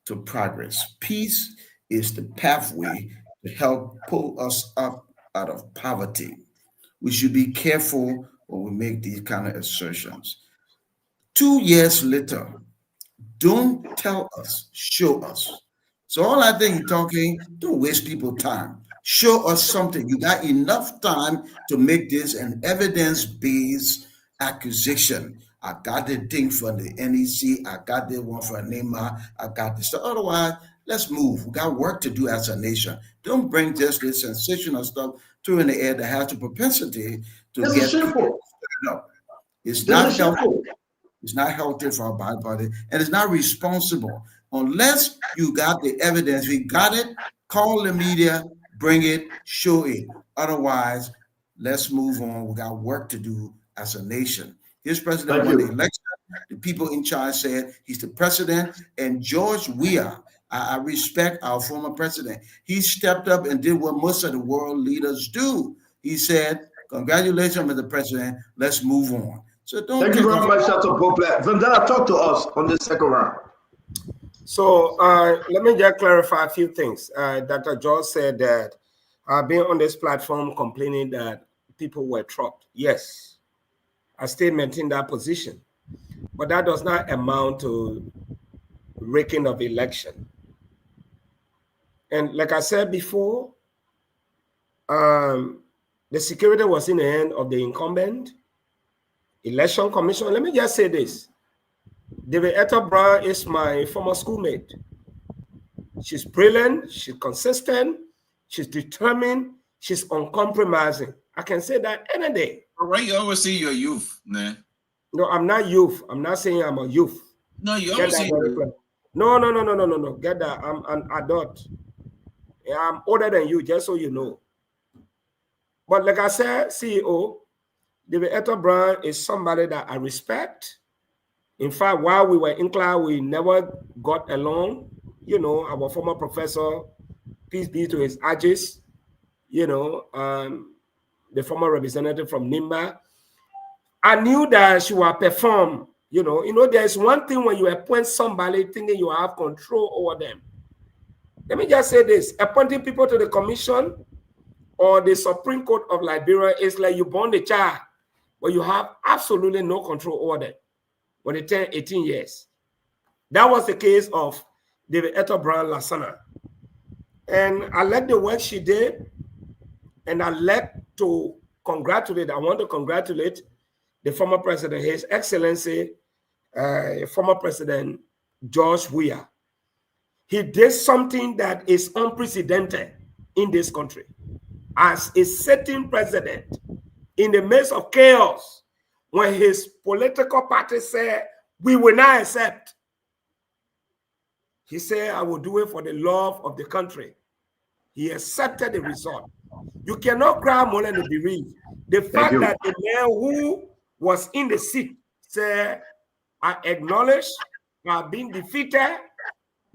to progress. Peace is the pathway to help pull us up out of poverty. We should be careful when we make these kind of assertions. 2 years later, don't tell us, show us. So all I think you're talking, don't waste people's time. Show us something. You got enough time to make this an evidence-based accusation. I got the thing from the NEC. I got the one from NEMA. I got this. So otherwise, let's move. We got work to do as a nation. Don't bring just this sensational stuff through in the air that has the propensity to get people stirred up. It's not healthy. It's not healthy for our body, and it's not responsible. Unless you got the evidence, we got it, call the media, bring it, show it. Otherwise, let's move on. We got work to do as a nation. This president won the election. The people in charge said he's the president. And George Weah, I respect our former president. He stepped up and did what most of the world leaders do. He said, congratulations, Mr. President. Let's move on. So don't. Thank you very much, Dr. Poplar. Vandana, talk to us on this second round. So let me just clarify a few things. Dr. George said that I've been on this platform complaining that people were trapped. Yes, I still maintain that position, but that does not amount to rigging of election. And like I said before, the security was in the hand of the incumbent election commission. Let me just say this. David Eto Brown is my former schoolmate. She's brilliant, she's consistent, she's determined, she's uncompromising. I can say that any day. Right, you always say you're youth, man. No, I'm not youth. I'm not saying I'm a youth. No, you always say No. Get that. I'm an adult. Yeah, I'm older than you, just so you know. But like I said, CEO, David Eto Brown is somebody that I respect. In fact, while we were in class, we never got along. You know, our former professor, peace be to his ashes, you know, the former representative from NIMBA. I knew that she would perform. You know, there's one thing when you appoint somebody thinking you have control over them. Let me just say this. Appointing people to the commission or the Supreme Court of Liberia is like you born the child, but you have absolutely no control over them when they turn 18 years. That was the case of David Eto'o Brown Lassana. And I like the work she did, and I like to congratulate, I want to congratulate the former president, His Excellency, former President George Weah. He did something that is unprecedented in this country. As a sitting president, in the midst of chaos, when his political party said, we will not accept, he said, I will do it for the love of the country. He accepted the result. You cannot cry more than the bereaved. The fact that the man who was in the seat said, I acknowledge I have been defeated.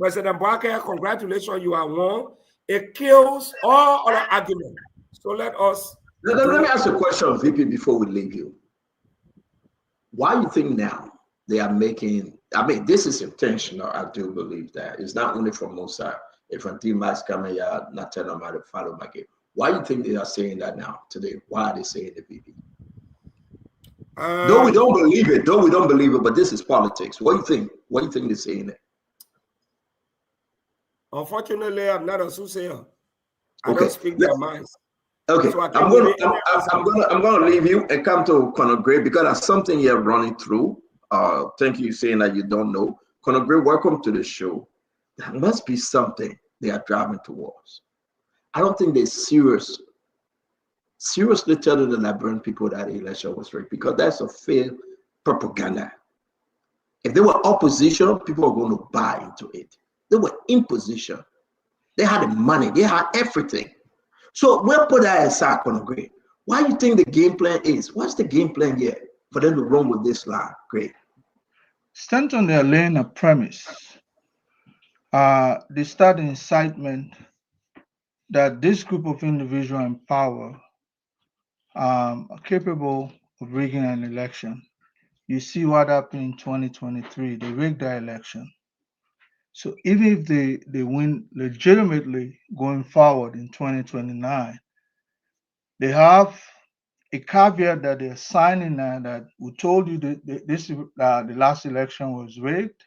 President Barker, congratulations, you are won. It kills all other arguments. So let me ask you a question, VP, before we leave you. Why do you think now they are making, I mean, this is intentional, I do believe that. It's not only from Mossad. If a team is coming out, not telling them how to follow my game. Why do you think they are saying that now, today? Why are they saying it, VP? Though we don't believe it, but this is politics. What do you think? What do you think they're saying it? Unfortunately, I'm not a soothsayer. I don't speak their minds. Okay, So I'm gonna leave you and come to Conor Gray because there's something you're running through. Thank you saying that you don't know. Conor Gray, welcome to the show. There must be something they are driving towards. I don't think they're seriously telling the Liberian people that the election was rigged because that's a failed propaganda. If they were opposition, people are going to buy into it. They were in position. They had the money. They had everything. So we'll put that aside, Conor Gray. Why do you think the game plan is? What's the game plan here for them to run with this line? Great. Stanton, they're laying a premise. They start incitement that this group of individuals in power are capable of rigging an election. You see what happened in 2023. They rigged the election. So even if they win legitimately going forward in 2029, they have a caveat that they're signing that we told you that the last election was rigged,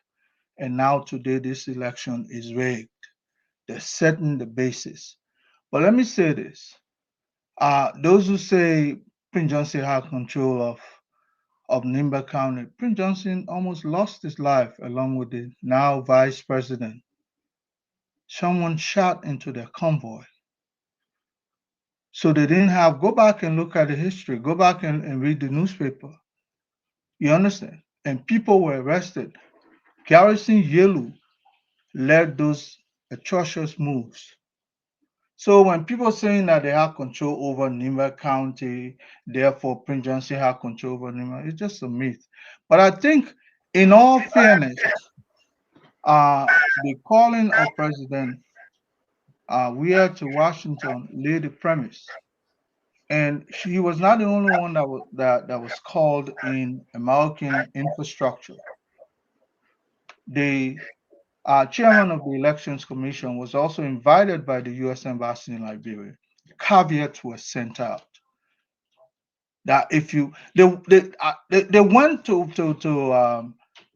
and now today this election is rigged. They're setting the basis. But let me say this. Those who say Prince Johnson had control of Nimba County, Prince Johnson almost lost his life along with the now vice president. Someone shot into their convoy. So they didn't have, go back and look at the history, go back and read the newspaper. You understand? And people were arrested. Garrison Yelu led those atrocious moves. So when people saying that they have control over Nimba County, therefore Prince Johnson had control over Nimba, it's just a myth. But I think in all fairness, the calling of President Weah to Washington laid the premise. And he was not the only one that was called in American infrastructure. The chairman of the Elections Commission was also invited by the U.S. Embassy in Liberia. Caveats were sent out that if you they went to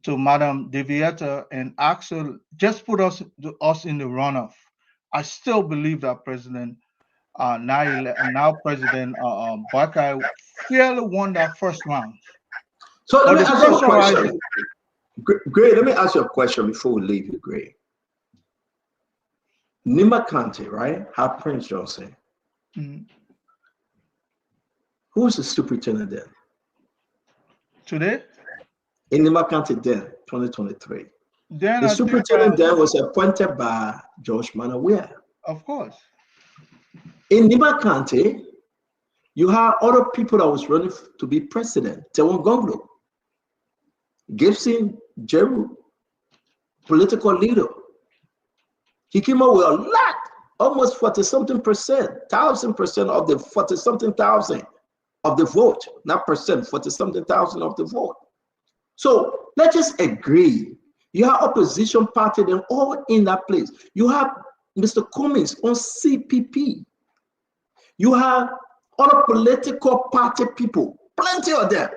Madam Devietta and asked her just put us in the runoff. I still believe that President now President Barker fairly won that first round. So let me ask you a question. Gray, let me ask you a question before we leave you, Gray. Nimba County, right? Have Prince Johnson. Mm-hmm. Who's the superintendent then? Today? In Nimba County then, 2023. Then the superintendent then was appointed by George Manneh Weah. Of course. In Nimba County, you have other people that was running to be president. Tewon Gonglo, Gibson Jeru, political leader. He came up with a lot, almost 40-something percent, 1,000% of the 40-something thousand of the vote, not percent, 40-something thousand of the vote. So let's just agree. You have opposition party, they're all in that place. You have Mr. Cummings on CPP. You have other political party people, plenty of them.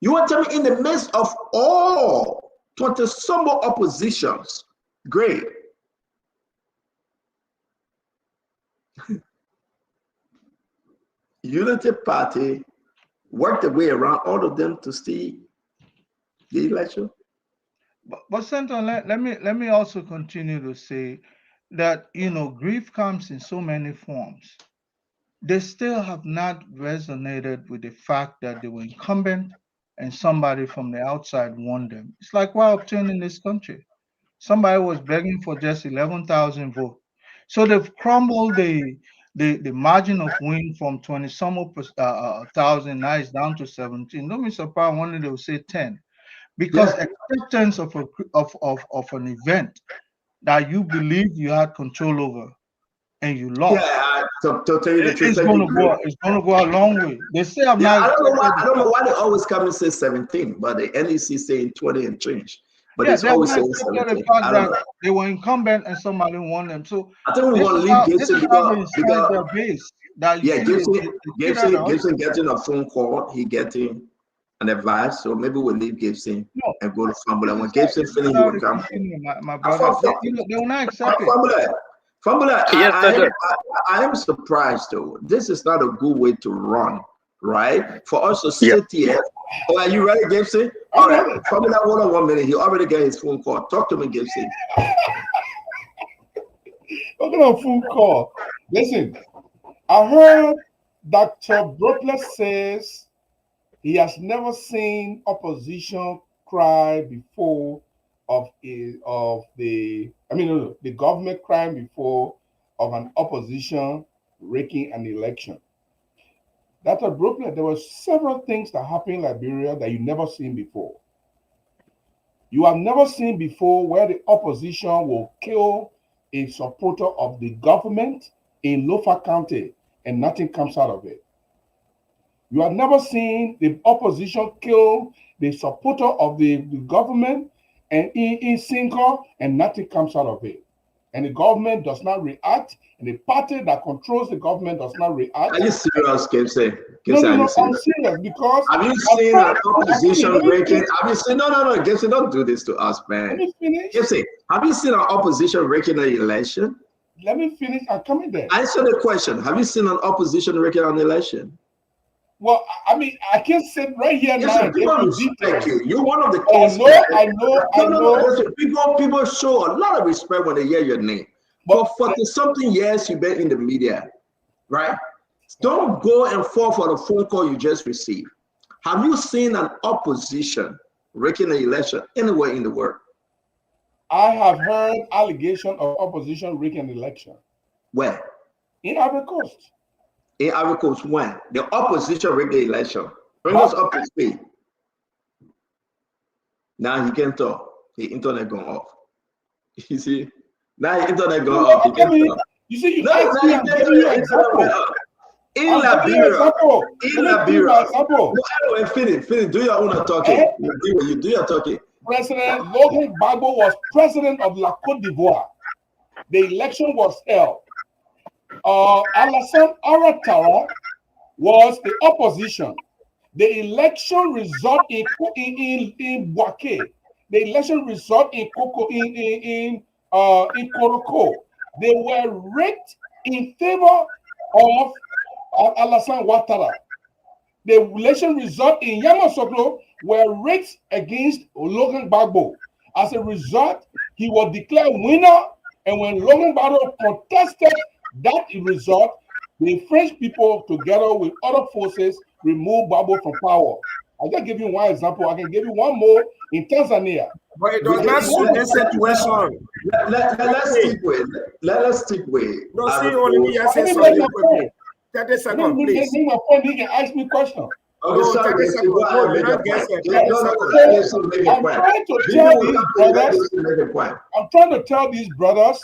You want to tell me in the midst of all 20 some more oppositions. Great. Unity Party worked their way around all of them to see the election. But Senator, let me also continue to say that, you know, grief comes in so many forms. They still have not resonated with the fact that they were incumbent and somebody from the outside won them. It's like what obtained in this country. Somebody was begging for just 11,000 votes. So they've crumbled the margin of win from 20 some thousand, now it's down to 17. Don't be surprised one day they'll say 10. Because acceptance of an event that you believe you had control over and you lost. Yeah, to tell you the truth, it's gonna go a long way. They say I'm not. I don't know why they always come and say 17, but the NEC saying 20 and change. But it's always saying 17. The fact that they were incumbent and somebody won them. So I think we're gonna leave Gibson because their base. That Gibson getting a phone call, he getting an advice, so maybe we'll leave Gibson and go to Fumble. And when Gibson finishes, he will come. My brother, they will not accept it. Fumble, I am surprised though. This is not a good way to run, right? For us to sit here. Oh, are you ready, Gibson? All right, Fumble, hold on 1 minute. He already got his phone call. Talk to me, Gibson. Talking about phone call. Listen, I heard Dr. Brooklet says he has never seen opposition cry before the government crying before of an opposition wrecking an election. Dr. Brooklet, there were several things that happened in Liberia that you never seen before. You have never seen before where the opposition will kill a supporter of the government in Lofa County and nothing comes out of it. You have never seen the opposition kill the supporter of the government and in Sinko and nothing comes out of it. And the government does not react, and the party that controls the government does not react. Are you serious, Gibson? No, I'm serious because have you seen an opposition breaking? Have you seen? No, Gibson, don't do this to us, man. Let me finish. Gibson, have you seen an opposition breaking an election? Let me finish. I'm coming there. Answer the question. Have you seen an opposition breaking an election? Well, I mean, I can't sit right here now. People respect you. You're one of the kids. I know. People show a lot of respect when they hear your name. But for something years you've been in the media, right? Don't go and fall for the phone call you just received. Have you seen an opposition breaking an election anywhere in the world? I have heard allegation of opposition rigging an election. Where? In Ivory Coast. In Ivory Coast, when? The opposition rigged the election. Bring us up to speed. Now he can't talk. The internet gone off. You see? Now the internet gone off. He can't talk. You see, you asked me, I'm giving you an example. In Liberia. Anyway, finish. Do your own talking. You do your talking. President Laurent Gbagbo was president of La Côte d'Ivoire. The election was held. Alassane Ouattara was the opposition. The election result in Bouaké. The election result in Koroko. They were rigged in favor of Alassane Ouattara. The election result in Yamoussoukro were rigged against Laurent Gbagbo. As a result, he was declared winner, and when Laurent Gbagbo contested that result, the French people, together with other forces, removed Gbagbo from power. I just give you one example. I can give you one more in Tanzania. But it does not suit this situation. Let's stick with. No, see, only me say something quickly. 30 seconds, please. My friend, he can ask me a question. I'm trying to tell these brothers,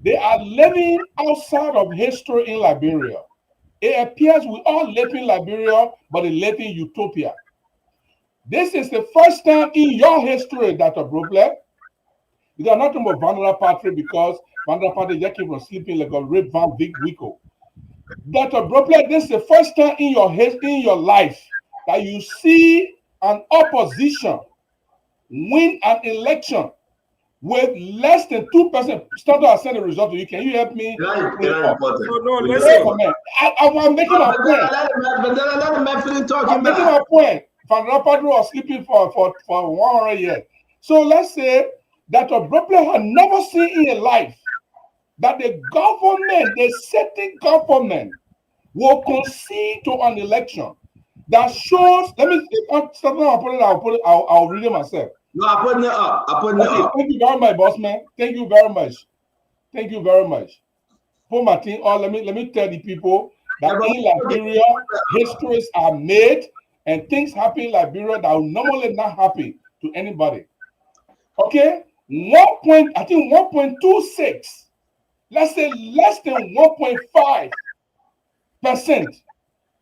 they are living outside of history in Liberia. It appears we all live in Liberia, but they live in utopia. This is the first time in your history, Dr. Brooklet. You are nothing but Vandana Patri because Vandana Patri just came from sleeping like a Rip Van Winkle. Dr. Brooklet, this is the first time in your life that you see an opposition win an election with less than 2%. Start to send the result to you. Can you help me? No, I'm making let a him point. I'm making a point. Van Rapadru was sleeping for 100 years. So let's say that a Brooklyn had never seen in a life that the government, the sitting government, will concede to an election that shows. Let me I'll read it myself. No, I'm putting it up. Thank you very much, boss man. Thank you very much. Thank you very much. Put my thing on. Let me tell the people that in Liberia, histories are made and things happen in Liberia that will normally not happen to anybody. Okay, 1.26. Let's say less than 1.5%.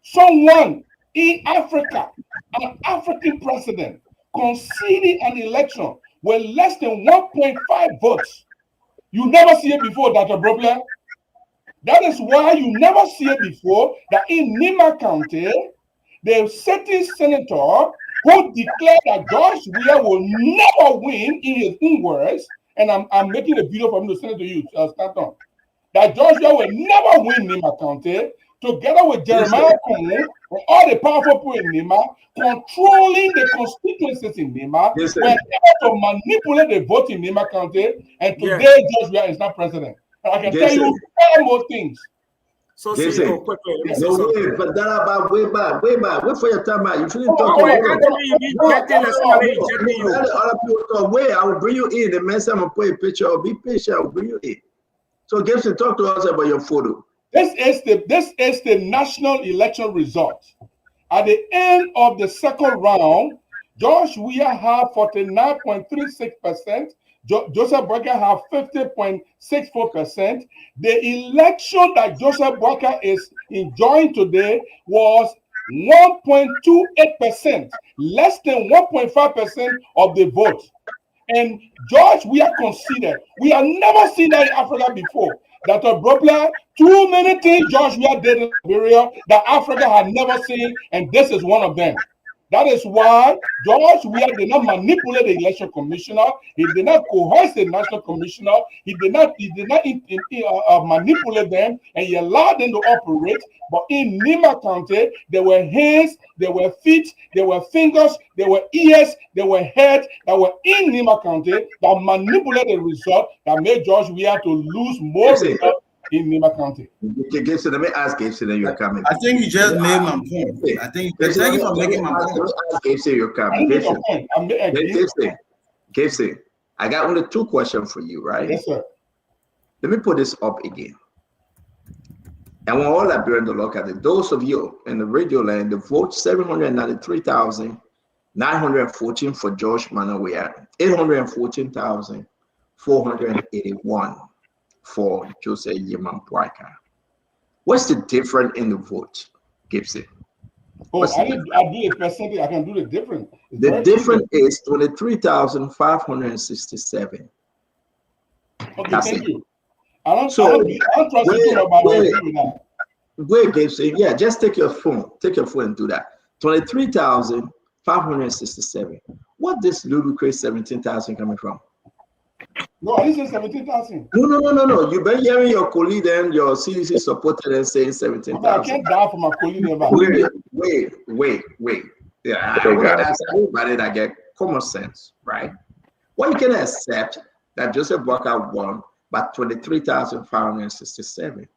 Someone in Africa, an African president, conceding an election with less than 1.5 votes. You never see it before, Dr. Brobler. That is why you never see it before that in Nima County, the sitting senator who declared that George Weah will never win in his own words, and I'm making a video for him to send it to you, Stanton, that George Weah will never win Nima County, together with Jeremiah Kong and all the powerful people in Nima, controlling the constituencies in Nima, were able to manipulate the vote in Nima County, and today George Weah is not president. And I can tell you all more things. So Wait for your time, man. You shouldn't talk. Let other people talk. Wait, I will bring you in. The next time I put a picture, I'll be patient. I will bring you in. So Gibson, talk to us about your photo. This is the national election result. At the end of the second round, George Weah had 49.36%. Joseph Boakai have 50.64%. The election that Joseph Boakai is enjoying today was 1.28%, less than 1.5% of the vote. And George Weah conceded. We have never seen that in Africa before. Dr. Brobler, too many things George Weah did in Liberia that Africa had never seen, and this is one of them. That is why George Weah did not manipulate the election commissioner. He did not coerce the national commissioner. He did not manipulate them, and he allowed them to operate. But in Nima County, there were hands, there were feet, there were fingers, there were ears, there were heads that were in Nima County that manipulated the result that made George Weah to lose more results in Nima County. Okay, Gibson, let me ask Gibson that you're coming. I think you just made my point. I think thank you for making my point. Let me ask Gibson, you're coming. Gibson, I got only two questions for you, right? Yes, sir. Let me put this up again. And when all Liberians look at it, those of you in the radio land, the vote 793,914 for George Weah, 814,481 for Joseph Yeman Boakai. What's the difference in the vote, Gibson? Oh, I do a percentage. I can do the difference. The difference is 23,567. Okay, That's thank it. you. I don't trust you about that. Wait, Gibson. Yeah, just take your phone. Take your phone and do that. 23,567. What this ludicrous 17,000 coming from? No, I didn't say 17,000. No. You've been hearing your colleague and your CDC supported and saying 17,000. I can't die for my colleague. Wait. Yeah, I want to ask everybody that get common sense, right? Well, you can accept that Joseph Boakai won by 23,567.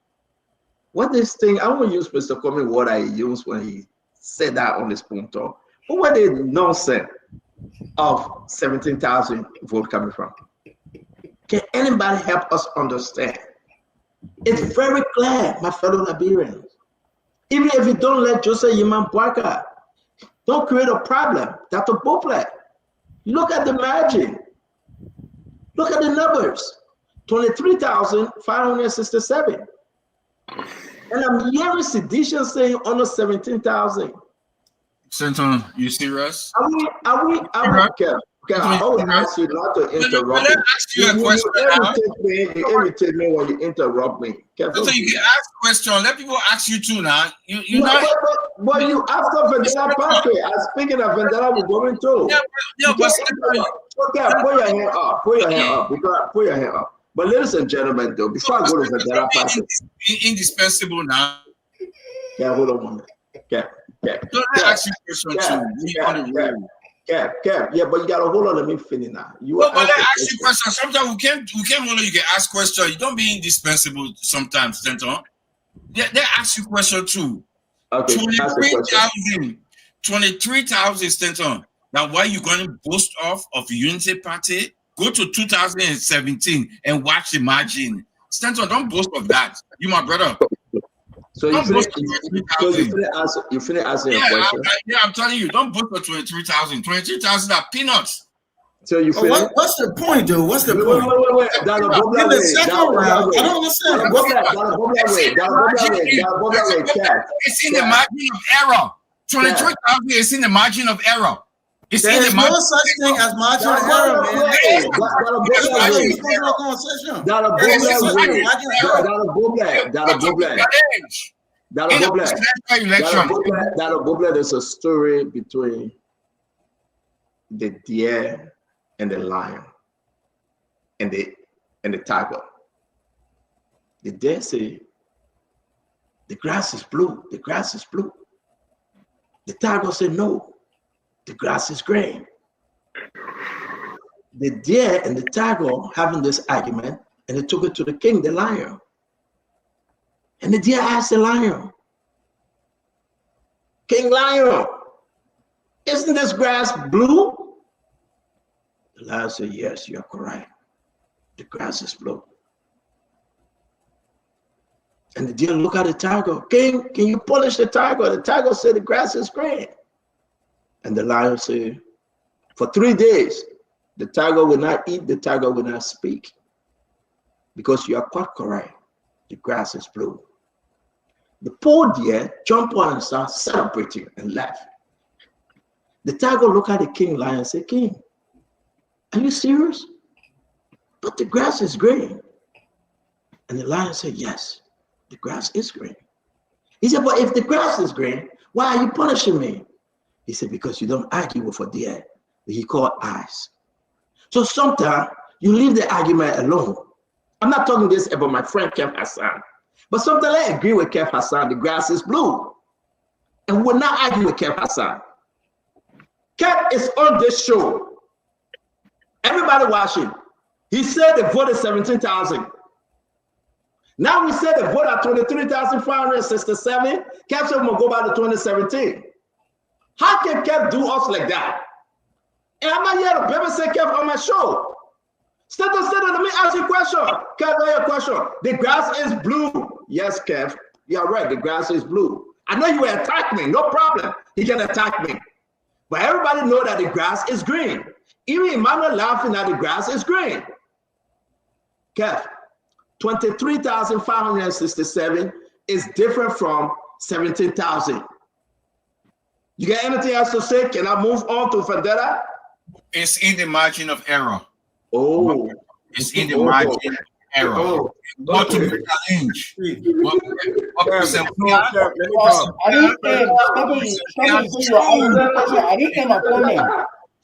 What this thing, I won't use Mr. Comey what I used when he said that on the spoon talk. But what is nonsense of 17,000 votes coming from? Can anybody help us understand? It's very clear, my fellow Liberians. Even if you don't let Joseph Yeman Boakai, don't create a problem. Dr. Boplet, look at the margin. Look at the numbers. 23,567. And I'm hearing sedition saying almost 17,000. Senton, you serious? Are we Okay, I always ask you not to interrupt Let me. me ask you a question now. You irritate me when you interrupt me. Okay, So you can ask question. Let people ask you too now. You no, not. but you asked of Vendetta Party. I'm speaking of Vendetta, we're going to. Yeah, but okay, put your hand up. Put your hand up. Put your hand up. But ladies and gentlemen, though, before I go to Vendetta Party, indispensable now. Yeah, hold on 1 minute. Okay. So let me ask you a question too. Yeah, but you gotta hold on. Let me finish now. But let ask you questions. Sometimes we can't hold on. You can ask questions. You don't be indispensable sometimes, Stenton. They ask you question too. Okay, 23,000 Stenton. Now, why you going to boast off of Unity Party? Go to 2017 and watch the margin. Stenton, don't boast of that. You my brother. So you finish answering your question. I'm telling you, don't book for 23,000. 23,000 are peanuts. So you finish. What's the point, though? What's the point? Wait. In the second round, I don't understand. It's in the margin of error. 23,000 is in the margin of error. It's in the no such thing as margin of error, man. There's a story between the deer and the lion and the tiger. The deer say, the grass is blue, the grass is blue. The tiger said, no, the grass is green. The deer and the tiger having this argument, and they took it to the king, the lion. And the deer asked the lion, King Lion, isn't this grass blue? The lion said, yes, you're correct. The grass is blue. And the deer look at the tiger, King, can you polish the tiger? The tiger said the grass is green. And the lion said, for 3 days, the tiger will not eat, the tiger will not speak. Because you are quite correct. The grass is blue. The poor deer jump on and start celebrating and laugh. The tiger look at the king lion and say, King, are you serious? But the grass is green. And the lion said, yes, the grass is green. He said, but if the grass is green, why are you punishing me? He said, because you don't argue with a deer that he called eyes. So sometimes you leave the argument alone. I'm not talking this about my friend Kev Hassan, but sometimes I agree with Kev Hassan, the grass is blue. And we're not arguing with Kev Hassan. Kev is on this show. Everybody watching. He said the vote is 17,000. Now we said the vote at 23,567. Kev said we're going to go back to 2017. How can Kev do us like that? And I'm not here to babysit Kev on my show. Stand up, let me ask you a question. Kev, your question. The grass is blue. Yes, Kev, you're right. The grass is blue. I know you will attack me. No problem. He can attack me. But everybody know that the grass is green. Even Emmanuel laughing at the grass is green. Kev, 23,567 is different from 17,000. You got anything else to say? Can I move on to Vendetta? It's in the margin of error. Oh. It's in the margin of error. Oh. What to be challenged? I didn't hear my comment.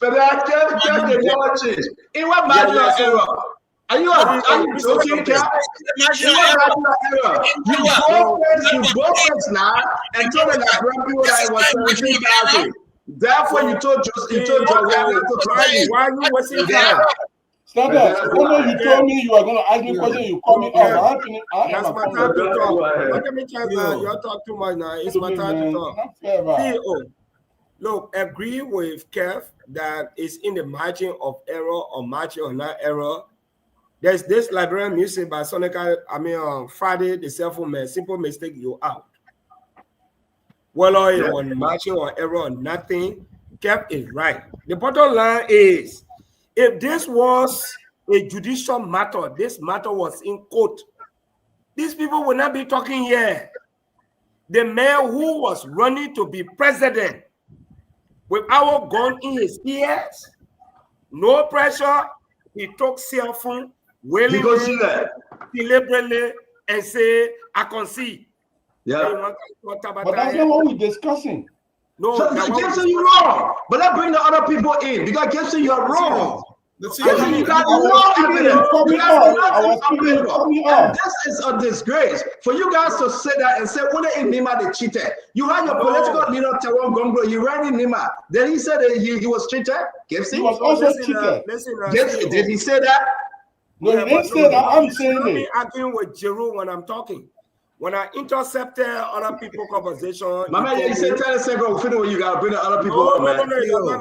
But I can't get watches. In what margin of error? Are you joking, Cap? You go first now and told them that grand people that it was 17,000. Therefore, you told John to try you. Why you wasting time? Stand up. You told me you were going to ask me a question. You call me out. That's my time to talk. Let me check now. You talk too much now. It's my time to talk. Look, agree with Kev that it's in the margin of error or margin of not error. There's this Liberian music by Sonica, Friday, the cell phone man, simple mistake, you out. Well, on margin or error or nothing, Kev is right. The bottom line is, if this was a judicial matter, this matter was in court, these people will not be talking here. The man who was running to be president with our gun in his ears, No pressure. He took cell phone, willingly, deliberately, and say, I can see. Yeah. But that's not what we're discussing. No, so Gibson, you're wrong. But let's bring the other people in because Gibson, you're wrong. Gibson, you got no evidence. This is a disgrace for you guys to say that and say, when Nima they cheated. You had your political leader, Teron Gonglo, you ran in Nima. Then he said that he was cheated. Gibson? He was also cheated. Gibson, did he say that? No, he didn't say that. I'm saying it. I'm arguing with Jeru when I'm talking. When I intercepted other people's conversation, my man, you said 10 seconds. When you gotta bring the other people on, man.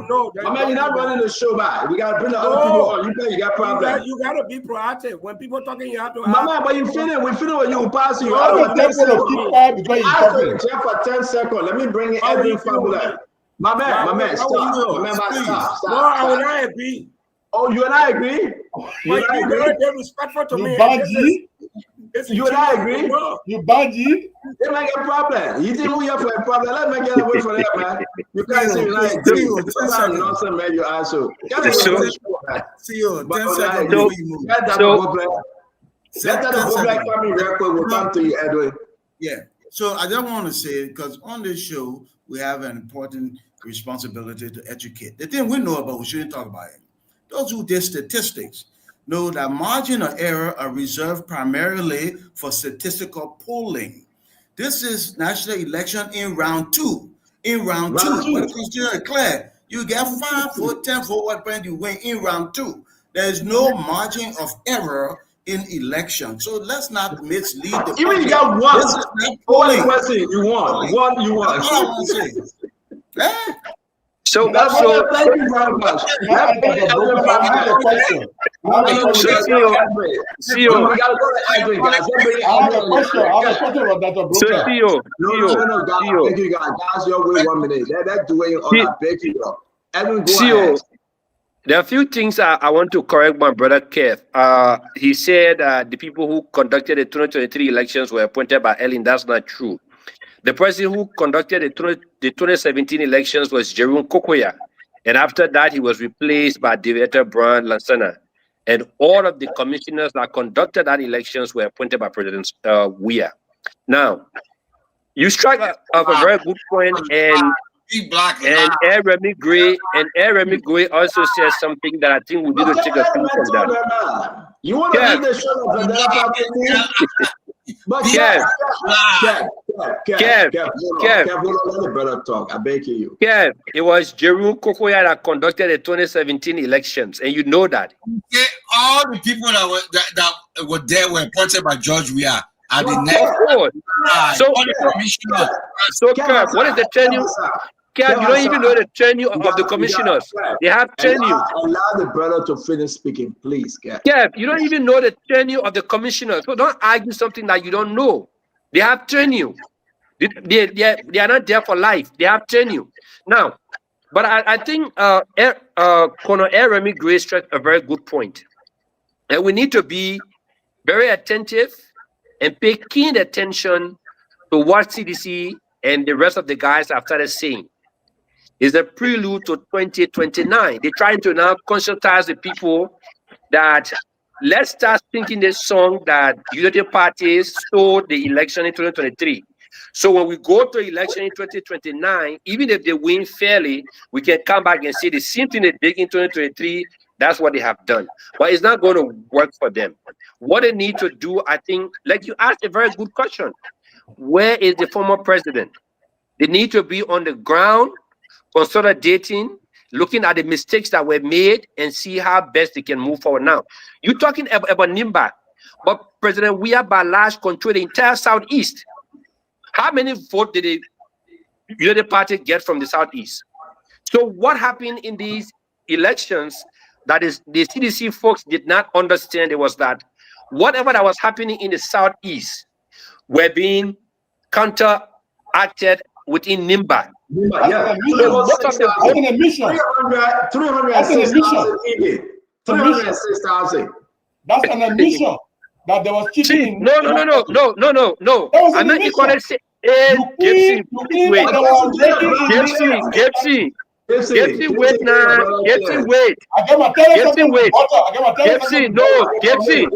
No, my man, you're not running the show back. We gotta bring the other people on. You got problems. You gotta be proactive. When people talking, you have to. My man, but you finish. We finish when you pass you. I'm going to keep quiet for 10 seconds. Let me bring in Edwin Fabula. My man, stop. Remember, stop. No, I will not agree. Oh, you and I agree? You and I agree? They're respectful to me. You and I agree? You Banji? They make a problem. You think we have for a problem? Let me get away from that, man. You can't say you like nonsense, man. You asshole. See you. 10 seconds. Let that go black family record will come to you, Edwin. Yeah. So I just want to say, because on this show, we have an important responsibility to educate. The thing we know about, we shouldn't talk about it. Those who did statistics know that margin of error are reserved primarily for statistical polling. This is national election in round two. In round two, when Christian clear, you get 5 vote, 10 vote, what point you win in round two. There is no margin of error in election. So let's not mislead the public. Even you got one. Only question you want. One you want. That's all I want to say. So thank you very much. I have a question. CEO, we gotta go to Edwin, guys. I have a question about Dr. Broker. No, thank you, guys. Guys, you're wait 1 minute. That's the way you are. Thank you, Edwin, go ahead. There are a few things I want to correct my brother Kev. He said the people who conducted the 2023 elections were appointed by Ellen. That's not true. The person who conducted the 2017 elections was Jerome Kokoya. And after that, he was replaced by Director Brian Lansana. And all of the commissioners that conducted that elections were appointed by President Weah. Now, you strike a very good point, and Remy Gray also says something that I think we need to take a cue from that. You want to leave the show? But Kev, let the brother talk. I beg you. Kev, it was Jeru Kokoya that conducted the 2017 elections, and you know that. Okay, all the people that were there were appointed by George Weah. And the next, so Kev, what is the tenure? Kev, you don't even know the tenure of the commissioners. They have tenure. Allow the brother to finish speaking, please, Kev. Kev, you don't even know the tenure of the commissioners. So don't argue something that you don't know. They have tenure. They are not there for life. They have tenure. Now, but I think Colonel Remy Gray struck a very good point. And we need to be very attentive and pay keen attention to what CDC and the rest of the guys have started saying. Is a prelude to 2029. They're trying to now conscientize the people that let's start thinking this song that unity parties stole the election in 2023. So when we go to election in 2029, even if they win fairly, we can come back and say the same thing they did in 2023. That's what they have done. But it's not going to work for them. What they need to do, I think, like you asked a very good question. Where is the former president? They need to be on the ground, consolidating, looking at the mistakes that were made and see how best they can move forward. Now, you're talking about Nimba, but President Weah by large control the entire Southeast. How many votes did the United Party get from the Southeast? So what happened in these elections that is the CDC folks did not understand, it was that whatever that was happening in the Southeast were being counteracted within Nimba. Yeah. 306,000. That's an admission that there was cheating. No. I'm not equally saying. Gibson, Gibson, wait now. Gibson, wait. I get my telling Gibson, something wait. butter. I get my telling Gibson, something no, butter. Gibson.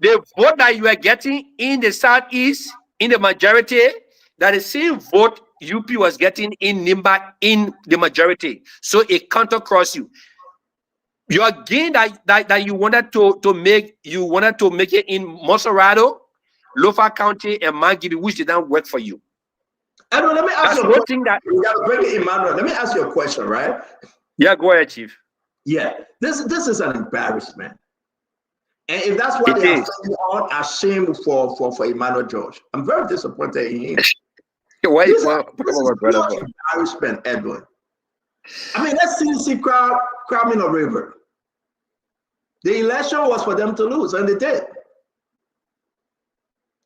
The vote that you are getting in the southeast, in the majority, that the same vote UP was getting in Nimba in the majority. So it can't cross you. Your gain that you wanted to make it in Monserrado, Lofa County, and Magidi, which did not work for you. Edwin, let me ask That's you a one question. thing that You gotta bring it, Emmanuel. Let me ask you a question, right? Yeah, go ahead, Chief. Yeah, this is an embarrassment. And if that's what It they are is. saying on, ashamed for Emmanuel George. I'm very disappointed in him. Why This why- is why- brother, pure boy? embarrassment, Edwin. I mean, let's see crowd in a river. The election was for them to lose, and they did.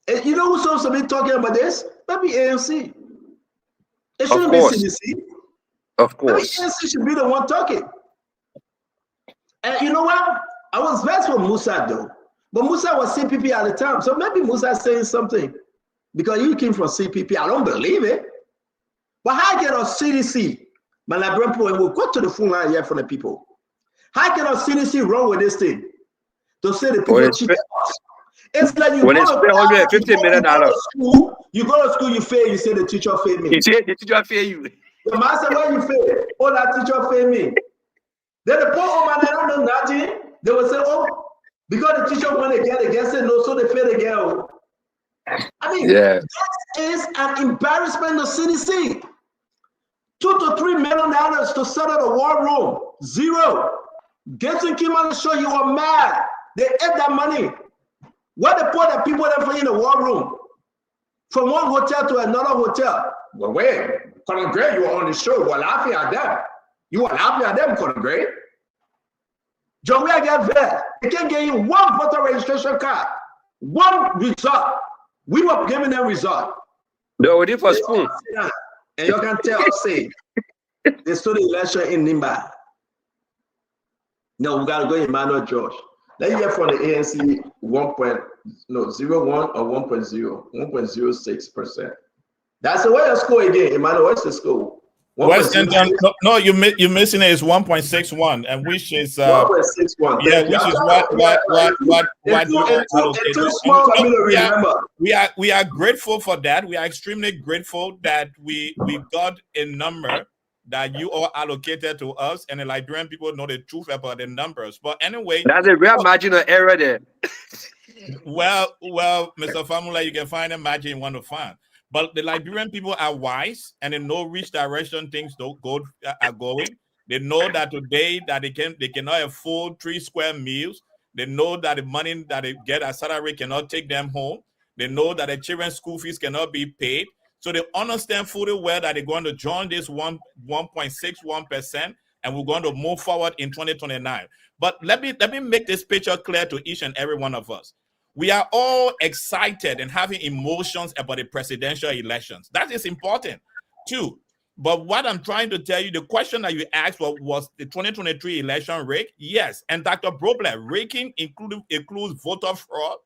And you know who's supposed to be talking about this? Maybe ANC. It shouldn't be course. CDC. Of Maybe course. ANC should be the one talking. And you know what? I was vexed for Musa though. But Musa was CPP at the time. So maybe Musa is saying something. Because you came from CPP. I don't believe it. But how can a CDC, my Liberian people, we'll go to the full line here for the people. How can a CDC run with this thing? To say the people When it's cheated us. It's like you when go it's to $150 million. you go to school, you fail, you say the teacher failed me. You see, the teacher fail you. The master, why you fail? Oh, that teacher failed me. Then the poor woman, they don't know nothing. They will say, oh, because the teacher went again, they say no, so they fail again. I mean, Yeah. that is an embarrassment to CDC. $2 to $3 million to set up a war room. Zero. Gibson came out and showed you were mad. They ate that money. What they put the people there for in the war room? From one hotel to another hotel. Well, wait, Colin Gray, you were on the show. You were laughing at them. You were laughing at them, Colin Gray. John, we are getting there. They can't get you one voter registration card, one result. We were giving them result. No, we did for school. And you can tell, say, they stood the election in Nimba. No, we got to go Emmanuel George. Let's get from the ANC 1.01 or 1.06%. That's the way to score again. Emmanuel, what's the score? West Central, no, you're missing it. It's 1.61, and which is 1.61. Yeah, which is what too small for me to remember. We are grateful for that. We are extremely grateful that we got a number that you all allocated to us, and the Liberian people know the truth about the numbers. But anyway, that's a real margin of error there. well, Mr. Famula, you can find a margin you want to find. But the Liberian people are wise, and they know which direction things are going. They know that today that they cannot afford 3 square meals. They know that the money that they get as salary cannot take them home. They know that the children's school fees cannot be paid. So they understand fully well that they're going to join this 1.61%, and we're going to move forward in 2029. But let me make this picture clear to each and every one of us. We are all excited and having emotions about the presidential elections. That is important too. But what I'm trying to tell you, the question that you asked was the 2023 election rig? Yes. And Dr. Broble, rigging includes voter fraud.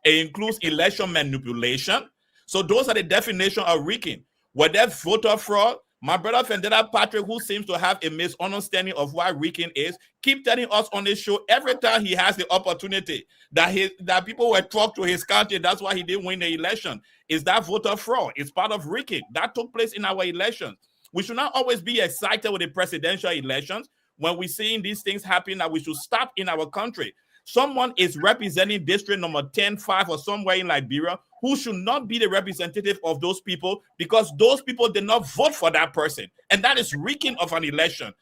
It includes election manipulation. So those are the definition of rigging. Were there voter fraud? My brother Fendela Patrick, who seems to have a misunderstanding of what rigging is, keep telling us on this show every time he has the opportunity that people were talked to his country. That's why he didn't win the election. Is that voter fraud? It's part of rigging. That took place in our elections. We should not always be excited with the presidential elections when we're seeing these things happen, that we should stop in our country. Someone is representing district number 10-5 or somewhere in Liberia who should not be the representative of those people, because those people did not vote for that person. And that is rigging of an election.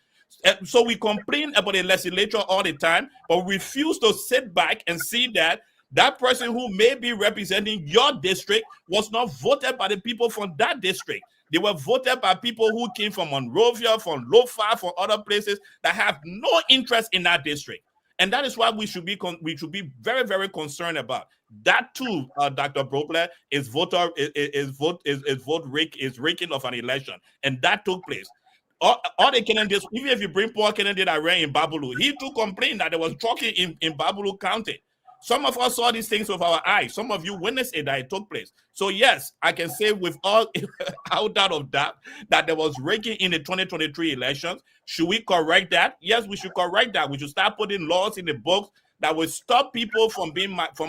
So we complain about the legislature all the time, but refuse to sit back and see that that person who may be representing your district was not voted by the people from that district. They were voted by people who came from Monrovia, from Lofa, from other places that have no interest in that district. And that is why we should be very, very concerned about that too. Dr. Broble is vote rigging of an election, and that took place. All the candidates, even if you bring Paul Kennedy that ran in Babulu, he too complained that there was talking in Babulu County. Some of us saw these things with our eyes. Some of you witnessed it that it took place. So yes, I can say with all out of that there was rigging in the 2023 elections. Should we correct that? Yes, we should correct that. We should start putting laws in the books that will stop people from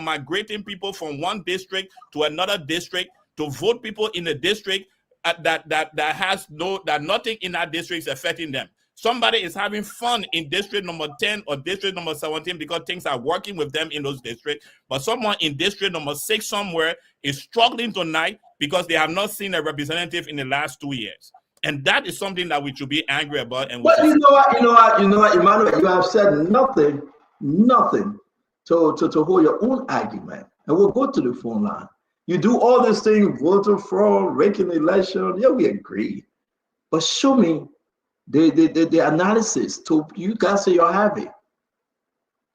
migrating people from one district to another district to vote people in a district that nothing in that district is affecting them. Somebody is having fun in district number 10 or district number 17 because things are working with them in those districts. But someone in district number 6 somewhere is struggling tonight because they have not seen a representative in the last 2 years. And that is something that we should be angry about. And you know what, Emmanuel, you have said nothing to hold your own argument. And we'll go to the phone line. You do all these things, voter fraud, rigging election. Yeah, we agree. But show me the analysis to you guys say you're having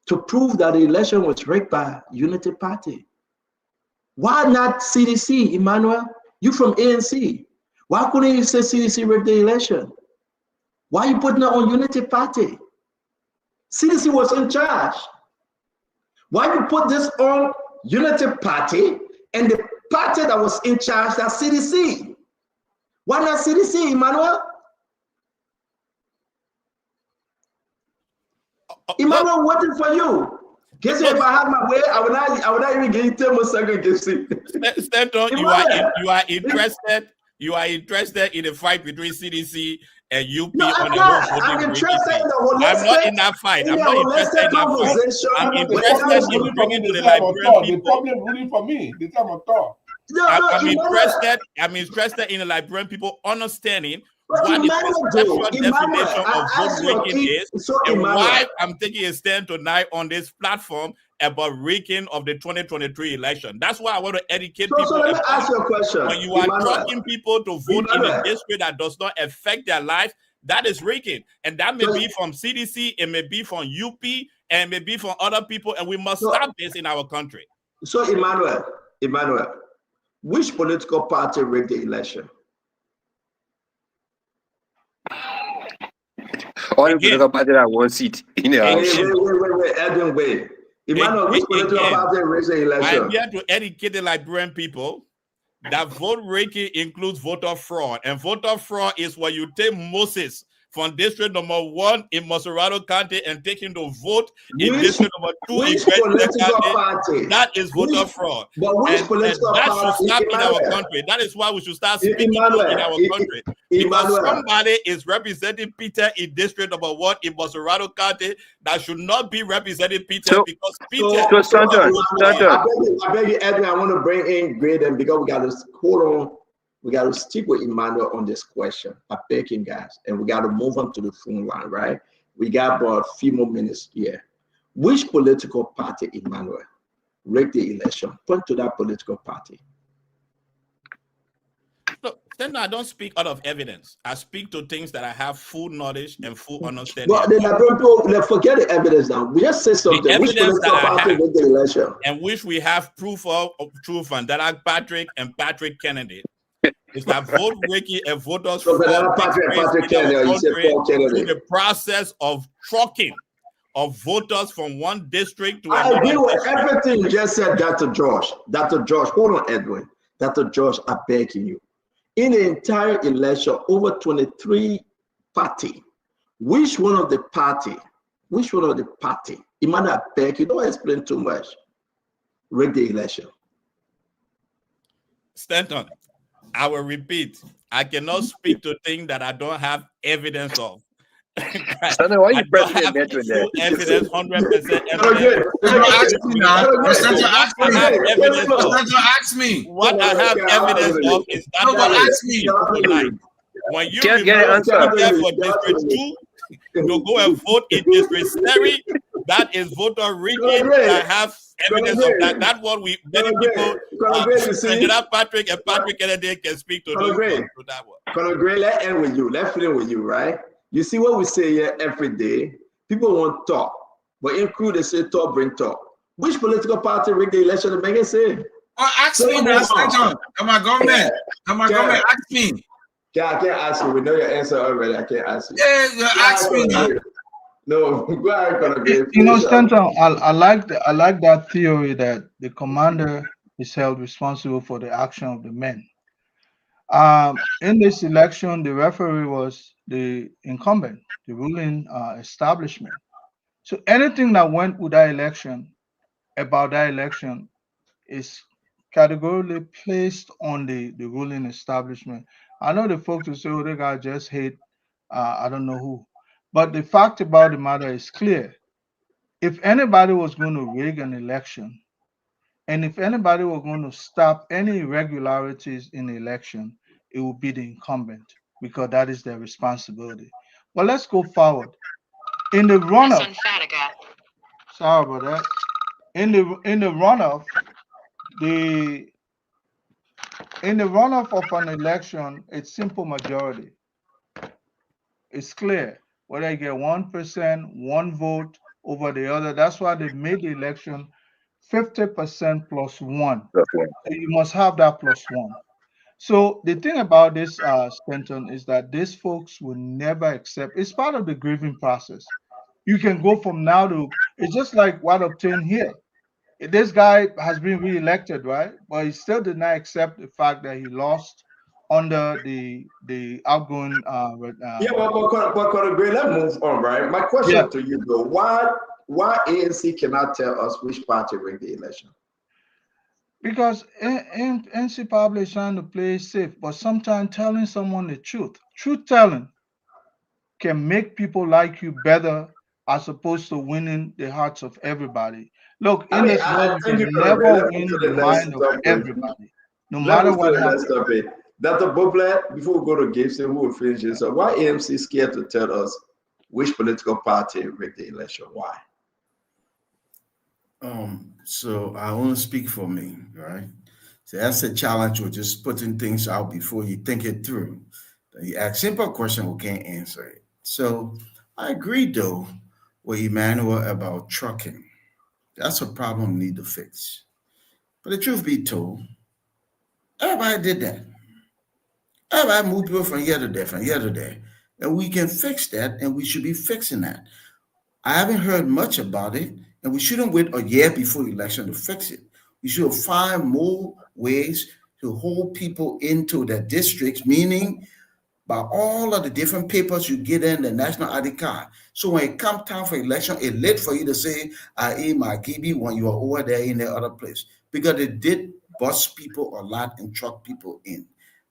to prove that the election was rigged by Unity Party. Why not CDC, Emmanuel? You from ANC. Why couldn't you say CDC rigged the election? Why are you putting it on Unity Party? CDC was in charge. Why you put this on Unity Party and the party that was in charge, that's CDC? Why not CDC, Emmanuel? Emmanuel, waiting for you. Guess if I had my way, I would not even give you 10 more seconds. Stanton, you are interested in the fight between CDC and UP on the whole voting. I'm interested in the holistic. I'm not in that fight. I'm not interested in that fight. I'm interested in bringing to the Liberian people. The problem really for me, the time of thought. I'm interested in the Liberian people understanding what the definition of vote rigging is, and why I'm taking a stand tonight on this platform about rigging of the 2023 election. That's why I want to educate people. So let me ask you a question. When you are talking people to vote in a district that does not affect their life, that is rigging. And that may be from CDC, it may be from UP, and it may be from other people, and we must stop this in our country. So Emmanuel, which political party rigged the election? All the political party that one seat in the Wait, Edwin, wait. Emmanuel, which political party rigged the election? I'm here to educate the Liberian people that vote rigging includes voter fraud. And voter fraud is where you take Moses from district number 1 in Moserado County and take him to vote in district number 2 in County. That is voter fraud. But which and political that party? should stop in our country. That is why we should start speaking in our country. Because somebody is representing Peter in district number 1 in Moserado County that should not be representing Peter because Peter. I beg you, Edwin, I want to bring in Graydon because we got to hold on. We got to stick with Emmanuel on this question. I beg him, guys, and we got to move on to the phone line, right? We got about a few more minutes here. Which political party, Emmanuel, rigged the election? Point to that political party. Look, then I don't speak out of evidence. I speak to things that I have full knowledge and full understanding. Well, then forget the evidence now. We just say something. Which political party rigged the election? And which we have proof of truth on that Patrick and Patrick Kennedy. Is that vote rigging and voters so Patrick Kennedy, you said Paul Kennedy. In the process of trucking of voters from one district to another. I agree with district. everything you just said, Dr. George. Dr. George, hold on, Edwin. Dr. George, I'm begging you. In the entire election, over 23 party, which one of the party, Emmanuel, I beg you, don't explain too much, rigged the election? Stanton, I will repeat, I cannot speak to things that I don't have evidence of. Stanton, why you pressing the button there? Evidence, 100% evidence. Ask me. What I have evidence of is that when you can't get an answer for District 2 to go and vote in District 3, that is voter rigging. I have evidence of that. That's what many people, and Patrick and Patrick Kennedy can speak to that one. Colonel Gray, let's end with you. Let's finish with you, right? You see what we say here every day. People want talk, but in crew they say talk, bring talk. Which political party rigged the election to make it say? Oh, ask me now, Stanton. I'm a government. Ask me. Yeah, I can't ask you. We know your answer already. I can't ask you. Yeah, ask me now. No, go ahead, Colonel Gray. You know, Finish up. Stanton, I like that theory that the commander is held responsible for the action of the men. In this election, the referee was the incumbent, the ruling establishment. So anything that went with that election, about that election, is categorically placed on the ruling establishment. I know the folks who say, oh, they got just hate, I don't know who. But the fact about the matter is clear. If anybody was going to rig an election, and if anybody was going to stop any irregularities in the election, it would be the incumbent, because that is their responsibility. But let's go forward. In the runoff, sorry about that. In the runoff, in the runoff of an election, it's simple majority. It's clear whether you get 1%, one vote over the other. That's why they made the election 50% plus one. So you must have that plus one. So the thing about this, Stanton, is that these folks will never accept. It's part of the grieving process. You can go from now to, it's just like what obtained here. This guy has been re-elected, right? But he still did not accept the fact that he lost under the outgoing. Yeah, but Colonel Gray, let's move on, right? My question to you though, why ANC cannot tell us which party rigged the election? Because NC probably is trying to play safe, but sometimes telling someone the truth telling can make people like you better as opposed to winning the hearts of everybody. Look, in this world, you can never win the mind of everybody, no matter what happens. Dr. Boblet, before we go to Gibson, who will finish this, so why AMC scared to tell us which political party rigged the election? Why? So I want to speak for me, right? So that's a challenge with just putting things out before you think it through. You ask simple question, we can't answer it. So I agree though with Emmanuel about trucking. That's a problem we need to fix. But the truth be told, everybody did that. Everybody moved people from here to there, and we can fix that, and we should be fixing that. I haven't heard much about it, and we shouldn't wait a year before election to fix it. We should find more ways to hold people into their districts, meaning by all of the different papers you get in the national ID card. So when it comes time for election, it's late for you to say, I aim my GB when you are over there in the other place. Because it did bus people a lot and truck people in.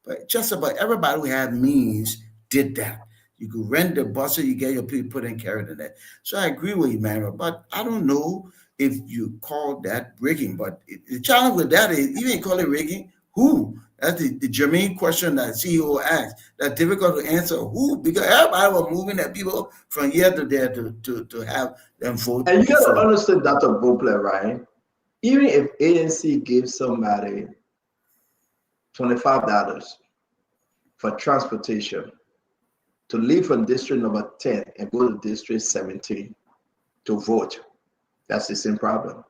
But just about everybody who had means did that. You could rent the bus, you get your people put in carried in there. So I agree with you, Emmanuel, but I don't know if you call that rigging. But the challenge with that is, even call it rigging, who? That's the germane question that CEO asked. That's difficult to answer. Who? Because everybody was moving their people from here to there to have them vote. And you got to understand, Dr. Bobler, right? Even if ANC gives somebody $25 for transportation to leave from district number 10 and go to district 17 to vote, that's the same problem.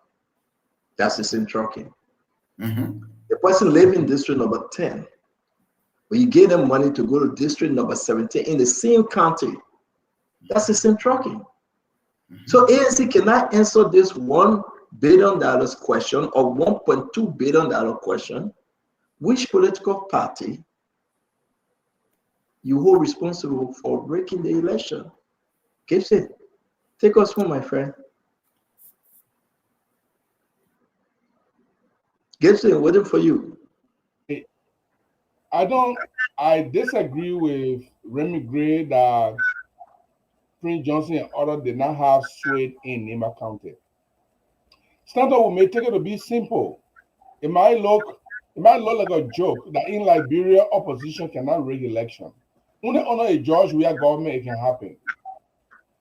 That's the same trucking. Mm-hmm. The person living in district number 10, when you give them money to go to district number 17 in the same county, that's the same trucking. Mm-hmm. So ANC cannot answer this $1 billion question or $1.2 billion question. Which political party you hold responsible for breaking the election? Gibson, take us home, my friend. Gibson, waiting for you. I disagree with Remy Gray that Prince Johnson and others did not have sway in Nimba County. Stanton, we may take it to be simple. It might look like a joke that in Liberia, opposition cannot rig election. Only under a judge where government it can happen.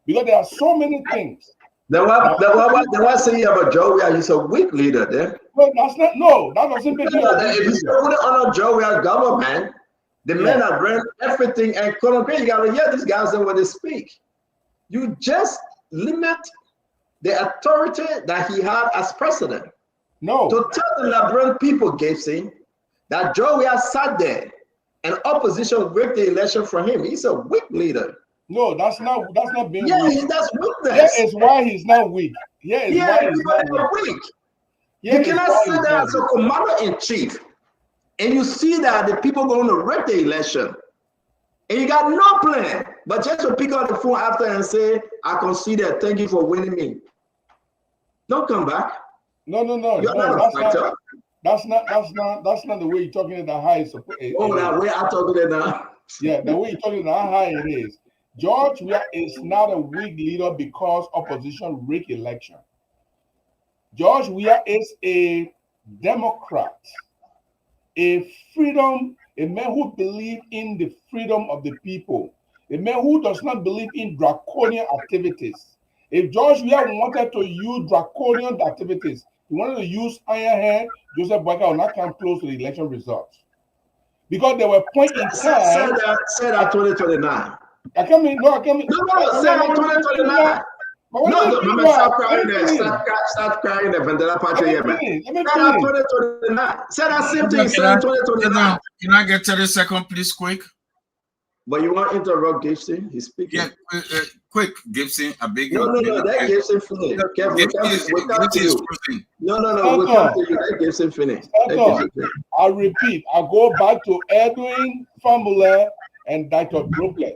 Because there are so many things. Then why say you have a Joe Wea? He's a weak leader there. No, that doesn't make sense. If you put it on a Joe Wea government, the men have read everything, and Colonel Gray, you gotta hear these guys when they speak. You just limit the authority that he had as president. No. To tell the Liberian people, Gibson, that Joe Wea sat there and opposition rigged the election for him. He's a weak leader. No, that's not being Yeah, weak. that's weakness. Here is why he's not weak. Here is Yeah, why he's people not are weak. weak. Here You is cannot why sit he's there not as a weak. commander-in-chief and you see that the people going to wreck the election and you got no plan, but just to pick up the phone after and say, I consider, thank you for winning me. Don't come back. No, You're no, not a that's fighter. not the way you're talking about how it's supposed. Oh, that way I talk to them now. Yeah, the way you're talking about how it is. George Weah is not a weak leader because opposition rigged election. George Weah is a Democrat, a man who believes in the freedom of the people, a man who does not believe in draconian activities. If George Weah wanted to use draconian activities, he wanted to use iron hand, Joseph Boakai will not come close to the election results. Because there were points in time. Say that 2029. I come in. No, say that 2029. No, stop crying there. Stop crying there. Vandela Patria, man. Say that 2029. Say that same thing. Say 2029. Can I get 30 seconds, please, quick? But you want to interrupt Gibson? He's speaking. Yeah, quick, Gibson. I beg you. No, that Gibson finished. Careful, we come to you. No, we come to you. That Gibson finished. I repeat, I go back to Edwin Famulé and Dr. Brooklyn.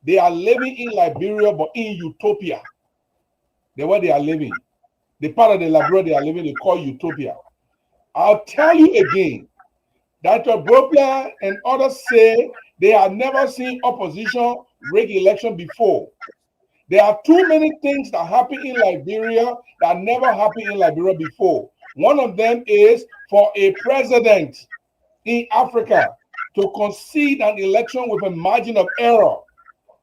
They are living in Liberia, but in utopia. The way they are living. The part of the Liberia they are living, they call utopia. I'll tell you again, Dr. Brooklyn and others say they have never seen opposition rig election before. There are too many things that happen in Liberia that never happened in Liberia before. One of them is for a president in Africa to concede an election with a margin of error.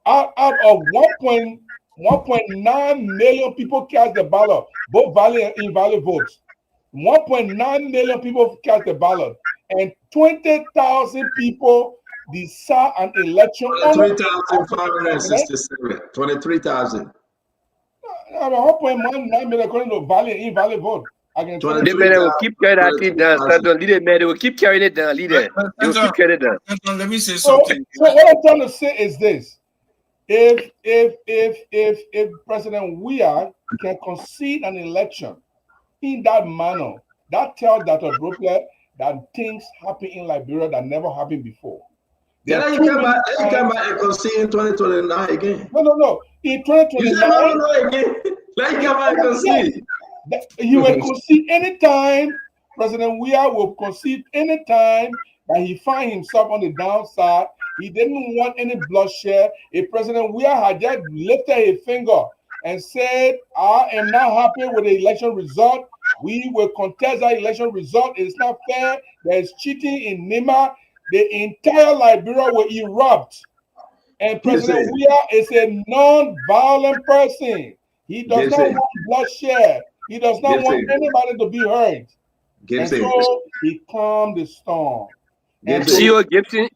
Out of 1.9 million people cast the ballot, both valid and invalid votes. 1.9 million people cast the ballot, and 20,000 people decide an election. 23,567. 23,000. 1.9 million according to valid and invalid vote. They will keep carrying that thing down. They will keep carrying it down. Leader, they will keep carrying it down. Let me say something. So what I'm trying to say is this: if President Weah can concede an election in that manner, that tells Dr. Brooklyn that things happen in Liberia that never happened before. Then you come back and concede in 2029 again. No. In 2029, no again. Let you come back and concede. He will concede anytime. President Weah will concede anytime that he find himself on the downside. He didn't want any bloodshed. If President Weah had just lifted his finger and said, I am not happy with the election result, we will contest that election result. It's not fair. There is cheating in Nima. The entire Liberia will erupt. And President Weah is a non-violent person. He does not want bloodshed. He does not want anybody to be hurt. And so he calmed the storm. CEO Gibson,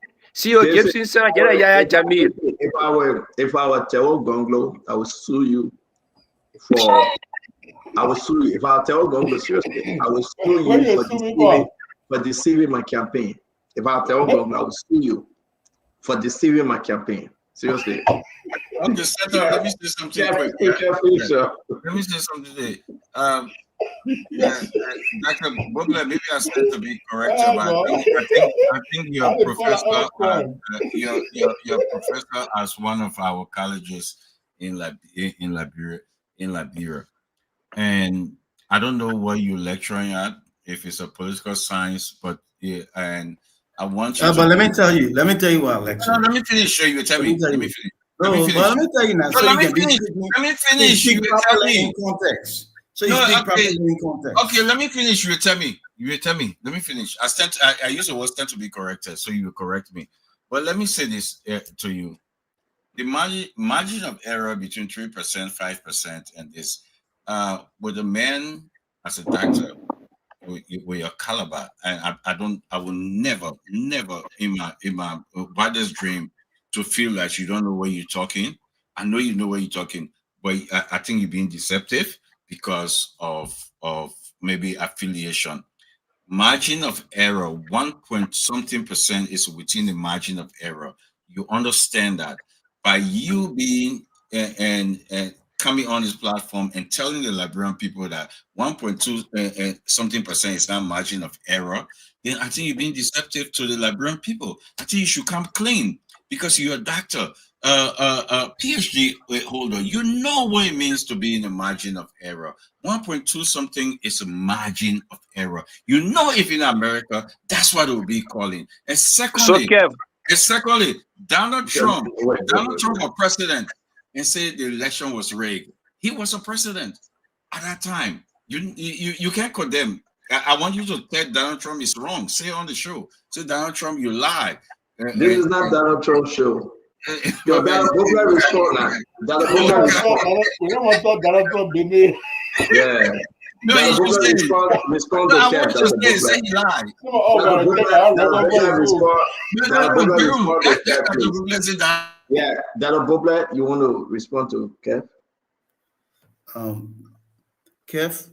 son, get a Yaya Jamil. If I were Teo Gonglo, I would sue you for. I would sue you if I were Teo Gonglo. Seriously, I would sue you for deceiving my campaign. If I were Teo Gonglo, I would sue you for deceiving my campaign. Seriously. Okay, Senator, let me say something quick. Let me say something today. Dr. Bogler, maybe I said to be corrected, but I think your professor, your professor as one of our colleges in Liberia, and I don't know what you're lecturing at, if it's a political science, but yeah, and I want you. But let me tell you what I lecture. No, let me finish. So you tell me. Let me finish. Let me tell you now. No, let me finish. You tell me. In context. So you speak properly in context. Okay, let me finish. You tell me. Let me finish. I use the word stand to be corrected, so you will correct me. But let me say this to you: the margin of error between 3%, 5%, and this, with a man as a doctor with your caliber, and I will never in my wildest dream to feel like you don't know what you're talking. I know you know what you're talking, but I think you're being deceptive because of maybe affiliation. Margin of error, 1 point something % is within the margin of error. You understand that. by you being and coming on this platform and telling the Liberian people that 1.2 something percent is not margin of error, then I think you're being deceptive to the Liberian people. I think you should come clean because you're a doctor, PhD holder. You know what it means to be in a margin of error. 1.2 something is a margin of error. You know, if in America, that's what it will be calling. And secondly, Donald Trump was president and said the election was rigged. He was a president at that time. You can't condemn. I want you to tell Donald Trump is wrong. Say it on the show. Say, Donald Trump, you lie. This is not Donald Trump's show. Yo, Donald Trump respond now. Donald Trump respond. We don't want to talk Donald Trump, baby. Yeah. No, you should say respond no, to I Kev. want you to say he lied. Yeah, Donald Bobler, you want to respond to Kev? Kev,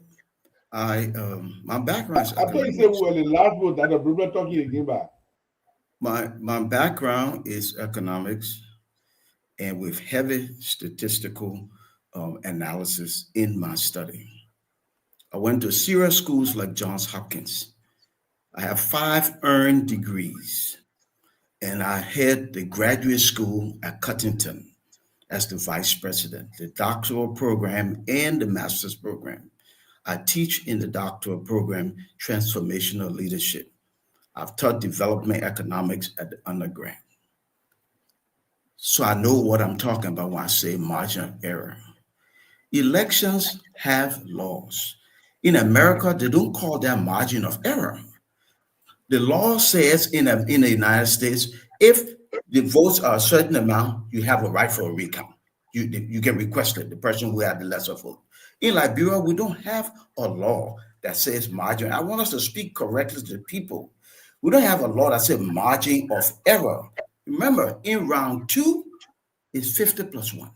my background is I thought you said we were the last one that the Bobler talking again about. My background is economics, and with heavy statistical analysis in my study. I went to serious schools like Johns Hopkins. I have 5 earned degrees, and I head the graduate school at Cuttington as the vice president, the doctoral program and the master's program. I teach in the doctoral program, transformational leadership. I've taught development economics at the undergrad. So I know what I'm talking about when I say margin of error. Elections have laws. In America, they don't call that margin of error. The law says in the United States, if the votes are a certain amount, you have a right for a recount. You can request it, the person who had the lesser vote. In Liberia, we don't have a law that says margin. I want us to speak correctly to the people. We don't have a law that says margin of error. Remember, in round 2, it's 50 plus 1.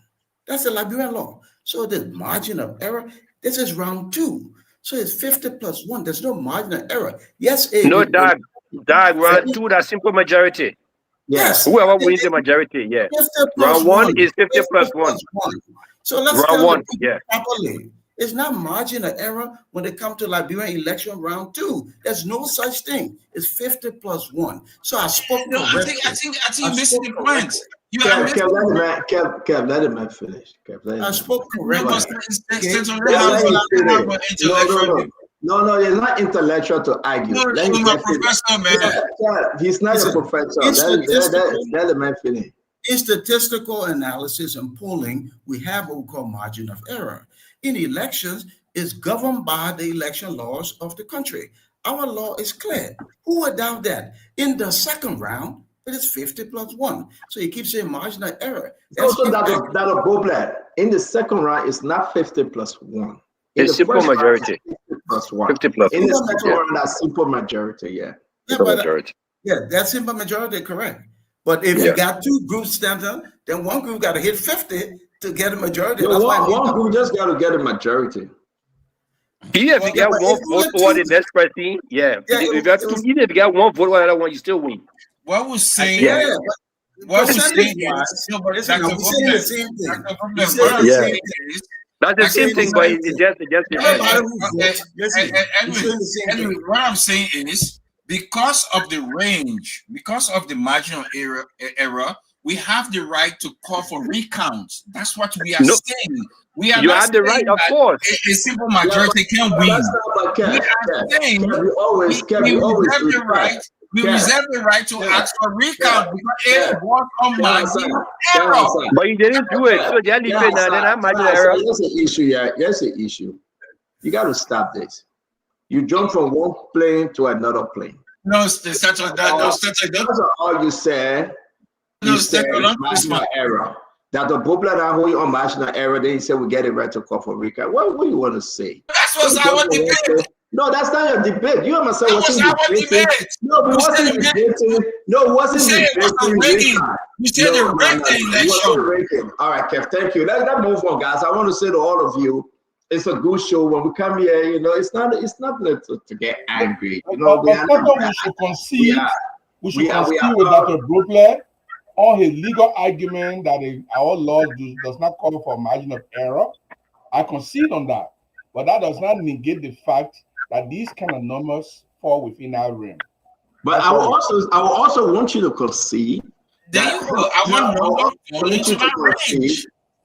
That's the Liberian law. So the margin of error, this is round 2. So it's 50 plus 1. There's no margin of error. Yes, no, Doug, round 2, that's simple majority. Yes. Whoever wins the majority, yeah. Round 1 is 50 plus 1. So let's round 1, yeah. Properly. It's not margin of error when they come to Liberian election round 2. There's no such thing. It's 50 plus 1. So I spoke. No, I think you missed the point. Kev, let him finish. I spoke correctly. No, he's not intellectual to argue. No, let him professor, man. He's not a professor. Let the man finish. In statistical analysis and polling, we have what we call margin of error. In elections, it's governed by the election laws of the country. Our law is clear. Who would doubt that? In the second round, it is 50 plus 1. So you keep saying margin of error. Also, that a Bobler. In the second round, it's not 50 plus 1. It's simple majority. 50 plus 1. 50 plus 1. In the second round, that's simple majority, yeah. That's simple majority, correct. But if you got 2 groups standing, then one group got to hit 50 to get a majority. No, one group just got to get a majority. Even if you get 1 vote for the next person, even if you got 1 vote for the other one, you still win. What was saying? What was saying? That's the same thing, but it's just anyway, what I'm saying is because of the range, because of the marginal error, we have the right to call for recounts. That's what we are saying. We are have the right, of course. A simple majority can win. We reserve the right. We reserve the right to ask for recount because it was on margin error. But you didn't do it, so they're leaving now. Then I'm margin error. Here's the issue. Yeah, here's the issue. You got to stop this. You jump from one plane to another plane. No, that's all you said. You said marginal error. That the Bobler that hold on marginal error, then he said we get it right to call for recount. What do you want to say? That's what's our debate. No, that's not your debate. You understand what's debating? No, it wasn't debating. No, it wasn't debating. You said the election. All right, Kev, thank you. Let's move on, guys. I want to say to all of you, it's a good show. When we come here, it's not to get angry. We should concede with Dr. Bobler on his legal argument that our law does not call for margin of error, I concede on that. But that does not negate the fact that these kind of numbers fall within our realm. But I will also want you to concede. I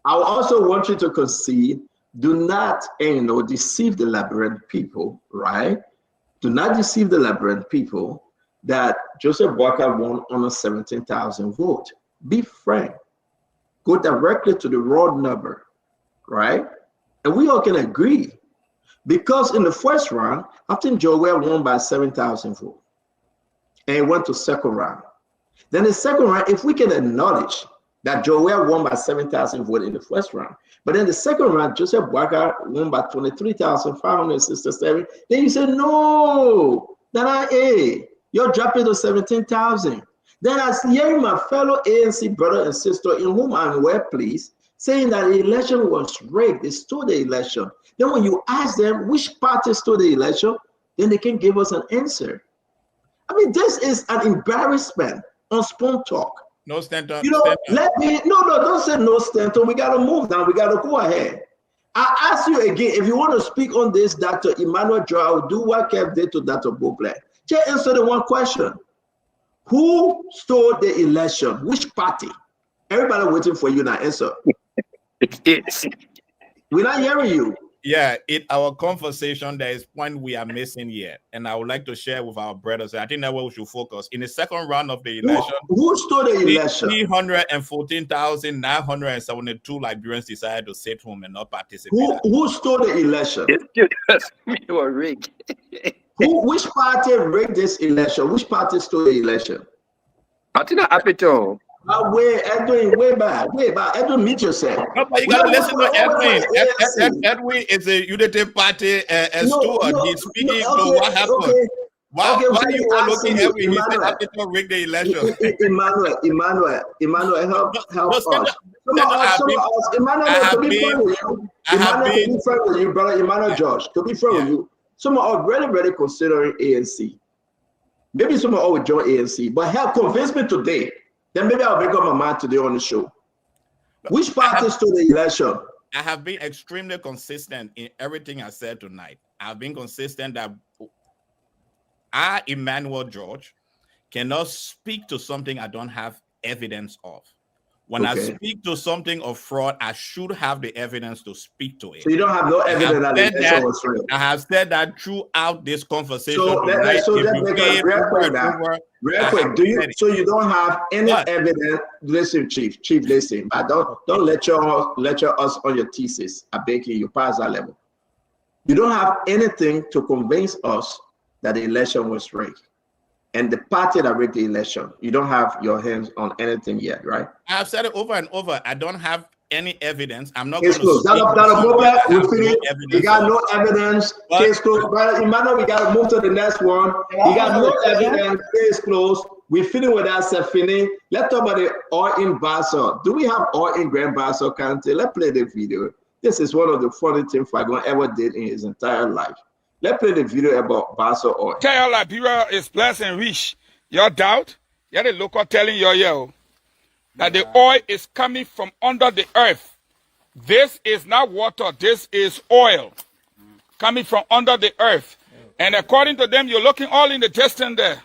will also want you to concede. Do not, deceive the Liberian people, right? Do not deceive the Liberian people that Joseph Boakai won on a 17,000 vote. Be frank. Go directly to the raw number, right? And we all can agree. Because in the first round, I think Joel won by 7,000 votes. And it went to second round. Then the second round, if we can acknowledge that Joel won by 7,000 votes in the first round, but then the second round, Joseph Boakai won by 23,567, then you say, no, that you're dropping to 17,000. Then I was hearing my fellow ANC brother and sister in whom I'm well pleased, saying that the election was rigged, they stole the election. Then when you ask them which party stole the election, then they can give us an answer. I mean, this is an embarrassment on Spoon Talk. No, Stanton. Don't say no, Stanton. We got to move now. We got to go ahead. I ask you again, if you want to speak on this, Dr. Emmanuel Joao, do what Kev did to Dr. Boakai. Just answer the one question. Who stole the election? Which party? Everybody waiting for you now. Answer. We're not hearing you. Yeah, our conversation, there is point we are missing here, and I would like to share with our brothers. I think that's where we should focus. In the second round of the election, who stole the election? 314,972 Liberians decided to sit home and not participate. Who stole the election? You were rigged. Which party rigged this election? Which party stole the election? I think Apito. Way back. Edwin, meet yourself. No, but you gotta listen to Edwin. Edwin is a Unity Party steward. He's speaking to what happened. Okay. Why are you all looking at Edwin? He said Apito rigged the election. Emmanuel, help us. Brother Emmanuel George, to be frank with you, some are already considering ANC. Maybe some are will join ANC, but help convince me today. Then maybe I'll make up my mind today on the show. Which party stole the election? I have been extremely consistent in everything I said tonight. I've been consistent that I, Emmanuel George, cannot speak to something I don't have evidence of. When I speak to something of fraud, I should have the evidence to speak to it. So you don't have no evidence that the election was rigged. I have said that throughout this conversation. So real quick, so you don't have any evidence? Listen, Chief, listen. But don't lecture us on your thesis. I beg you pass that level. You don't have anything to convince us that the election was rigged. And the party that rigged the election, you don't have your hands on anything yet, right? I've said it over and over. I don't have any evidence. I'm not going to. You got no evidence. Case closed. Brother Emmanuel, we got to move to the next one. You got no evidence. Case closed. We're feeling with that, Sefini. Let's talk about the oil in Basso. Do we have oil in Grand Basso County? Let's play the video. This is one of the funny things Fagon ever did in his entire life. Let's play the video about Basso oil. Tell Liberia is blessed and rich. Your doubt? You're the local telling you that the oil is coming from under the earth. This is not water. This is oil coming from under the earth. And according to them, you're looking all in the distance there.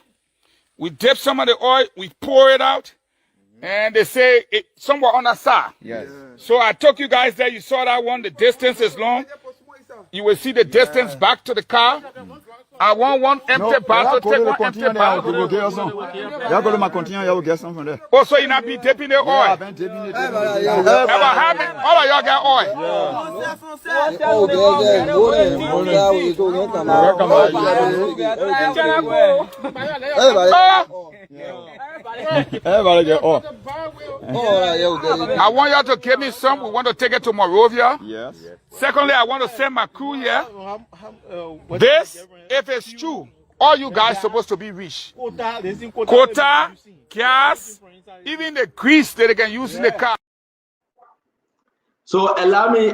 We dip some of the oil, we pour it out, and they say it somewhere on the side. Yes. So I took you guys there. You saw that one. The distance is long. You will see the distance back to the car. I want one empty bottle. Take one empty bottle. Oh, so you not be dipping the oil? All of y'all got oil. Everybody get oil. I want y'all to give me some. We want to take it to Monrovia. Yes. Secondly, I want to send my crew here. This, if it's true, all you guys supposed to be rich. Quota, gas, even the grease that they can use in the car. So allow me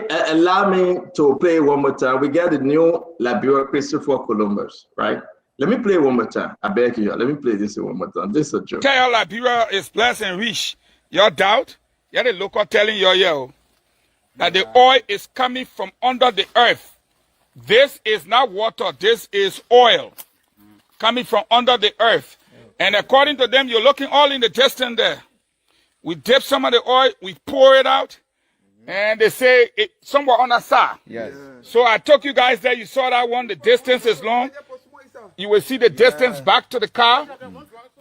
to play one more time. We got the new Liberia Christopher Columbus, right? Let me play one more time. I beg you. Let me play this one more time. This is a joke. Tell Liberia is blessed and rich. Your doubt? You're the local telling you that the oil is coming from under the earth. This is not water, this is oil coming from under the earth. And according to them, you're looking all in the distance there. We dip some of the oil, we pour it out, and they say it somewhere on the side. Yes. So I took you guys there, you saw that one, the distance is long. You will see the distance back to the car.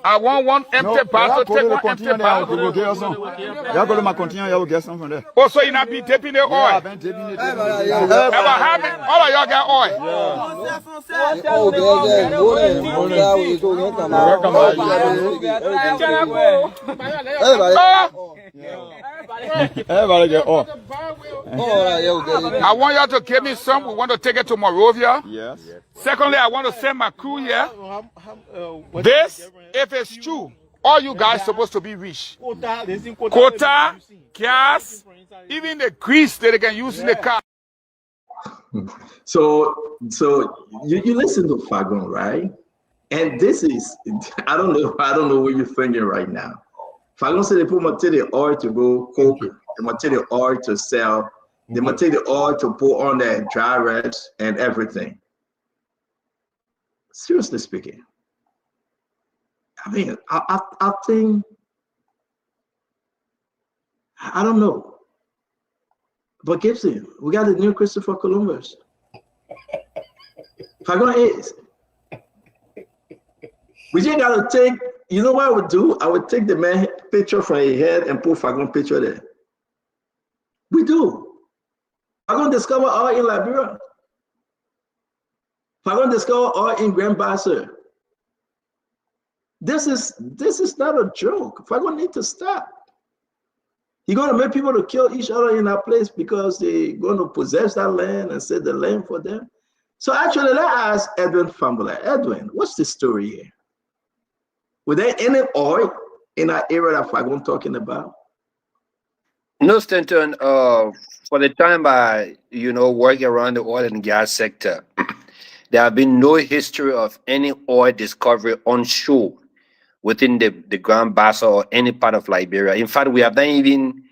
I want one empty bottle, take one empty bottle. Oh, so you not be dipping the oil? Ever have it? All of y'all got oil. Everybody get oil. I want y'all to give me some. We want to take it to Monrovia. Yes. Secondly, I want to send my crew here. This, if it's true, all you guys supposed to be rich. Quota, gas, even the grease that they can use in the car. So you listen to Fagon, right? And this is, I don't know what you're thinking right now. Fagon said they put material oil to go coke, the material oil to sell, the material oil to put on the dry rest and everything. Seriously speaking, I mean, I think, I don't know. But Gibson, we got the new Christopher Columbus. Fagon is. We just gotta take, you know what I would do? I would take the man picture from his head and put Fagon picture there. We do. Fagon discover oil in Liberia. Fagon discover oil in Grand Bassa. This is not a joke. Fagon need to stop. You're gonna make people to kill each other in that place because they're going to possess that land and set the land for them. So actually, let's ask Edwin Fambula. Edwin, what's the story here? Were there any oil in that area that Fagon talking about? No, Stanton. For the time I, working around the oil and gas sector, there have been no history of any oil discovery onshore within the Grand Bassa or any part of Liberia. In fact, we have not even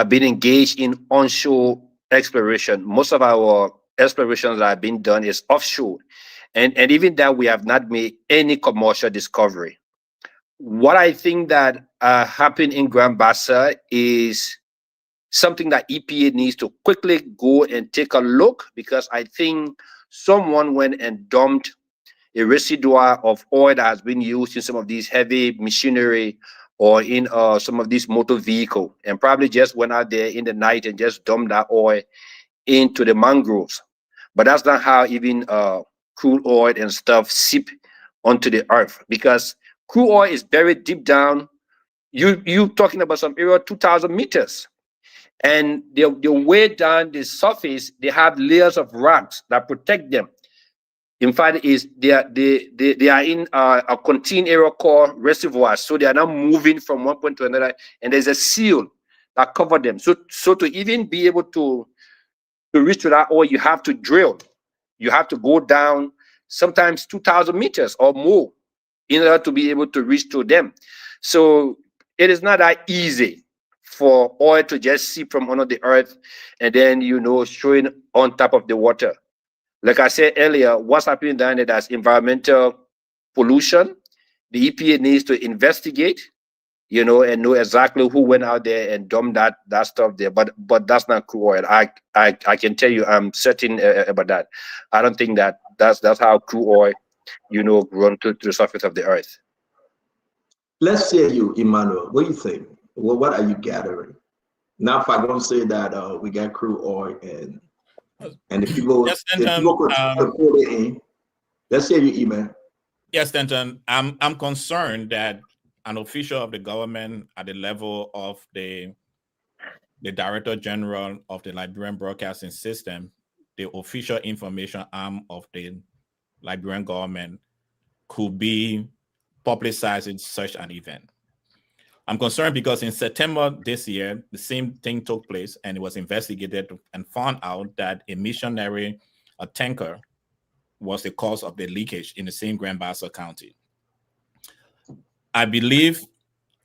been engaged in onshore exploration. Most of our explorations that have been done is offshore. And even that, we have not made any commercial discovery. What I think that happened in Grand Bassa is something that EPA needs to quickly go and take a look, because I think someone went and dumped a residue of oil that has been used in some of these heavy machinery or in some of these motor vehicles, and probably just went out there in the night and just dumped that oil into the mangroves. But that's not how even crude oil and stuff seep onto the earth, because crude oil is buried deep down. You talking about some area 2,000 meters. And the way down the surface, they have layers of rocks that protect them. In fact, they are in a contained area called reservoirs, so they are not moving from one point to another, and there's a seal that covers them. So to even be able to reach to that oil, you have to drill. You have to go down sometimes 2,000 meters or more in order to be able to reach to them. So it is not that easy for oil to just seep from under the earth and then, showing on top of the water. Like I said earlier, what's happening down there, that's environmental pollution. The EPA needs to investigate, and know exactly who went out there and dumped that stuff there. But that's not crude oil. I can tell you, I'm certain about that. I don't think that's how crude oil, run to the surface of the earth. Let's hear you, Emmanuel. What do you think? Well, what are you gathering? Now, if I don't say that we got crude oil and the people, yes, could put it in. Let's hear you, Emmanuel. Yes, Stanton. I'm concerned that an official of the government at the level of the Director General of the Liberian Broadcasting System, the official information arm of the Liberian government, could be publicizing such an event. I'm concerned because in September this year, the same thing took place, and it was investigated and found out that a tanker, was the cause of the leakage in the same Grand Bassa County. I believe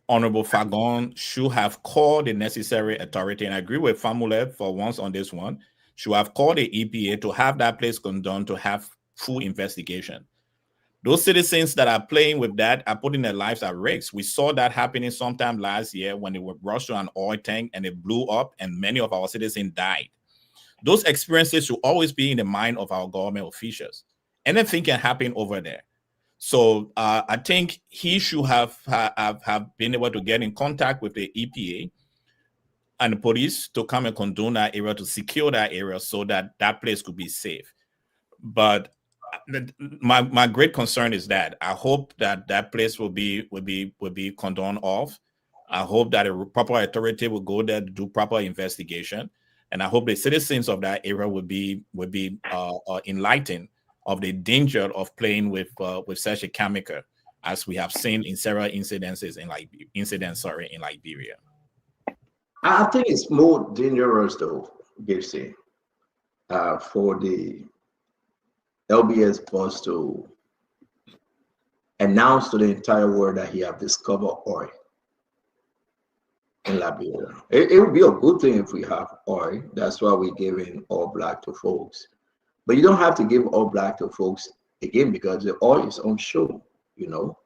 Honorable Fagon should have called the necessary authority, and I agree with Famule for once on this one, should have called the EPA to have that place condemned, to have full investigation. Those citizens that are playing with that are putting their lives at risk. We saw that happening sometime last year when they were rushed to an oil tank and it blew up and many of our citizens died. Those experiences should always be in the mind of our government officials. Anything can happen over there. So I think he should have been able to get in contact with the EPA and the police to come and condone that area, to secure that area so that that place could be safe. But my great concern is that I hope that that place will be condoned off. I hope that a proper authority will go there to do proper investigation, and I hope the citizens of that area will be enlightened of the danger of playing with such a chemical, as we have seen in several incidences in Liberia. I think it's more dangerous though, Gibson, for the LBS boss to announce to the entire world that he have discovered oil in Liberia. It would be a good thing if we have oil. That's why we're giving all black to folks. But you don't have to give all black to folks again, because the oil is on show, you know.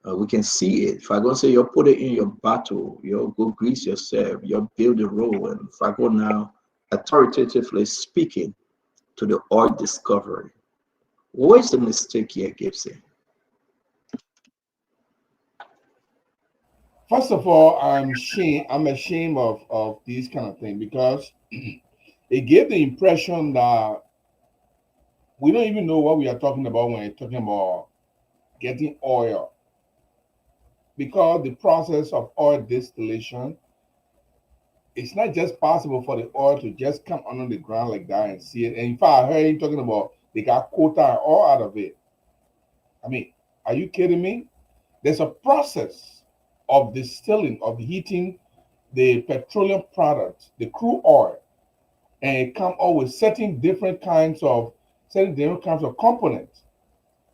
We can see it. If I go say you put it in your bottle, you go grease yourself, you build a roll, and if I go now authoritatively speaking to the oil discovery, what's the mistake here, Gibson? First of all, I'm ashamed of these kind of things, because it gave the impression that we don't even know what we are talking about when we're talking about getting oil. Because the process of oil distillation, it's not just possible for the oil to just come under the ground like that and see it. And in fact, I heard him talking about they got quota and all out of it. I mean, are you kidding me? There's a process of distilling, of heating the petroleum product, the crude oil, and it come out with certain different kinds of components.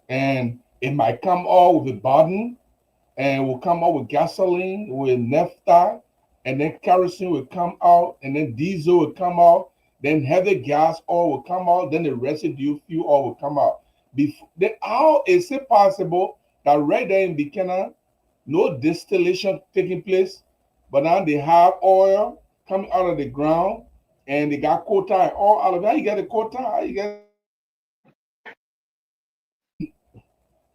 And it might come out with a burden, and will come out with gasoline, with naphtha, and then kerosene will come out, and then diesel will come out, then heavy gas oil will come out, then the residue fuel oil will come out. Then how is it possible that right there in Buchanan, no distillation taking place, but now they have oil coming out of the ground, and they got quota and all out of that? You get a quota, how you get?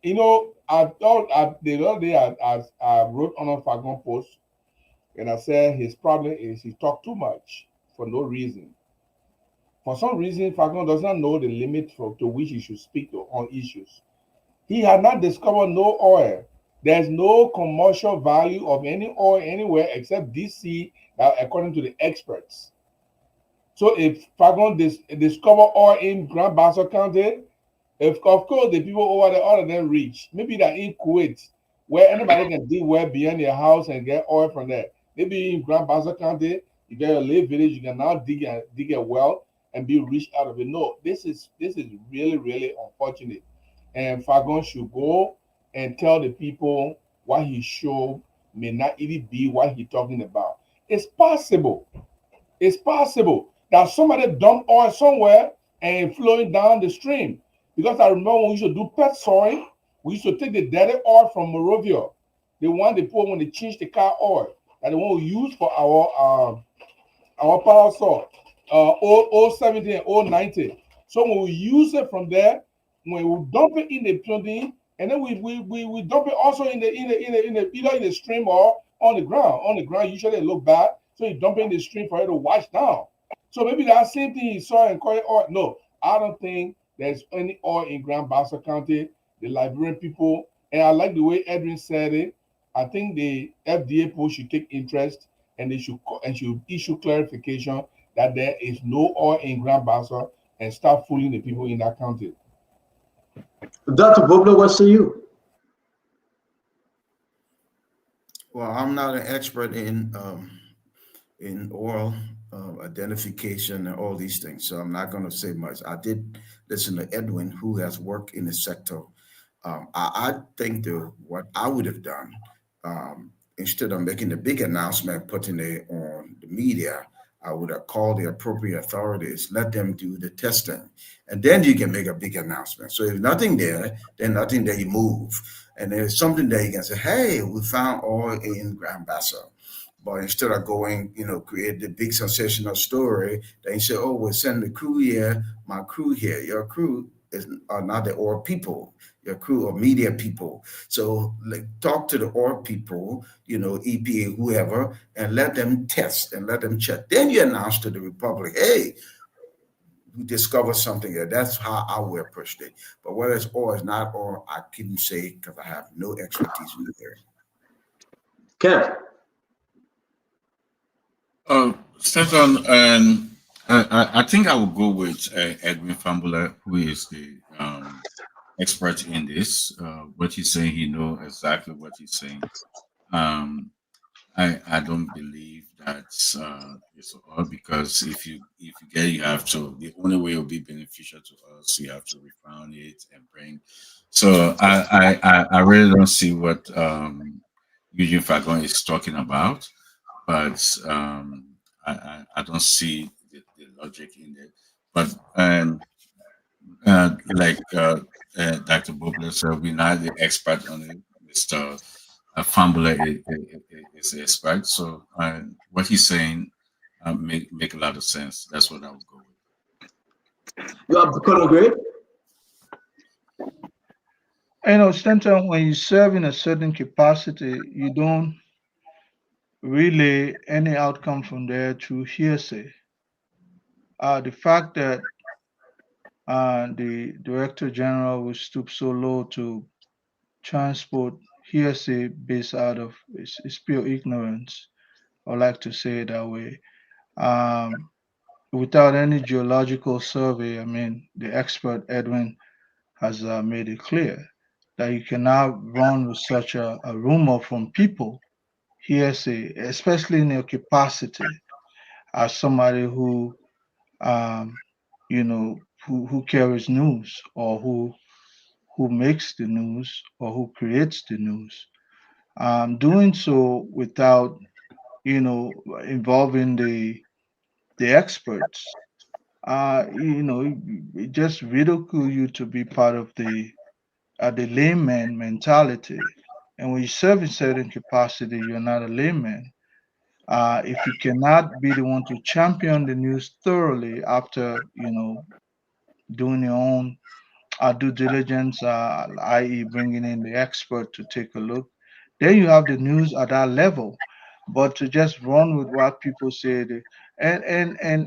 You know, I thought the other day I wrote on a Fagon post, and I said his problem is he talked too much for no reason. For some reason, Fagon does not know the limit to which he should speak on issues. He had not discovered no oil. There's no commercial value of any oil anywhere except DC, according to the experts. So if Fagon discover oil in Grand Bassa County, of course, the people over there, all of them rich. Maybe they're in Kuwait, where anybody can dig well beyond your house and get oil from there. Maybe in Grand Bassa County, you get a little village, you can now dig a well and be rich out of it. No, this is really, really unfortunate. And Fagon should go and tell the people what he showed may not even be what he's talking about. It's possible that somebody dumped oil somewhere and flowing down the stream. Because I remember when we used to do pet soil, we used to take the dirty oil from Morovia, the one they put when they change the car oil, and the one we use for our parasol, 070 and 090. So when we use it from there, when we dump it in the plumbing, and then we dump it also in the either in the stream or on the ground. On the ground, usually it look bad, so you dump it in the stream for it to wash down. So maybe that same thing he saw and call it oil. No, I don't think there's any oil in Grand Bassa County. The Liberian people, and I like the way Edwin said it. I think the FDA people should take interest, and they should issue clarification that there is no oil in Grand Bassa and start fooling the people in that county. Dr. Boblo, what say you? Well, I'm not an expert in oil identification and all these things, so I'm not going to say much. I did listen to Edwin, who has worked in the sector. I think what I would have done instead of making the big announcement, putting it on the media, I would have called the appropriate authorities, let them do the testing, and then you can make a big announcement. So if nothing there, then nothing there, you move. And there's something there you can say, hey, we found oil in Grand Bassa. But instead of going, create the big sensational story, then you say, oh, we're sending the crew here, my crew here. Your crew are not the oil people. Your crew are media people. So talk to the oil people, EPA, whoever, and let them test and let them check. Then you announce to the Republic, hey, we discovered something here. That's how I would approach it. But whether it's oil or not oil, I couldn't say because I have no expertise in the area. Kev. Stefan, and I think I will go with Edwin Fambula, who is the expert in this. What he's saying, he knows exactly what he's saying. I don't believe that's it's all, because if you get, you have to. The only way it will be beneficial to us, you have to refine it and bring. So I really don't see what Eugene Fagon is talking about, but I don't see the logic in it. But like Dr. Bobler said, we're not the expert on it. Mr. Fambula is the expert. So what he's saying make a lot of sense. That's what I would go with. You have to Colonel Gray? Stanton, when you serve in a certain capacity, you don't relay any outcome from there through hearsay. The fact that the Director General will stoop so low to transport hearsay based out of is pure ignorance. I like to say it that way. Without any geological survey, the expert Edwin has made it clear that you cannot run with such a rumor from people, hearsay, especially in your capacity as somebody who, who carries news, or who makes the news, or who creates the news. Doing so without, involving the experts, it just ridicule you to be part of the layman mentality. And when you serve in certain capacity, you're not a layman. If you cannot be the one to champion the news thoroughly after, doing your own due diligence, i.e., bringing in the expert to take a look, then you have the news at that level. But to just run with what people say, and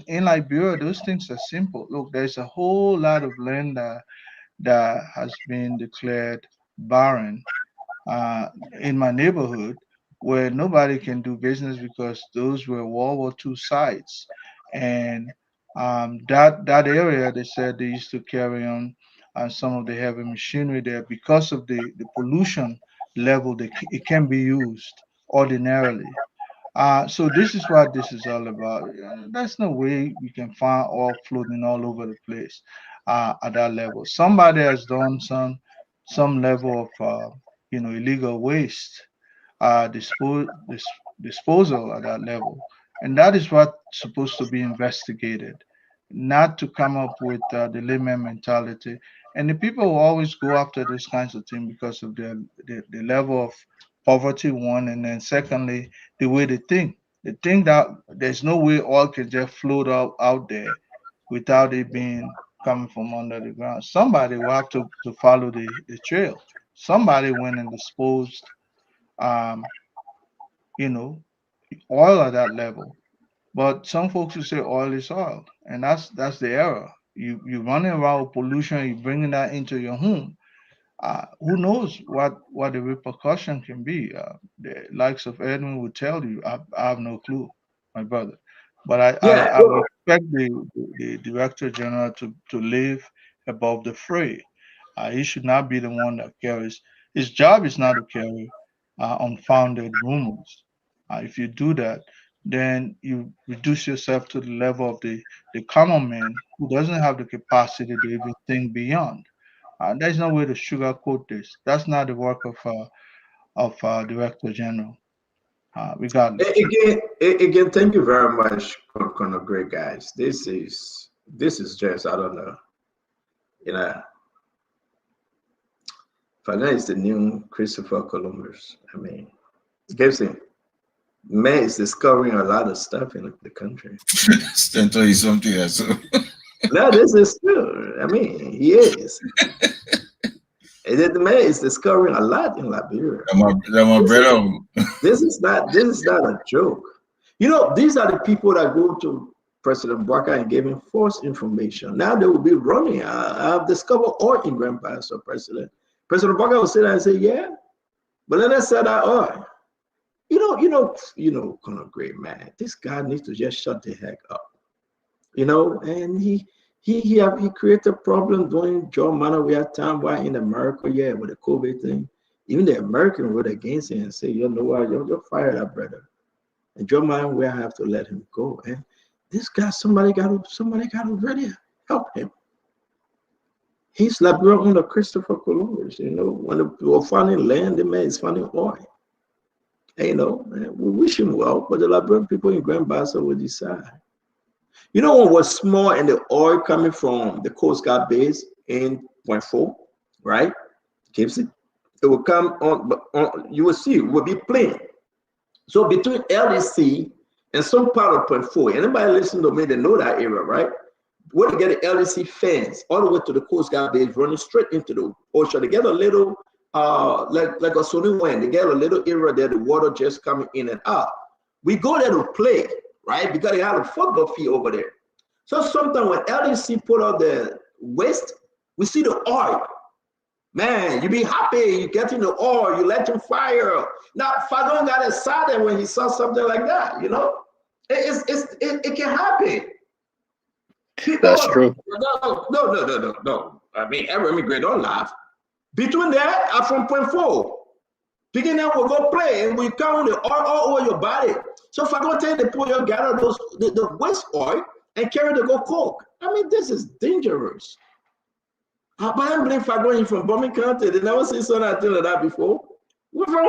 in Liberia, those things are simple. Look, there's a whole lot of land that has been declared barren in my neighborhood, where nobody can do business because those were World War II sites. And that area, they said they used to carry on some of the heavy machinery there because of the pollution level. It can be used ordinarily. So this is what this is all about. There's no way we can find oil floating all over the place at that level. Somebody has done some level of illegal waste disposal at that level, and that is what's supposed to be investigated, not to come up with the layman mentality. And the people will always go after those kinds of things because of the level of poverty, one, and then secondly, the way they think. They think that there's no way oil can just float out there without it being coming from under the ground. Somebody will have to follow the trail. Somebody went and disposed oil at that level. But some folks will say oil is oil, and that's the error. You running around with pollution, you bringing that into your home. Who knows what the repercussion can be? The likes of Edwin would tell you. I have no clue, my brother. But I would expect the Director General to live above the fray. He should not be the one that carries. His job is not to carry unfounded rumors. If you do that, then you reduce yourself to the level of the common man who doesn't have the capacity to even think beyond. There's no way to sugarcoat this. That's not the work of Director General. We got again. Thank you very much, Colonel Great guys. This is just, I don't know. You know, Fagana is the new Christopher Columbus. I mean, Gibson, man is discovering a lot of stuff in the country. Stanton is something else. No, this is true. I mean, he is. And the man is discovering a lot in Liberia. This is not a joke. You know, these are the people that go to President Barker and gave him false information. Now they will be running. I've discovered oil in Grand Paso, President. President Barker will sit there and say, yeah. But then I said, oil. You know, Colonel Great, man, this guy needs to just shut the heck up. You know, and he created a problem during John Manowia's time while in America, yeah, with the COVID thing. Even the American were against him and say, you know what, you're fired up, brother. And John Manawia have to let him go. And this guy, somebody got to really help him. He's Liberian under Christopher Columbus. You know, when they were finding land, the man is finding oil. And, you know, we wish him well, but the Liberian people in Grand Bassa will decide. You know what was small and the oil coming from the Coast Guard base in Point 4, right? Gibson. It will come on, you will see, it will be plain. So between LDC and some part of Point 4, anybody listen to me, they know that area, right? Where to get the LDC fence all the way to the Coast Guard base, running straight into the ocean. They get a little, like a Sony wind, they get a little area there, the water just coming in and out. We go there to play, right? Because they have a football field over there. So sometimes when LDC put out the waste, we see the oil. Man, you be happy, you get in the oil, you let him fire. Now, Fagon got excited when he saw something like that, you know? It can happen. That's true. No. I mean, every immigrant don't laugh. Between that, I'm from Point 4. Picking up, we'll go play, and we count the oil all over your body. So if I go tell you to pull your gather the waste oil and carry the go coke. I mean, this is dangerous. But I believe if I go in from Bombing County, they never seen something like that before. We're from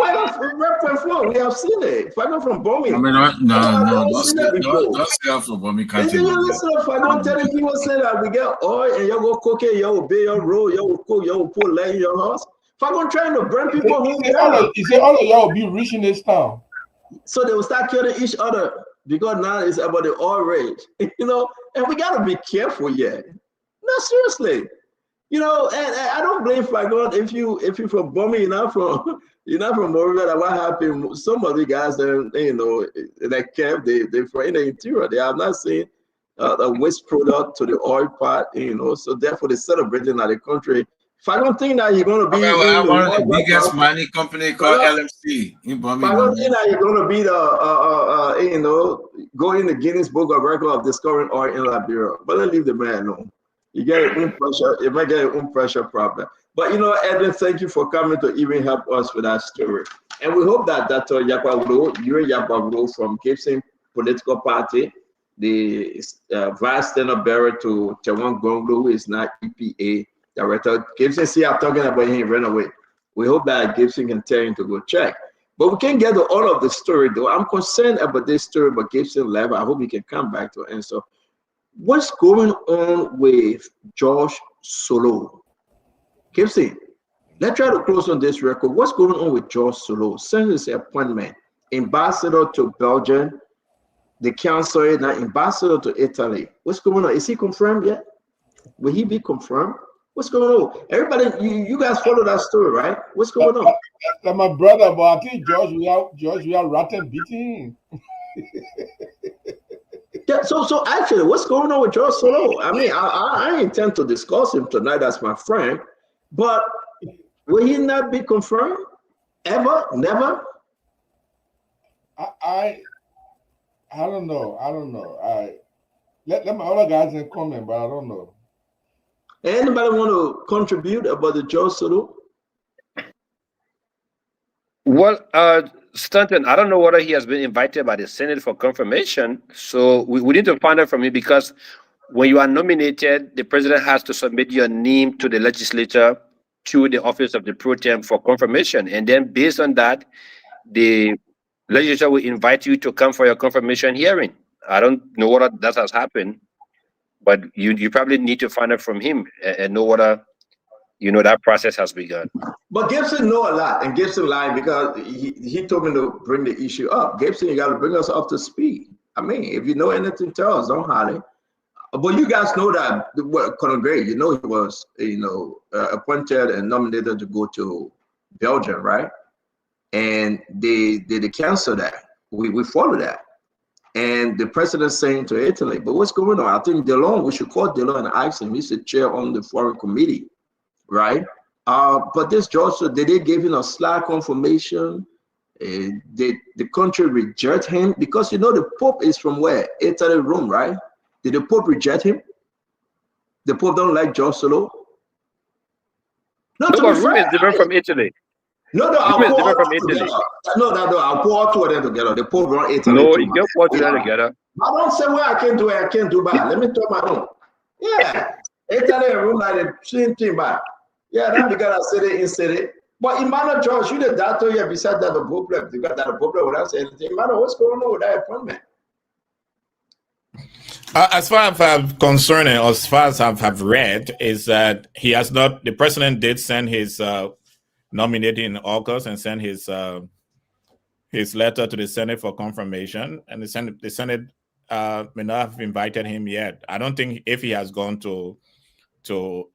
Point 4. We have seen it. If I go from Bombing, I mean, no, don't say that for Bombing County. Listen, if I go telling people say that we get oil and you go cook it, you will be your roll, you will cook, you will put land in your house. If I go trying to burn people home, he said all of y'all will be rich in this town. So they will start killing each other because now it's about the oil rage, you know. And we gotta be careful, yeah. No, seriously, you know. And I don't blame Fagon if you from Bombing, you're not from Moravia. That what happened? Some of the guys that you know that camp, they from in the interior. They have not seen a waste product to the oil part, you know. So therefore, they celebrating at the country. If I don't think that you're going to be one of the biggest mining company called LMC in Birmingham. I don't think that you're going to be the you know, go in the Guinness Book of Record of discovering oil in Liberia. But let's leave the man alone. You get your own pressure. You might get your own pressure problem. But you know, Edwin, thank you for coming to even help us with that story. And we hope that Dr. Yapaglo, you're Yapaglo from Gibson Political Party, the vice standard bearer to Tewan Gonglo, who is not EPA Director. Gibson, see, I'm talking about him right away. We hope that Gibson can tell him to go check. But we can't get to all of the story, though. I'm concerned about this story, but Gibson left. I hope he can come back to answer. What's going on with George Solo? Gibson, let's try to close on this record. What's going on with George Solo? Since his appointment, ambassador to Belgium, the council, now ambassador to Italy. What's going on? Is he confirmed yet? Will he be confirmed? What's going on? Everybody, you guys follow that story, right? What's going on? That's my brother, but I think George, we are rotten beating. Yeah, so actually, what's going on with George Solo? I mean, I intend to discuss him tonight as my friend, but will he not be confirmed? Ever? Never? I don't know. Let my other guys in comment, but I don't know. Anybody want to contribute about the George Solo? Well, Stanton, I don't know whether he has been invited by the Senate for confirmation. So we need to find out from him, because when you are nominated, the president has to submit your name to the legislature through the office of the pro tem for confirmation. And then based on that, the legislature will invite you to come for your confirmation hearing. I don't know whether that has happened, but you probably need to find out from him and know whether that process has begun. But Gibson know a lot, and Gibson lied because he told me to bring the issue up. Gibson, you got to bring us up to speed. I mean, if you know anything, tell us. Don't hide it. But you guys know that Conor Gray, he was, appointed and nominated to go to Belgium, right? And they cancel that. We follow that. And the president saying to Italy, but what's going on? I think Delon, we should call Delon and ask him. He's the chair on the foreign committee, right? But this George, did they give him a slack confirmation? Did the country reject him? Because the Pope is from where? Italy, Rome, right? Did the Pope reject him? The Pope don't like George Solo? No, but Rome is different from Italy. No, I'll put all two together. No, I'll put all two of them together. The Pope run Italy. No, you can't put them together. I don't say where I can do it, I can't do bad. Let me talk my own. Yeah, Italy and Rome are the same thing, but yeah, that's because I said it in city. But Emmanuel George, you the doctor, yeah, besides that, the problem. You got that problem without saying anything. Emmanuel, what's going on with that appointment? As far as I'm concerned, and as far as I've read, is that he has not. The president did send his nominating in August and send his letter to the Senate for confirmation, and the Senate may not have invited him yet. I don't think if he has gone to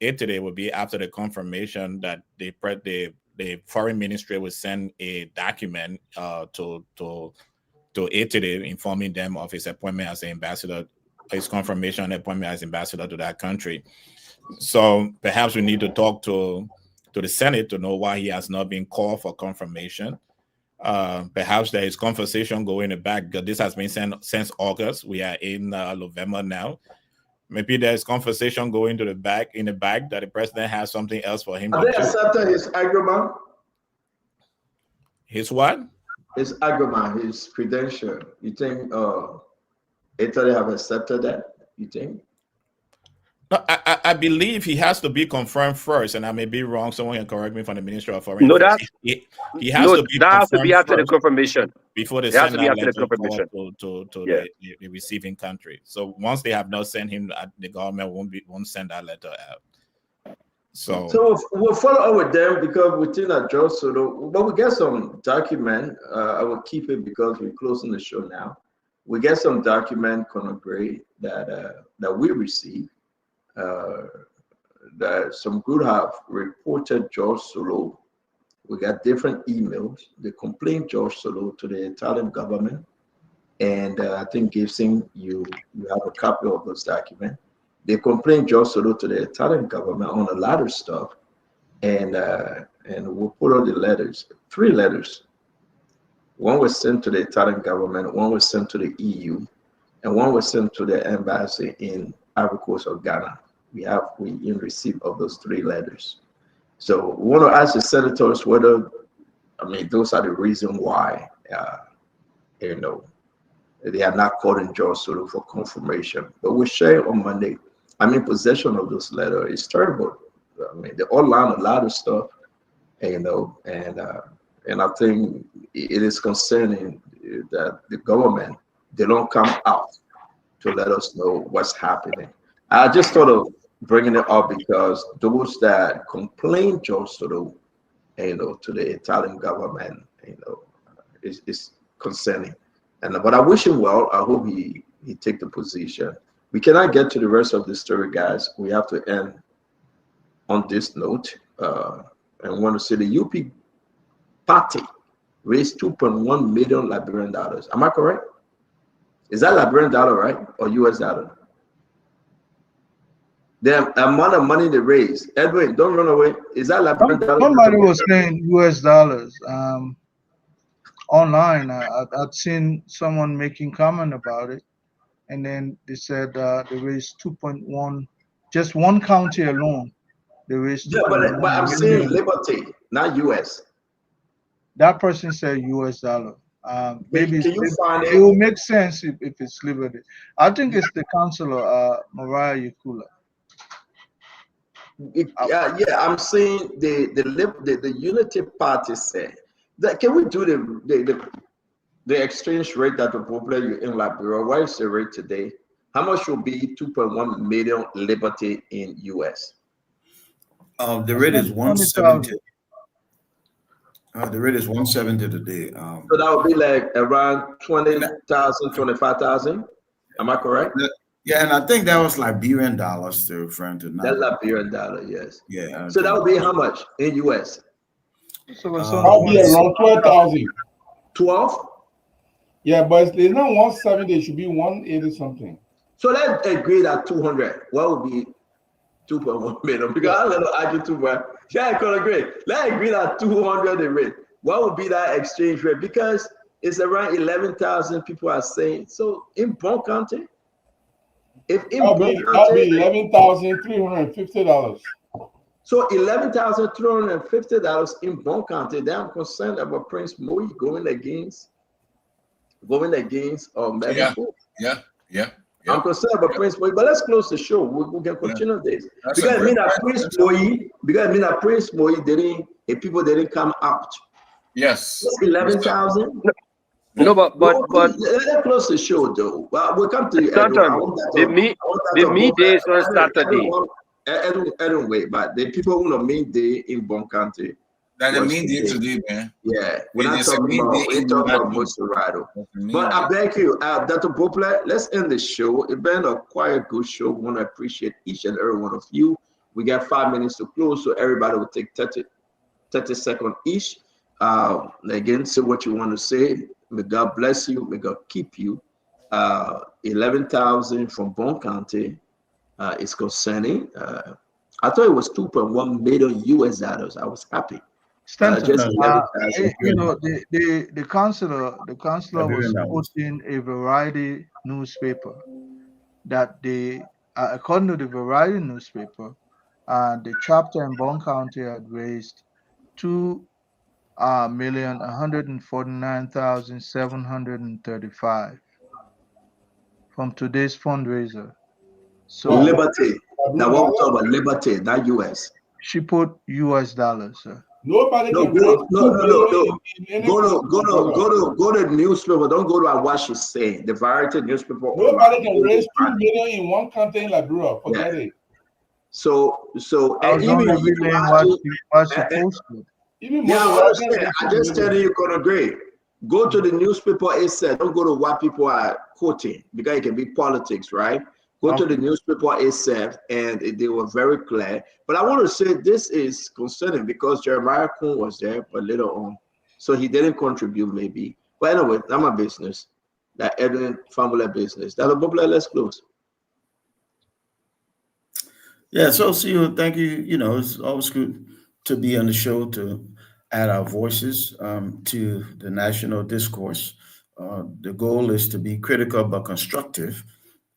Italy, it would be after the confirmation that the foreign ministry will send a document to Italy informing them of his appointment as an ambassador, his confirmation and appointment as ambassador to that country. So perhaps we need to talk to the Senate to know why he has not been called for confirmation. Perhaps there is conversation going in the back, because this has been sent since August. We are in November now. Maybe there's conversation going to the back that the president has something else for him. Have they accepted his agreement? His what? His agreement, his credential. You think Italy have accepted that? You think? No, I believe he has to be confirmed first, and I may be wrong. Someone can correct me from the Ministry of Foreign Affairs. He has to be that has to be after the confirmation. Before they It has send to be that after the letter confirmation. to Yeah. the receiving country. So once they have not sent him, the government won't send that letter out. So we'll follow up with them because we think that George Soto, but we get some document. I will keep it because we're closing the show now. We get some document, Conor Gray, that we received. That some group have reported George Solo. We got different emails. They complained George Solo to the Italian government, and I think Gibson, you have a copy of those documents. They complained George Solo to the Italian government on a lot of stuff, and we'll put all the letters, 3 letters. One was sent to the Italian government, one was sent to the EU, and one was sent to the embassy in Ivory Coast of Ghana. We in receipt of those 3 letters. So we want to ask the senators whether, those are the reason why, they are not calling George Soto for confirmation. But we share on Monday. I'm in possession of those letters. It's terrible. They outline a lot of stuff, and I think it is concerning that the government, they don't come out to let us know what's happening. I just thought of bringing it up because those that complain George Soto, to the Italian government, is concerning. But I wish him well. I hope he take the position. We cannot get to the rest of the story, guys. We have to end on this note. And want to say the UP party raised $2.1 million Liberian dollars. Am I correct? Is that Liberian dollar, right? Or US dollar? The amount of money they raised. Edwin, don't run away. Is that Liberian dollar? Somebody was saying US dollars. Online, I'd seen someone making comment about it. And then they said they raised 2.1, just one county alone. They raised. Yeah, but I'm saying Liberty, not US. That person said US dollar. Maybe can you find it will make sense if it's Liberty. I think it's the councilor, Mariah Yakula. Yeah, I'm saying the Unity Party said that. Can we do the exchange rate that the popular you in Liberia, what is the rate today? How much will be 2.1 million Liberty in US? The rate is 170. The rate is 170 today. So that would be like around 20,000, 25,000. Am I correct? Yeah, and I think that was Liberian dollars they're referring to now. That's Liberian dollar, yes. Yeah. So that would be how much in US? So that'll be around 12,000. 12? Yeah, but it's not 170. It should be 180 something. So let's agree that 200. What would be 2.1 million? Because I don't argue too much. Yeah, I can agree. Let's agree that 200 the rate. What would be that exchange rate? Because it's around 11,000 people are saying. So in Bon County, if in that'll Bon be County, $11,350. so $11,350 in Bon County. Then I'm concerned about Prince Moy going against Melvin Ford. Yeah. I'm concerned about Prince Moy, but let's close the show. We can continue this. That's Because a I mean great that Prince Moy didn't, if people didn't come out. Yes. 11,000. No, but let's close the show though. Well, we'll come to you. The meet day is on Saturday. Edwin, wait, but the people who know main day in Bon County. That's the main day today, man. Yeah, we're not talking about Moserado. But I beg you, Dr. Poplar, let's end the show. It's been a quite good show. We want to appreciate each and every one of you. We got 5 minutes to close, so everybody will take 30 seconds each. Again, say what you want to say. May God bless you. May God keep you. 11,000 from Bon County is concerning. I thought it was 2.1 million US dollars. I was happy. Stanton, the councillor was quoting a Variety newspaper that they, according to the Variety newspaper, the chapter in Bon County had raised 2,149,735 from today's fundraiser. So Liberty. Now what we talk about Liberty, not US. She put US dollars, sir. Nobody no, can go to the newspaper. Don't go to what she's saying. The Variety newspaper. Nobody can raise 2 million in one country in Liberia. Forget it. So and even I just tell you gonna agree. Go to the newspaper itself. Don't go to what people are quoting because it can be politics, right? Go to the newspaper itself, and they were very clear. But I want to say this is concerning because Jeremiah Kuhn was there, but later on, so he didn't contribute maybe. But anyway, that's my business. That Edwin family business. That let's close. Yeah, so see you. Thank you. You know, it's always good to be on the show to add our voices to the national discourse. The goal is to be critical but constructive.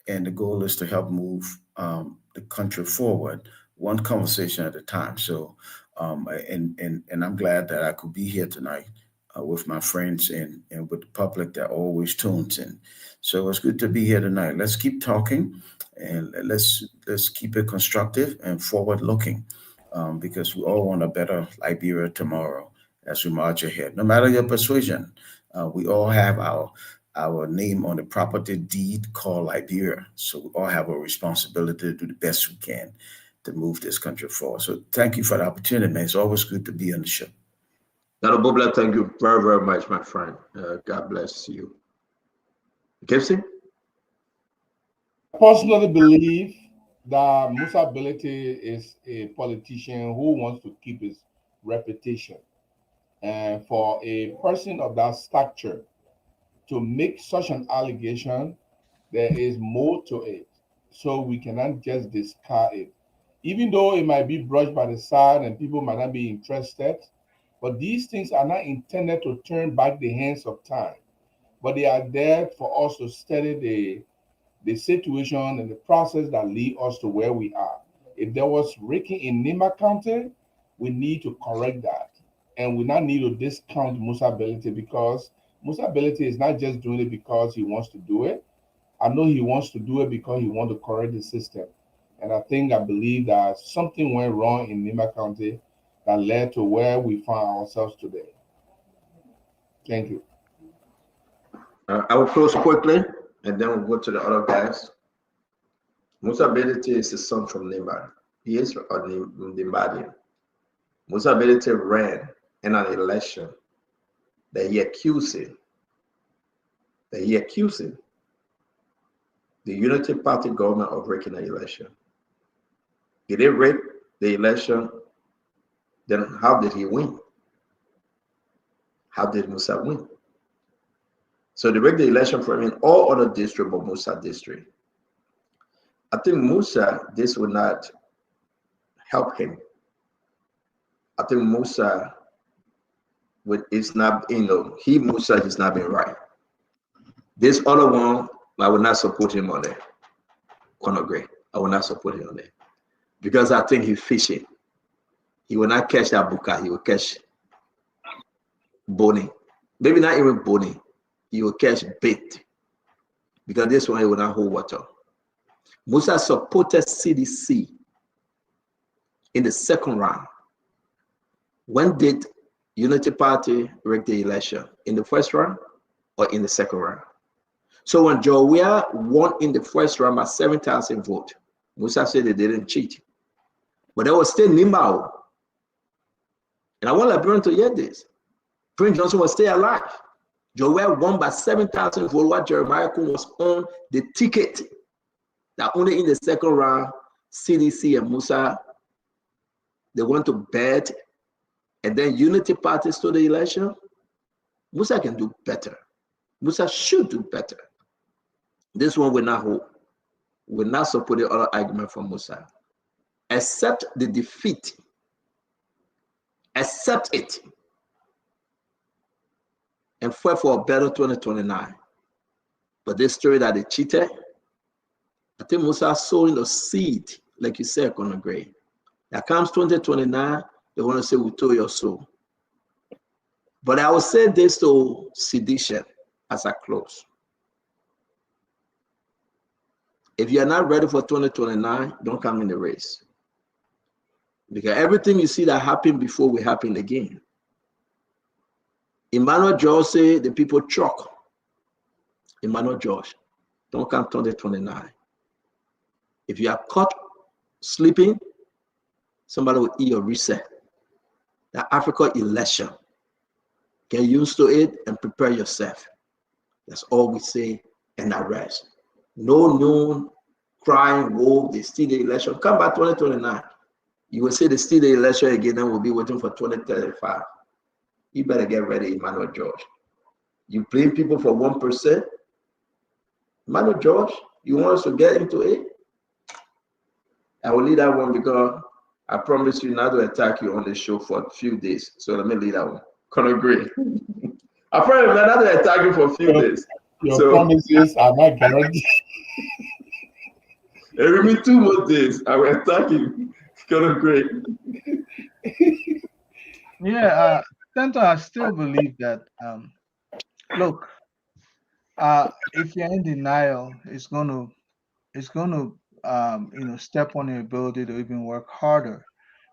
And the goal is to help move the country forward, one conversation at a time. So, and I'm glad that I could be here tonight with my friends and with the public that always tunes in. So it's good to be here tonight. Let's keep talking, and let's keep it constructive and forward-looking, because we all want a better Liberia tomorrow as we march ahead. No matter your persuasion, we all have our name on the property deed called Liberia. So we all have a responsibility to do the best we can to move this country forward. So thank you for the opportunity, man. It's always good to be on the show. Dr. Bobla, thank you very, very much, my friend. God bless you. Gibson? I personally believe that Musa Belete is a politician who wants to keep his reputation. And for a person of that stature, to make such an allegation, there is more to it. So we cannot just discard it. Even though it might be brushed by the side and people might not be interested, but these things are not intended to turn back the hands of time, but they are there for us to study the situation and the process that lead us to where we are. If there was raking in Nima County, we need to correct that. And we not need to discount Musa Belete because Musa Belete is not just doing it because he wants to do it. I know he wants to do it because he wants to correct the system. And I believe that something went wrong in Nima County that led to where we find ourselves today. Thank you. I will close quickly, and then we'll go to the other guys. Musa Belete is a son from Nimbadi. He is a Nimbadian. Musa Belete ran in an election that he accusing the Unity Party government of breaking the election. Did they rape the election? Then how did he win? How did Musa win? So they break the election from in all other districts but Musa district. I think Musa, this will not help him. I think Musa, it's not, Musa is not being right. This other one, I will not support him on there. Conor Gray, I will not support him on there. Because I think he's fishing. He will not catch that buka, he will catch Bonnie. Maybe not even Bonnie. He will catch bait. Because this one he will not hold water. Musa supported CDC in the second round. When did Unity Party rig the election? In the first round or in the second round? So when Joe Weah won in the first round by 7,000 votes, Musa said they didn't cheat. But there was still Nimbao. And I want Liberian to hear this. Prince Johnson was still alive. Joe Weah won by 7,000 votes while Jeremiah Kun was on the ticket. That only in the second round, CDC and Musa, they went to bed, and then Unity Party stole the election. Musa can do better. Musa should do better. This one will not hold. Will not support the other argument from Musa. Accept the defeat. Accept it. And fight for a better 2029. But this story that they cheated, I think Musa sowing the seed, like you said, Conor Gray. That comes 2029, they want to say, we told your soul. But I will say this to sedition as I close. If you are not ready for 2029, don't come in the race. Because everything you see that happened before will happen again. Emmanuel George said the people choke. Emmanuel George, don't come 2029. If you are caught sleeping, somebody will eat your reset. The Africa election. Get used to it and prepare yourself. That's all we say and the rest. No noon, crying, woe, they steal the election. Come back 2029. You will say they steal the election again, then we'll be waiting for 2035. You better get ready, Emmanuel George. You blame people for 1%. Emmanuel George, you want us to get into it? I will leave that one because I promise you not to attack you on the show for a few days. So let me leave that one. Conor Gray. I promise not to attack you for a few days. Your promises are not guaranteed. Give me 2 more days. I will attack you. Conor Gray. Yeah, Santa, I still believe that. Look, if you're in denial, it's going to step on your ability to even work harder,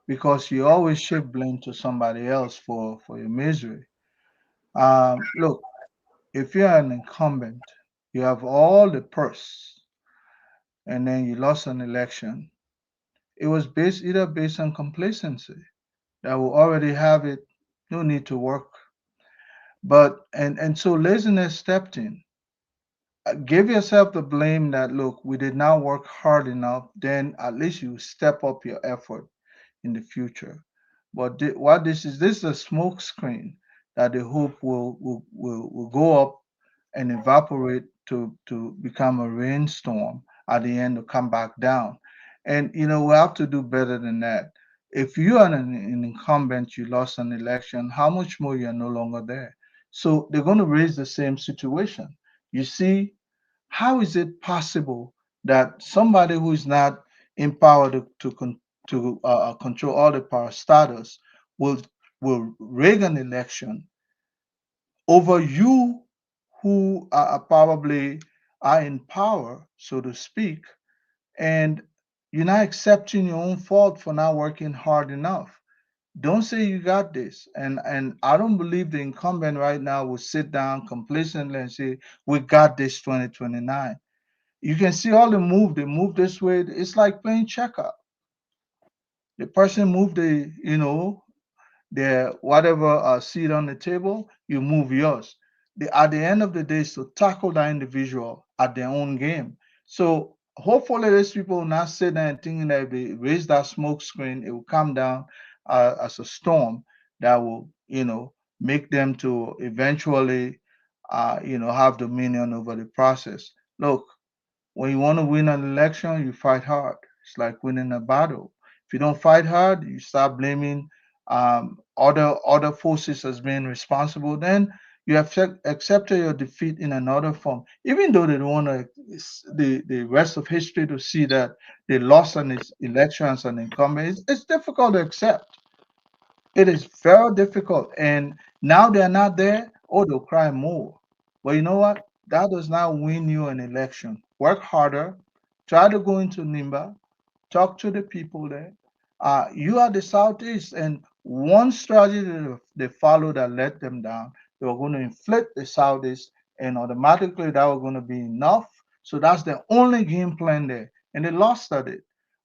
because you always shift blame to somebody else for your misery. Look, if you're an incumbent, you have all the purse, and then you lost an election. It was either based on complacency, that will already have it, no need to work. But and so laziness stepped in. Give yourself the blame that, look, we did not work hard enough. Then at least you step up your effort in the future. But what this is a smoke screen that they hope will go up and evaporate to become a rainstorm at the end to come back down. And we have to do better than that. If you are an incumbent, you lost an election, how much more you're no longer there? So they're going to raise the same situation. You see, how is it possible that somebody who is not empowered to control all the power status will rig an election over you who are probably are in power, so to speak, and you're not accepting your own fault for not working hard enough? Don't say you got this. And I don't believe the incumbent right now will sit down complacently and say, we got this 2029. You can see all the move. They move this way. It's like playing checker. The person moved the whatever seat on the table, you move yours. At the end of the day, is to tackle that individual at their own game. So hopefully these people will not sit there and thinking that if they raise that smoke screen, it will come down as a storm that will, make them to eventually, have dominion over the process. Look, when you want to win an election, you fight hard. It's like winning a battle. If you don't fight hard, you start blaming other forces as being responsible. Then you have accepted your defeat in another form, even though they don't want the rest of history to see that they lost an election as an incumbent. It's difficult to accept. It is very difficult. And now they're not there, oh, they'll cry more. But you know what? That does not win you an election. Work harder, try to go into NIMBA, talk to the people there. You are the Southeast, and one strategy that they followed that let them down, they were going to inflate the Southeast, and automatically that was going to be enough. So that's the only game plan there. And they lost at it.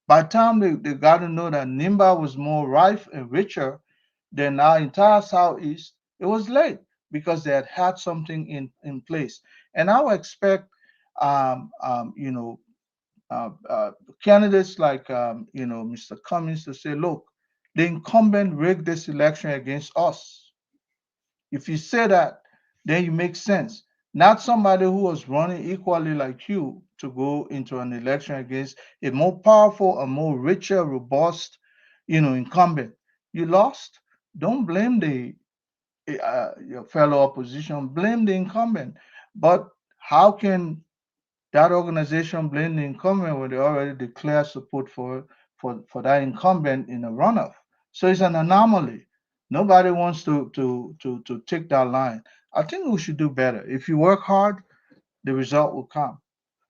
By the time they got to know that NIMBA was more rife and richer than our entire Southeast, it was late because they had something in place. And I would expect, um, um, you know, candidates like, Mr. Cummings to say, look, the incumbent rigged this election against us. If you say that, then you make sense. Not somebody who was running equally like you to go into an election against a more powerful, a more richer, robust, incumbent. You lost. Don't blame your fellow opposition. Blame the incumbent. But how can that organization blame the incumbent when they already declare support for that incumbent in a runoff? So it's an anomaly. Nobody wants to take that line. I think we should do better. If you work hard, the result will come.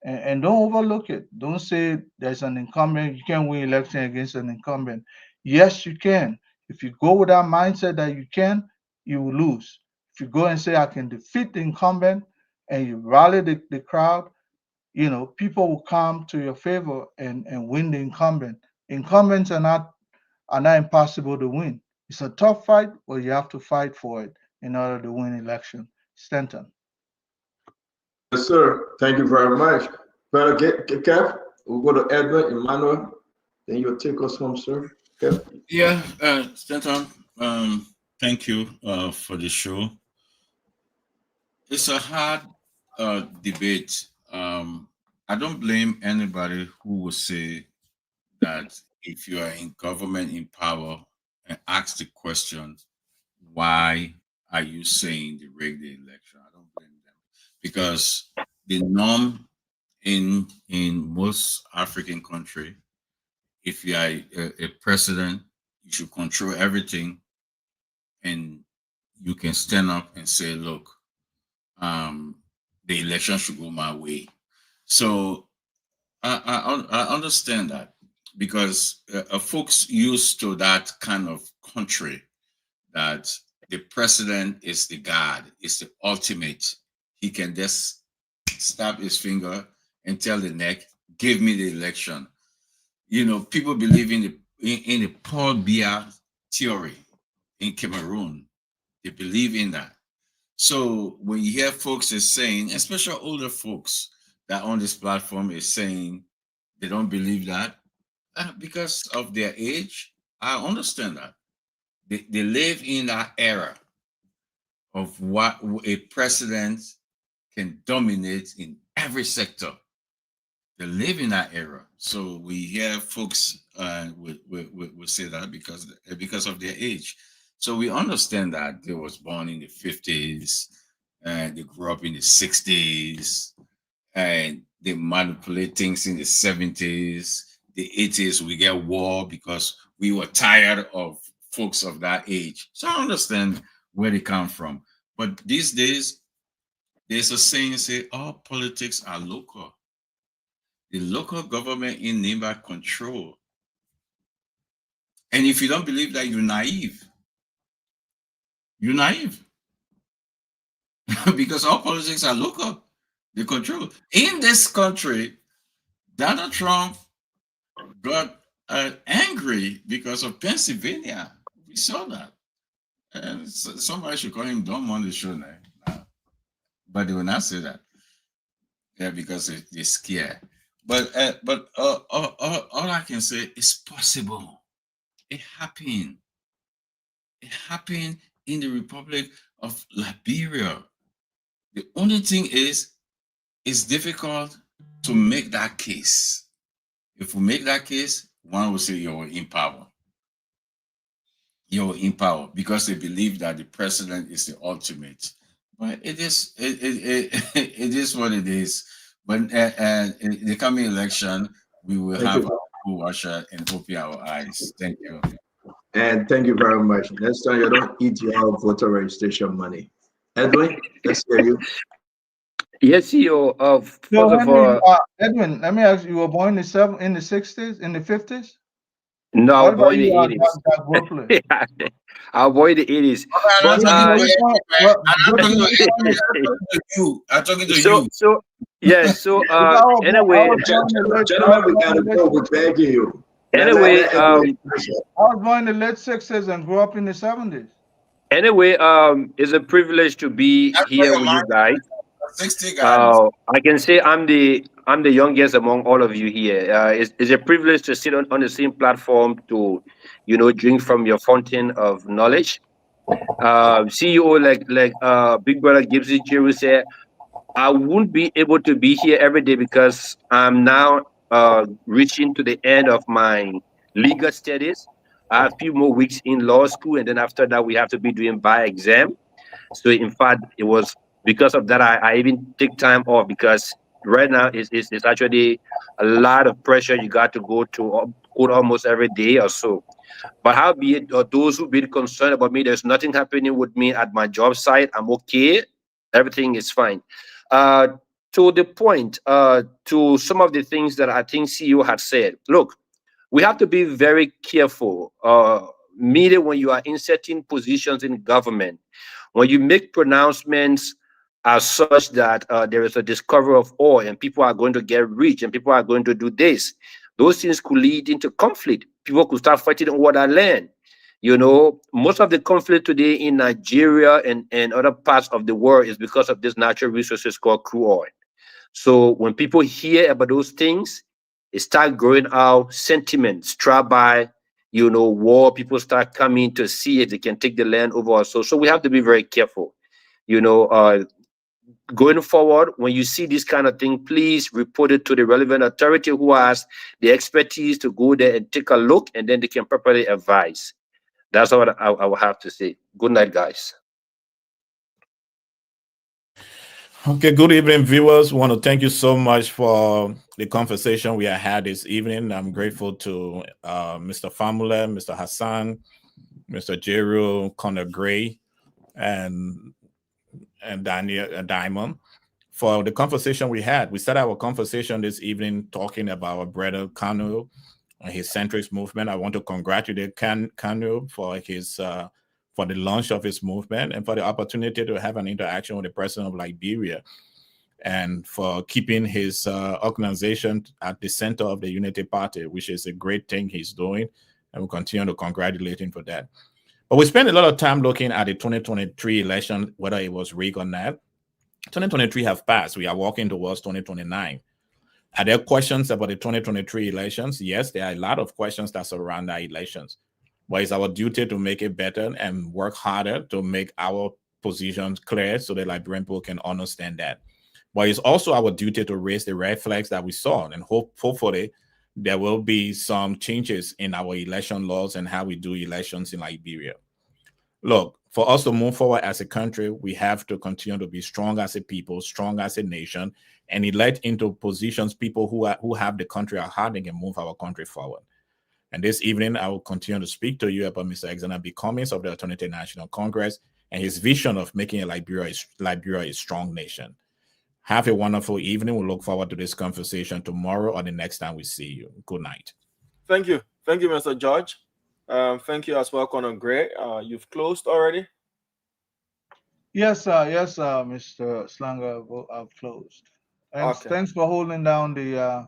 And don't overlook it. Don't say there's an incumbent, you can't win election against an incumbent. Yes, you can. If you go with that mindset that you can, you will lose. If you go and say I can defeat the incumbent and you rally the crowd, people will come to your favor and win the incumbent. Incumbents are not impossible to win. It's a tough fight, but you have to fight for it in order to win election. Stanton. Yes, sir. Thank you very much. Brother Kev, we'll go to Edwin Emmanuel. Then you'll take us home, sir. Kev. Yeah, Stanton, thank you for the show. It's a hard debate. I don't blame anybody who will say that if you are in government in power and ask the question, why are you saying they rigged the election? I don't blame them, because the norm in most African country, if you are a president, you should control everything, and you can stand up and say, look, the election should go my way. So I understand that, because folks used to that kind of country that the president is the God, is the ultimate. He can just snap his finger and tell the neck, give me the election. People believe in the Paul Biya theory in Cameroon. They believe in that. So when you hear folks is saying, especially older folks that on this platform is saying they don't believe that because of their age, I understand that. They live in that era of what a president can dominate in every sector. They live in that era. So we hear folks will say that because of their age. So we understand that they was born in the 50s and they grew up in the 60s and they manipulate things in the 70s. The 80s, we get war because we were tired of folks of that age. So I understand where they come from. But these days, there's a saying, all politics are local. The local government in NIMBA control And if you don't believe that, you're naive. You're naive. Because all politics are local. They control. In this country, Donald Trump got angry because of Pennsylvania. We saw that. And somebody should call him dumb on the show now. But they will not say that. Yeah, because they're scared. But all I can say is possible. It happened. It happened in the Republic of Liberia. The only thing is, it's difficult to make that case. If we make that case, one will say you're in power. You're in power because they believe that the president is the ultimate. But it is what it is. But in the coming election, we will have a full washer and open our eyes. Thank you. And thank you very much. Next time you don't eat your voter registration money. Edwin, let's hear you. Yes, CEO. So, First of all, Edwin, let me ask you: you were born in the 60s, in the 50s? no, I What was born in about the you, 80s. Doug Brooklyn? I was born in the 80s. I'm But talking to so you. so yeah. So anyway, Gentlemen, we gotta go. We're begging you. anyway, I was born in the late 60s and grew up in the 70s. Anyway, it's a privilege to be here with you guys. 60 guys. I can say I'm the youngest among all of you here. It's a privilege to sit on the same platform to, drink from your fountain of knowledge. CEO like Big Brother Gibson Jeru said, I won't be able to be here every day because I'm now reaching to the end of my legal studies. I have a few more weeks in law school, and then after that, we have to be doing by exam. So, in fact, it was because of that I even take time off because right now it's actually a lot of pressure you got to go to court almost every day or so. But how be it, or those who be concerned about me, there's nothing happening with me at my job site. I'm okay. Everything is fine. To the point, to some of the things that I think CEO had said. Look, we have to be very careful. Media when you are in certain positions in government, when you make pronouncements as such that there is a discovery of oil and people are going to get rich and people are going to do this, those things could lead into conflict. People could start fighting over that land. Most of the conflict today in Nigeria and other parts of the world is because of this natural resources called crude oil. So when people hear about those things, it start growing out sentiments, by war. People start coming to see if they can take the land over. So we have to be very careful. Going forward, when you see this kind of thing, please report it to the relevant authority who has the expertise to go there and take a look, and then they can properly advise. That's what I will have to say. Good night, guys. Okay, good evening, viewers. We want to thank you so much for the conversation we have had this evening. I'm grateful to Mr. Famule, Mr. Hassan, Mr. Jeru, Connor Gray, and Daniel Diamond for the conversation we had. We started our conversation this evening talking about our brother Kanu and his centrist movement. I want to congratulate Kanu for his for the launch of his movement and for the opportunity to have an interaction with the president of Liberia, and for keeping his organization at the center of the Unity Party, which is a great thing he's doing, and we'll continue to congratulate him for that. But we spent a lot of time looking at the 2023 election, whether it was rigged or not. 2023 have passed. We are walking towards 2029. Are there questions about the 2023 elections? Yes, there are a lot of questions that surround our elections. But it's our duty to make it better and work harder to make our positions clear so that Liberian people can understand that. But it's also our duty to raise the red flags that we saw, and hopefully there will be some changes in our election laws and how we do elections in Liberia. Look, for us to move forward as a country, we have to continue to be strong as a people, strong as a nation, and elect into positions people who have the country at heart and can move our country forward. And this evening, I will continue to speak to you about Mr. Alexander B. Cummings of the Alternative National Congress and his vision of making Liberia a strong nation. Have a wonderful evening. We'll look forward to this conversation tomorrow or the next time we see you. Good night. Thank you. Thank you, Mr. George. Thank you as well, Conor Gray. You've closed already. Yes, Mr. Slanger, I've closed. Thanks, Okay. thanks for holding down the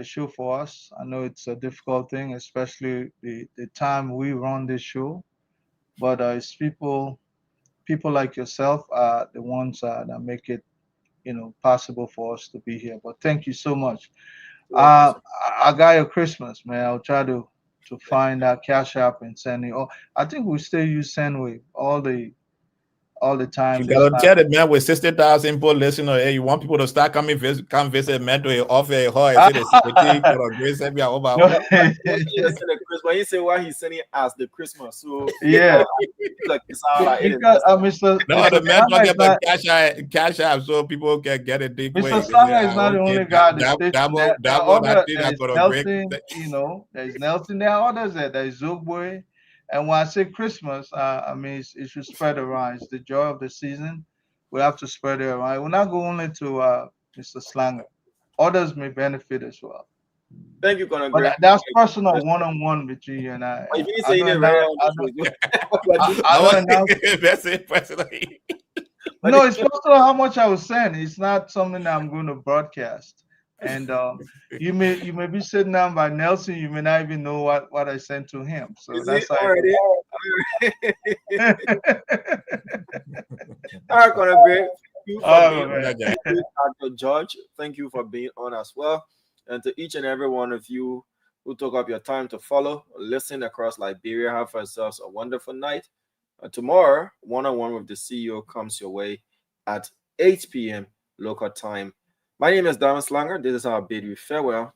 show for us. I know it's a difficult thing, especially the time we run this show, but it's people like yourself are the ones that make it, possible for us to be here. But thank you so much. I got your Christmas, man. I'll try to find that Cash App and send it. Oh, I think we still use Sendwave all the time. You gotta tell the man with 60,000 people listening. Hey, you want people to start come visit man to offer a hall. Is it a security or grace every over? When you say why he's sending us the Christmas, so yeah, like it sounds like it is. Mr. No, the man talking about cash app so people can get it deep. Mr. Sanger is not the only guy there's Nelson. There are others there. There's Zogboy. And when I say Christmas, I mean it should spread around. It's the joy of the season. We have to spread it around. We're not going into Mr. Slanger. Others may benefit as well. Thank you, Conor. But that's personal, one-on-one between you and I. If you say it right, that's it personally. No, it's personal how much I was saying. It's not something that I'm going to broadcast. And you may be sitting down by Nelson. You may not even know what I sent to him. So that's how. Already. All right, Conor Gray. Dr. George, thank you for being on as well. And to each and every one of you who took up your time to follow, listen across Liberia, have for yourselves a wonderful night. Tomorrow, one-on-one with the CEO comes your way at 8 p.m. local time. My name is Diamond Slanger. This is our bid you farewell.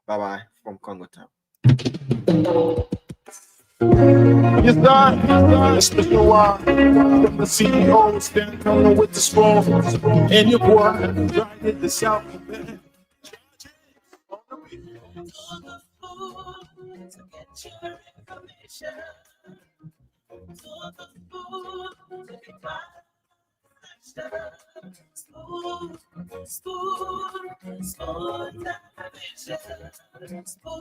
Bye-bye from Congo Town. Yes, sir. Special one from the CEO, stand coming with the spoon. And your boy, driving the South. To get your information, to the food, to be smooth, smooth, smooth navigation.